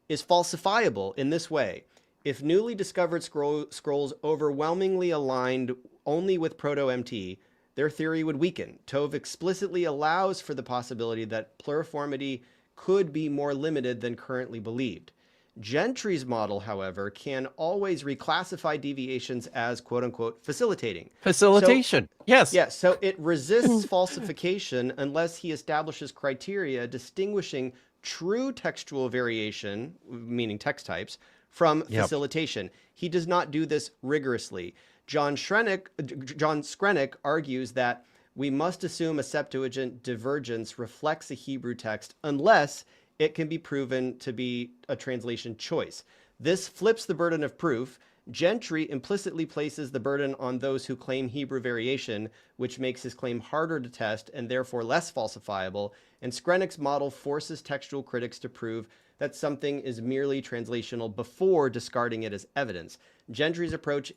is falsifiable in this way. If newly discovered scrolls overwhelmingly aligned only with Proto-MT, their theory would weaken. Tove explicitly allows for the possibility that pluriformity could be more limited than currently believed. Gentry's model, however, can always reclassify deviations as quote-unquote facilitating. Facilitation, yes. Yes, so it resists falsification unless he establishes criteria distinguishing true textual variation, meaning text types, from facilitation. He does not do this rigorously. John Schrenick argues that we must assume a Septuagint divergence reflects a Hebrew text unless it can be proven to be a translation choice. This flips the burden of proof. Gentry implicitly places the burden on those who claim Hebrew variation, which makes his claim harder to test and therefore less falsifiable. And Schrenick's model forces textual critics to prove that something is merely translational before discarding it as evidence. Gentry's approach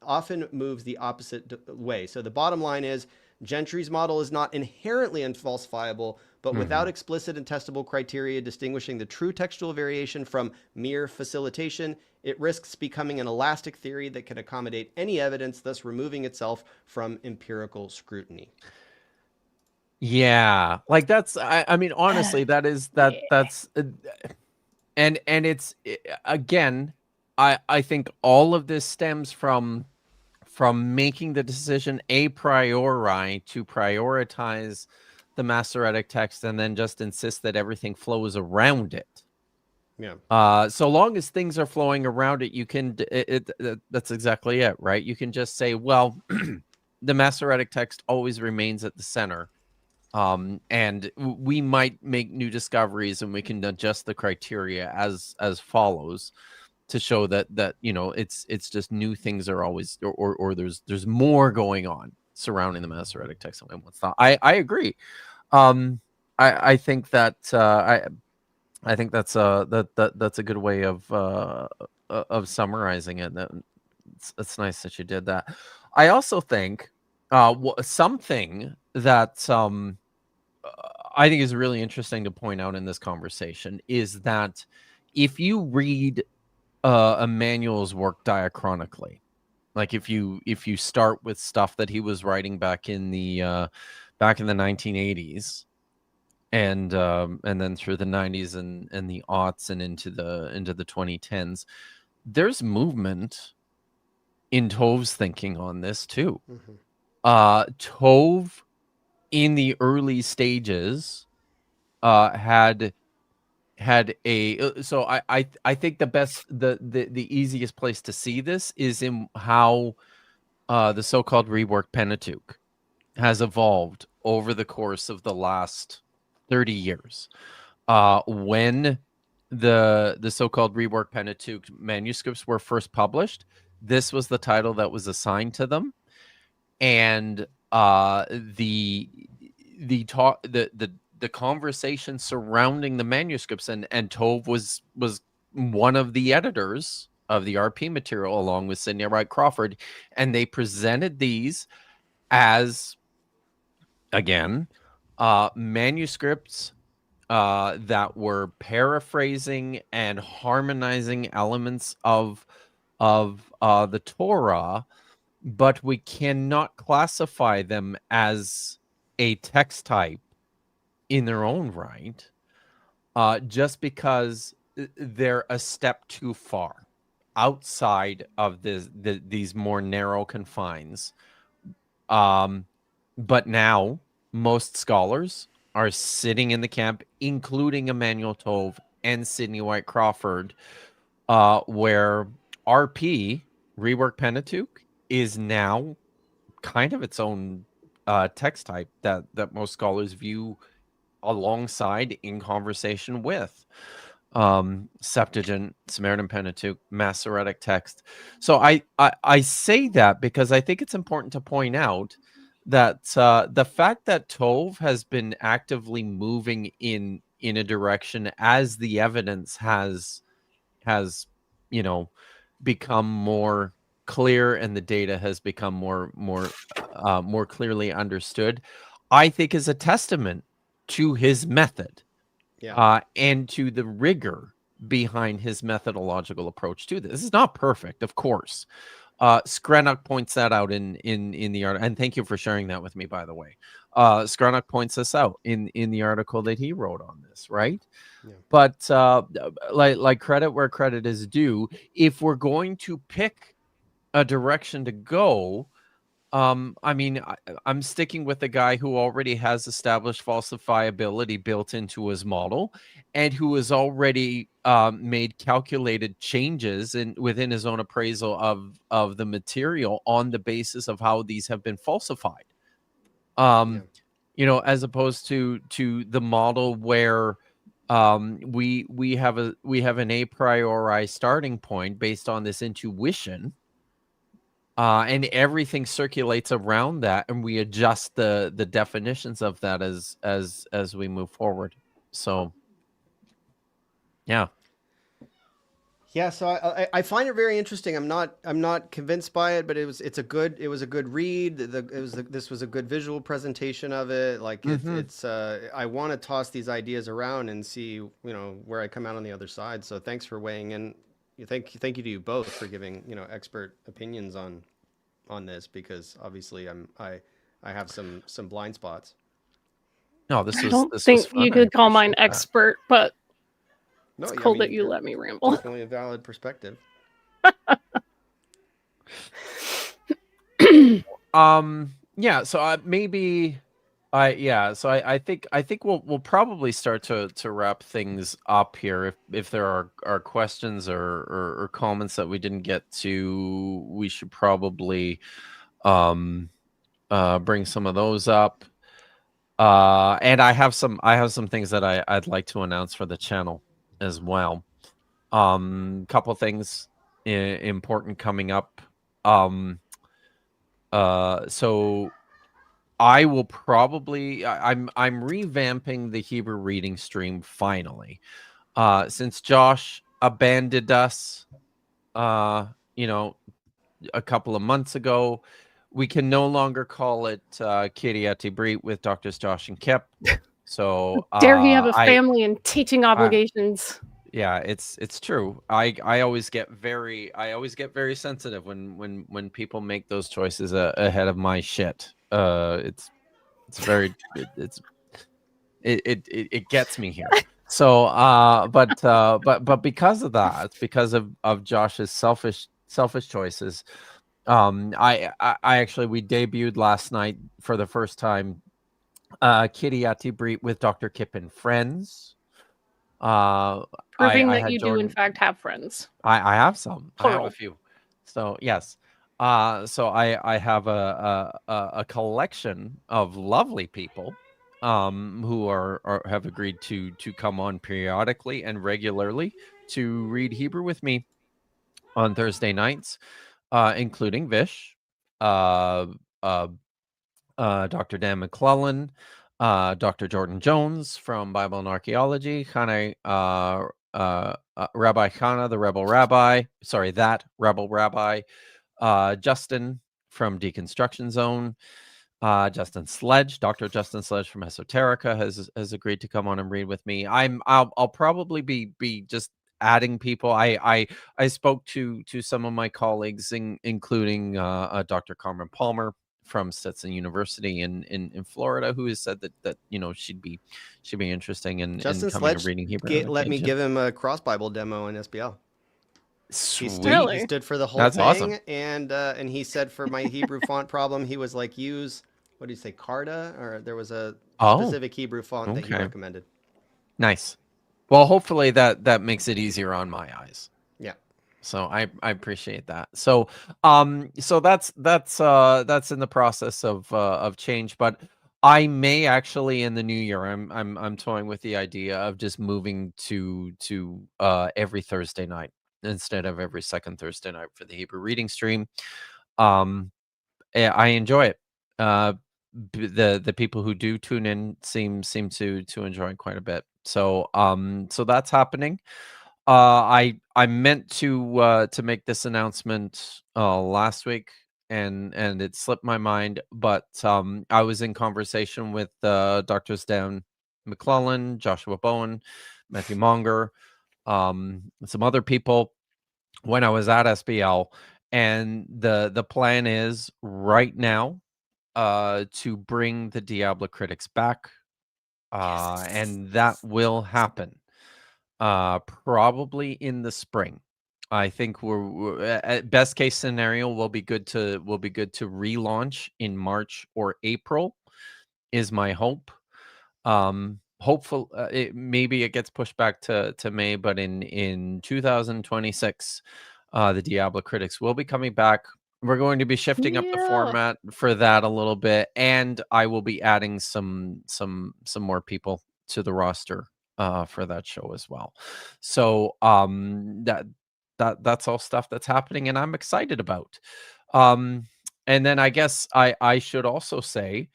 often moves the opposite way. So the bottom line is Gentry's model is not inherently unfalsifiable, but without explicit and testable criteria distinguishing the true textual variation from mere facilitation, it risks becoming an elastic theory that can accommodate any evidence, thus removing itself from empirical scrutiny. Yeah, like that's. I mean, honestly, that's and it's again. I think all of this stems from making the decision a priori to prioritize the Masoretic text and then just insist that everything flows around it. Yeah. So long as things are flowing around it, you can. That's exactly it, right? You can just say, well, the Masoretic text always remains at the center, and we might make new discoveries, and we can adjust the criteria as follows to show that it's just new things are always or there's more going on surrounding the Masoretic text than what's thought. I agree. I think that I think that's a good way of summarizing it. It's nice that you did that. I also think something that I think is really interesting to point out in this conversation is that if you read Emmanuel's work diachronically, like if you start with stuff that he was writing back in the 1980s and then through the 90s and the aughts and into the 2010s, there's movement in Tove's thinking on this too. Tove in the early stages had had a so I think the easiest place to see this is in how the so-called reworked Pentateuch has evolved over the course of the last 30 years. When the so-called reworked Pentateuch manuscripts were first published, this was the title that was assigned to them, and the conversation surrounding the manuscripts, and Tove was one of the editors of the RP material along with Sidney Wright Crawford, and they presented these as, again, manuscripts that were paraphrasing and harmonizing elements of the Torah, but we cannot classify them as a text type in their own right, just because they're a step too far outside of these more narrow confines. But now most scholars are sitting in the camp, including Emmanuel Tove and Sidney White Crawford, where RP, Reworked Pentateuch, is now kind of its own text type that most scholars view alongside, in conversation with, Septuagint, Samaritan Pentateuch, Masoretic Text. So I say that because I think it's important to point out that the fact that Tove has been actively moving in a direction as the evidence has become more clear and the data has become more clearly understood, I think is a testament to his method, and to the rigor behind his methodological approach to this. This is not perfect, of course. Skrenuk points that out in the article, and thank you for sharing that with me, by the way. Skrenuk points this out in the article that he wrote on this, right? Yeah. But like credit where credit is due. If we're going to pick a direction to go, I mean, I'm sticking with the guy who already has established falsifiability built into his model, and who has already made calculated changes within his own appraisal of the material on the basis of how these have been falsified. As opposed to the model where we have an a priori starting point based on this intuition. And everything circulates around that, and we adjust the definitions of that as we move forward. So, yeah. So I find it very interesting. I'm not convinced by it, but it was a good read. This was a good visual presentation of it. Like it's I want to toss these ideas around and see where I come out on the other side. So thanks for weighing in. Thank you to you both for giving expert opinions on this, because obviously I have some blind spots. No, this was. I don't think you could call mine expert, but it's cool that you let me ramble. Definitely a valid perspective. Yeah. So maybe. So I think we'll probably start to wrap things up here. If there are questions or comments that we didn't get to, we should probably bring some of those up. And I have some things that I'd like to announce for the channel as well. Couple things important coming up. So I will probably I'm revamping the Hebrew reading stream finally. Since Josh abandoned us a couple of months ago, we can no longer call it Kiryat Brit with Drs. Josh and Kip. So dare he have a family and teaching obligations? Yeah, it's true. I always get very sensitive when people make those choices ahead of my shit. It gets me here. So but because of that, because of Josh's selfish choices, I actually, we debuted last night for the first time Kiryat Brit with Dr. Kip and Friends. Proving I that had you do Jordan. in fact have friends. I have some. I have Plural. a few. So yes. So I have a collection of lovely people who are have agreed to come on periodically and regularly to read Hebrew with me on Thursday nights, including Vish, uh, uh, Dr. Dan McClellan, Dr. Jordan Jones from Bible and Archaeology, Rabbi Chana, the Rebel Rabbi, that Rebel Rabbi, Justin from Deconstruction Zone, Justin Sledge, Dr. Justin Sledge from Esoterica has agreed to come on and read with me. I'll probably be just adding people. I spoke to some of my colleagues, including Dr. Carmen Palmer from Stetson University in Florida, who has said that she'd be interesting in Justin coming and Sledge reading Hebrew. let me give him a cross Bible demo in SBL. Sweet. He stood for the whole That's thing, awesome. And he said for my Hebrew font problem, he was like, use, what do you say, Carta? Or there was a specific Hebrew font that he recommended. Nice. Well, hopefully that makes it easier on my eyes. Yeah. So I appreciate that. So that's in the process of change, but I may actually in the new year I'm toying with the idea of just moving to every Thursday night instead of every second Thursday night for the Hebrew reading stream. I enjoy it. The people who do tune in seem to enjoy it quite a bit. So so that's happening. I meant to make this announcement last week and it slipped my mind, but I was in conversation with Drs. Dan McClellan, Joshua Bowen, Matthew Monger, some other people when I was at SBL, and the plan is right now to bring the Diablo critics back, and that will happen probably in the spring. I think we're at best case scenario will be good to relaunch in March or April is my hope. Hopeful maybe it gets pushed back to May, but in 2026 the Diablo critics will be coming back. We're going to be shifting up the format for that a little bit, and I will be adding some more people to the roster for that show as well. So that's all stuff that's happening and I'm excited about. And then I guess I should also say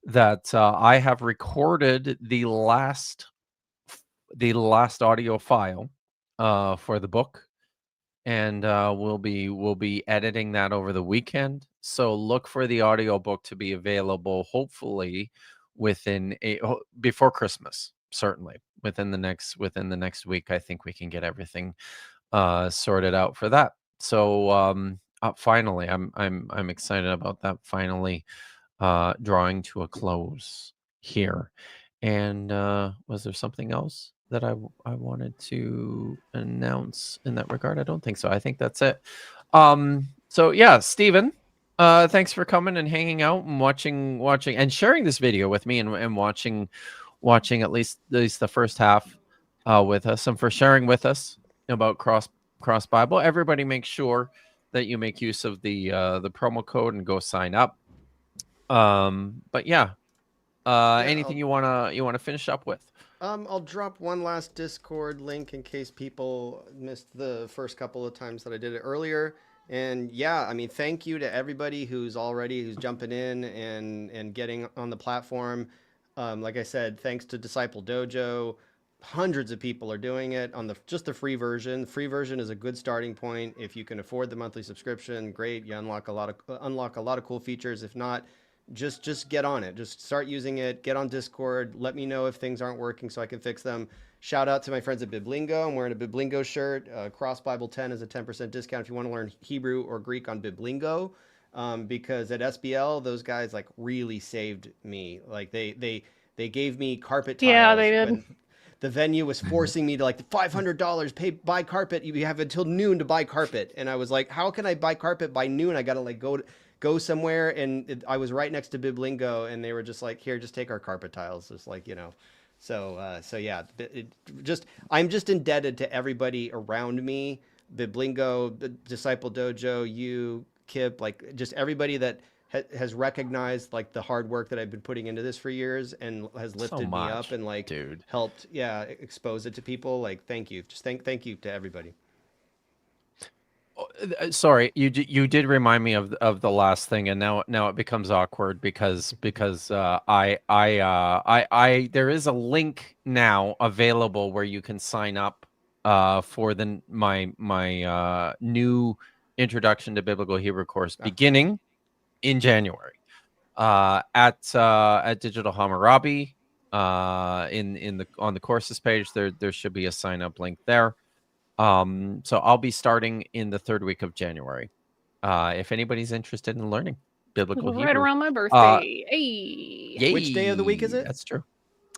that I have recorded the last audio file for the book, and we'll be editing that over the weekend. So look for the audio book to be available hopefully before Christmas. Certainly within the next week. I think we can get everything sorted out for that. So finally, I'm excited about that. Finally, drawing to a close here. And was there something else that I wanted to announce in that regard? I don't think so. I think that's it. So yeah, Stephen, thanks for coming and hanging out and watching and sharing this video with me and watching at least the first half with us, and for sharing with us about cross Bible. Everybody make sure that you make use of the promo code and go sign up. But yeah, anything you wanna finish up with? I'll drop one last Discord link in case people missed the first couple of times that I did it earlier. And yeah, I mean, thank you to everybody who's jumping in and getting on the platform. Like I said, thanks to Disciple Dojo, hundreds of people are doing it on just the free version. The free version is a good starting point. If you can afford the monthly subscription, great. You unlock a lot of cool features. If not, just get on it. Just start using it. Get on Discord. Let me know if things aren't working so I can fix them. Shout out to my friends at Biblingo. I'm wearing a Biblingo shirt. Cross Bible 10 is a 10% discount if you want to learn Hebrew or Greek on Biblingo. Because at SBL, those guys like really saved me. Like they gave me carpet tiles. Yeah, they did. When the venue was forcing me to like $500 buy carpet. You have until noon to buy carpet. And I was like, how can I buy carpet by noon? I got to like go somewhere. And I was right next to Biblingo, and they were just like, here, just take our carpet tiles. Just like, So yeah, I'm just indebted to everybody around me, Biblingo, the Disciple Dojo, you, Kip, like just everybody that has recognized like the hard work that I've been putting into this for years and has lifted me up and like dude. helped, expose it to people. Like, thank you. Just thank you to everybody. Sorry, you did remind me of the last thing, and now it becomes awkward because I there is a link now available where you can sign up for my new Introduction to Biblical Hebrew course beginning in January at Digital Hammurabi. On the courses page there should be a sign up link there. So I'll be starting in the 3rd week of January. If anybody's interested in learning biblical Hebrew. Right around my birthday. Hey. Yay. Which day of the week is it? That's true.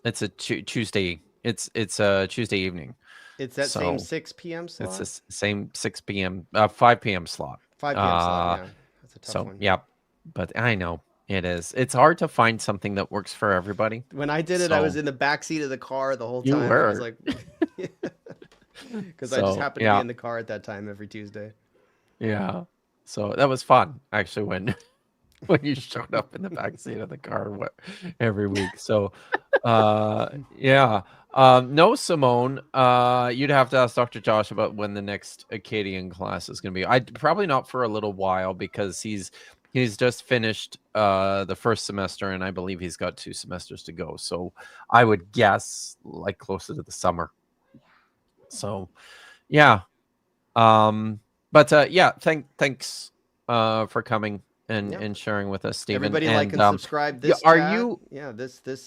It's a Tuesday. It's a Tuesday evening. It's that same 6 p.m. slot? It's the same 6 p.m. 5 p.m. slot. 5 p.m. slot, yeah. That's a tough one. Yeah, but I know it is. It's hard to find something that works for everybody. When I did it, I was in the back seat of the car the whole time. You were. I was like... Because I just happened to be in the car at that time every Tuesday. Yeah. So that was fun, actually, when you showed up in the back seat of the car every week. So, yeah. No, Simone, you'd have to ask Dr. Josh about when the next Akkadian class is going to be. Probably not for a little while because he's just finished the first semester, and I believe he's got 2 semesters to go. So I would guess like closer to the summer. So, yeah. But yeah, thanks for coming and sharing with us, Stephen. Everybody like and subscribe this.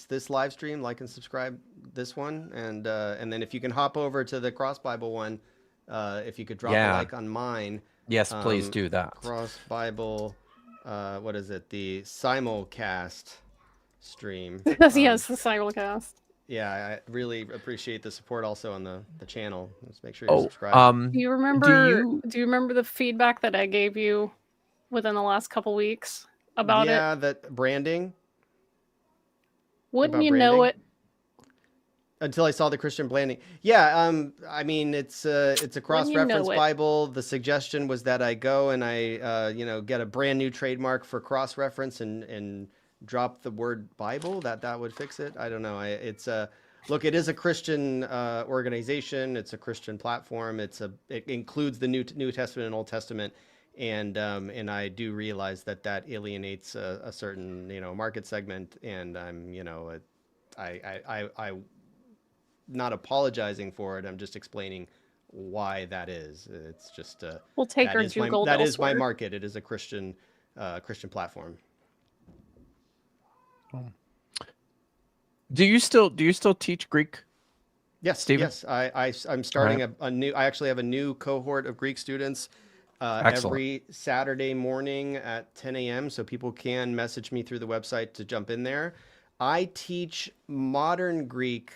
This live stream, like and subscribe this one, and then if you can hop over to the Cross Bible one, if you could drop a like on mine. Yes, please do that. Cross Bible, what is it? The simulcast stream. Yes, the simulcast. Yeah, I really appreciate the support also on the channel. Let's make sure you subscribe. Do you remember the feedback that I gave you within the last couple weeks about it? Yeah, that branding. Wouldn't you know it? Until I saw the Christian branding. Yeah, I mean it's a cross-reference Bible. The suggestion was that I go and I get a brand new trademark for cross-reference and drop the word Bible. That would fix it. I don't know. Look, it is a Christian organization. It's a Christian platform. It includes the New Testament and Old Testament, and I do realize that alienates a certain market segment, and I'm I not apologizing for it. I'm just explaining why that is. It's just we'll take our Google. That is my market. It is a Christian platform. Do you still teach Greek? Yes, Stephen? Yes. I'm starting a new. I actually have a new cohort of Greek students every Saturday morning at 10 a.m. So people can message me through the website to jump in there. I teach modern Greek.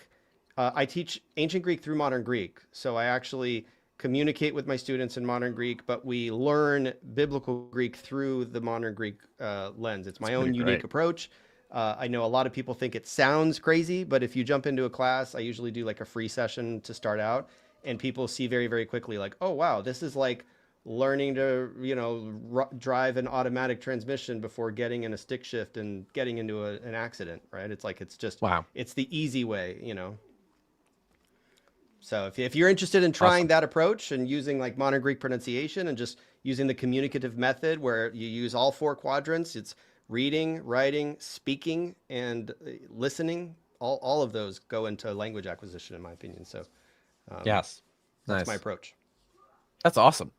I teach ancient Greek through modern Greek. So I actually communicate with my students in modern Greek, but we learn biblical Greek through the modern Greek lens. It's my own unique approach. I know a lot of people think it sounds crazy, but if you jump into a class, I usually do like a free session to start out, and people see very, very quickly like, oh, wow, this is like learning to, drive an automatic transmission before getting in a stick shift and getting into an accident, right? It's like, it's just, it's the easy way, So if you're interested in trying that approach and using like modern Greek pronunciation and just using the communicative method where you use all 4 quadrants, it's reading, writing, speaking, and listening. All of those go into language acquisition, in my opinion. So, yes, that's my approach. That's awesome.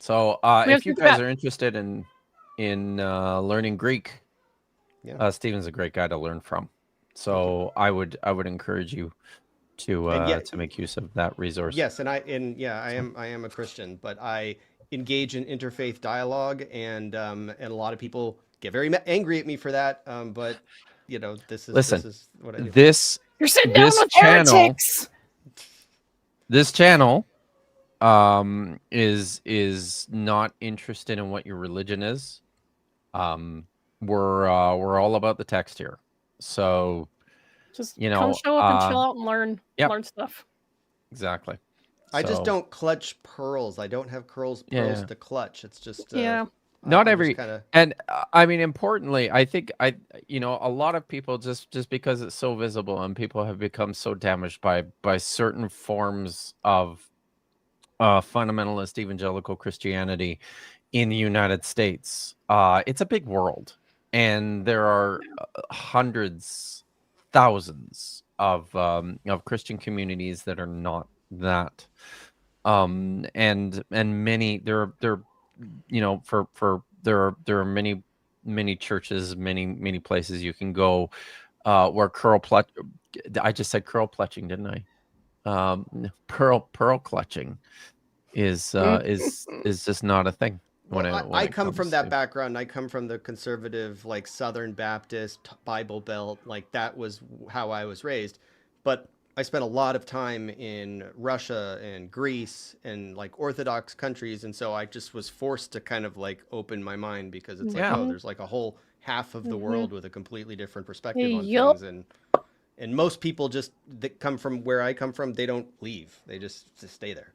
So, if you guys are interested in learning Greek, Stephen's a great guy to learn from. So, I would encourage you to make use of that resource. Yes, I am a Christian, but I engage in interfaith dialogue, and a lot of people get very angry at me for that. But this is what I do. You're sitting down with heretics. This channel is not interested in what your religion is. We're all about the text here. So Just you come know, show up and chill out and learn stuff. Exactly. I just So, don't clutch pearls. I don't have pearls Yeah. to clutch. It's just not I'm every just kinda... and I mean, importantly, I think a lot of people just because it's so visible and people have become so damaged by certain forms of fundamentalist evangelical Christianity in the United States. It's a big world, and there are hundreds, thousands of Christian communities that are not that. And many there are many churches, many places you can go where I just said curl pletching, didn't I? Pearl clutching is just not a thing when I it come from comes that to... background. I come from the conservative, like Southern Baptist Bible Belt. Like that was how I was raised. But I spent a lot of time in Russia and Greece and like Orthodox countries. And so I just was forced to kind of like open my mind because it's like, oh, there's like a whole half of the world with a completely different perspective on things. And most people just that come from where I come from, they don't leave. They just stay there.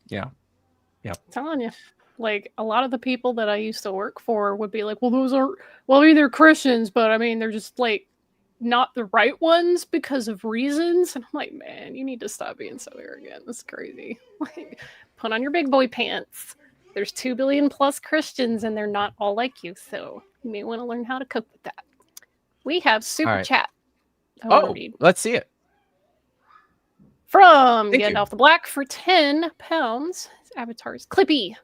Yeah. I'm telling you, like a lot of the people that I used to work for would be like, I mean, they're Christians, but I mean, they're just like not the right ones because of reasons. And I'm like, man, you need to stop being so arrogant. That's crazy. Like, put on your big boy pants. There's 2 billion plus Christians and they're not all like you. So you may want to learn how to cope with that. We have Super Chat. Let's see it. From Gandalf the Black for £10. His avatar is Clippy.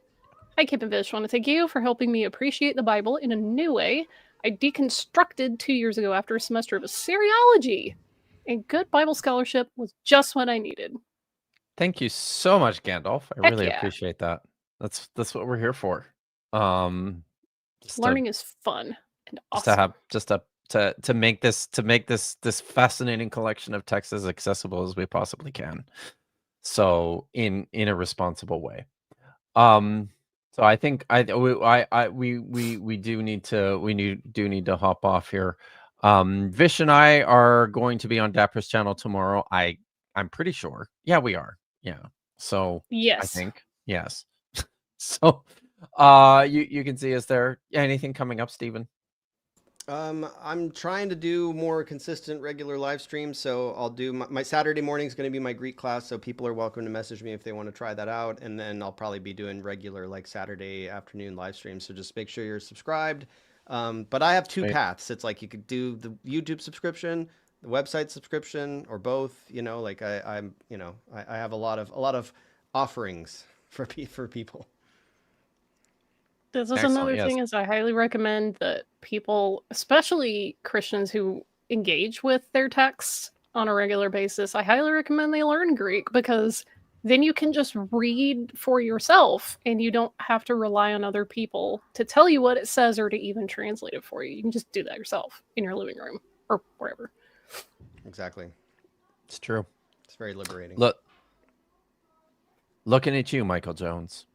Hi, Kip and Vish. I want to thank you for helping me appreciate the Bible in a new way. I deconstructed 2 years ago after a semester of Assyriology, and good Bible scholarship was just what I needed. Thank you so much, Gandalf. I really appreciate that. That's what we're here for. Learning is fun and awesome. To make this fascinating collection of texts as accessible as we possibly can. So in a responsible way. So I think we do need to hop off here. Vish and I are going to be on Dapper's channel tomorrow. I'm pretty sure. Yeah, we are. Yeah. So yes, I think yes. So you can see us there. Anything coming up, Stephen? I'm trying to do more consistent, regular live streams. So I'll do my Saturday morning is going to be my Greek class. So people are welcome to message me if they want to try that out. And then I'll probably be doing regular like Saturday afternoon live streams. So just make sure you're subscribed. But I have two paths. It's like you could do the YouTube subscription, the website subscription, or both. You know, like I have a lot of offerings for people. This is another thing is I highly recommend that people, especially Christians who engage with their texts on a regular basis, I highly recommend they learn Greek because then you can just read for yourself and you don't have to rely on other people to tell you what it says or to even translate it for you. You can just do that yourself in your living room or wherever. Exactly. It's true. It's very liberating. Looking at you, Michael Jones.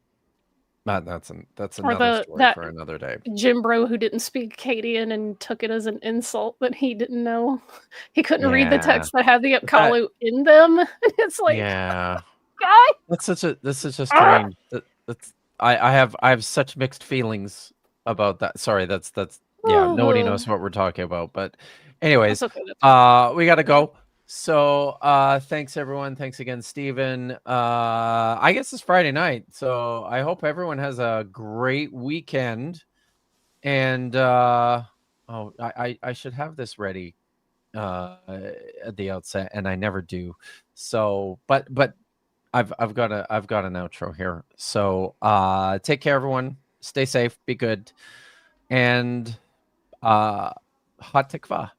That's another story for another day. Jim Bro who didn't speak Akkadian and took it as an insult that he didn't know. He couldn't read the text that had the Apkallu in them. It's like, guy. That's such a strange. I have such mixed feelings about that. Sorry, that's nobody knows what we're talking about. But anyways, we gotta go. So thanks everyone. Thanks again, Stephen. I guess it's Friday night, so I hope everyone has a great weekend. And I should have this ready at the outset, and I never do. So but I've got an outro here. So take care, everyone. Stay safe, be good, and hot tikva.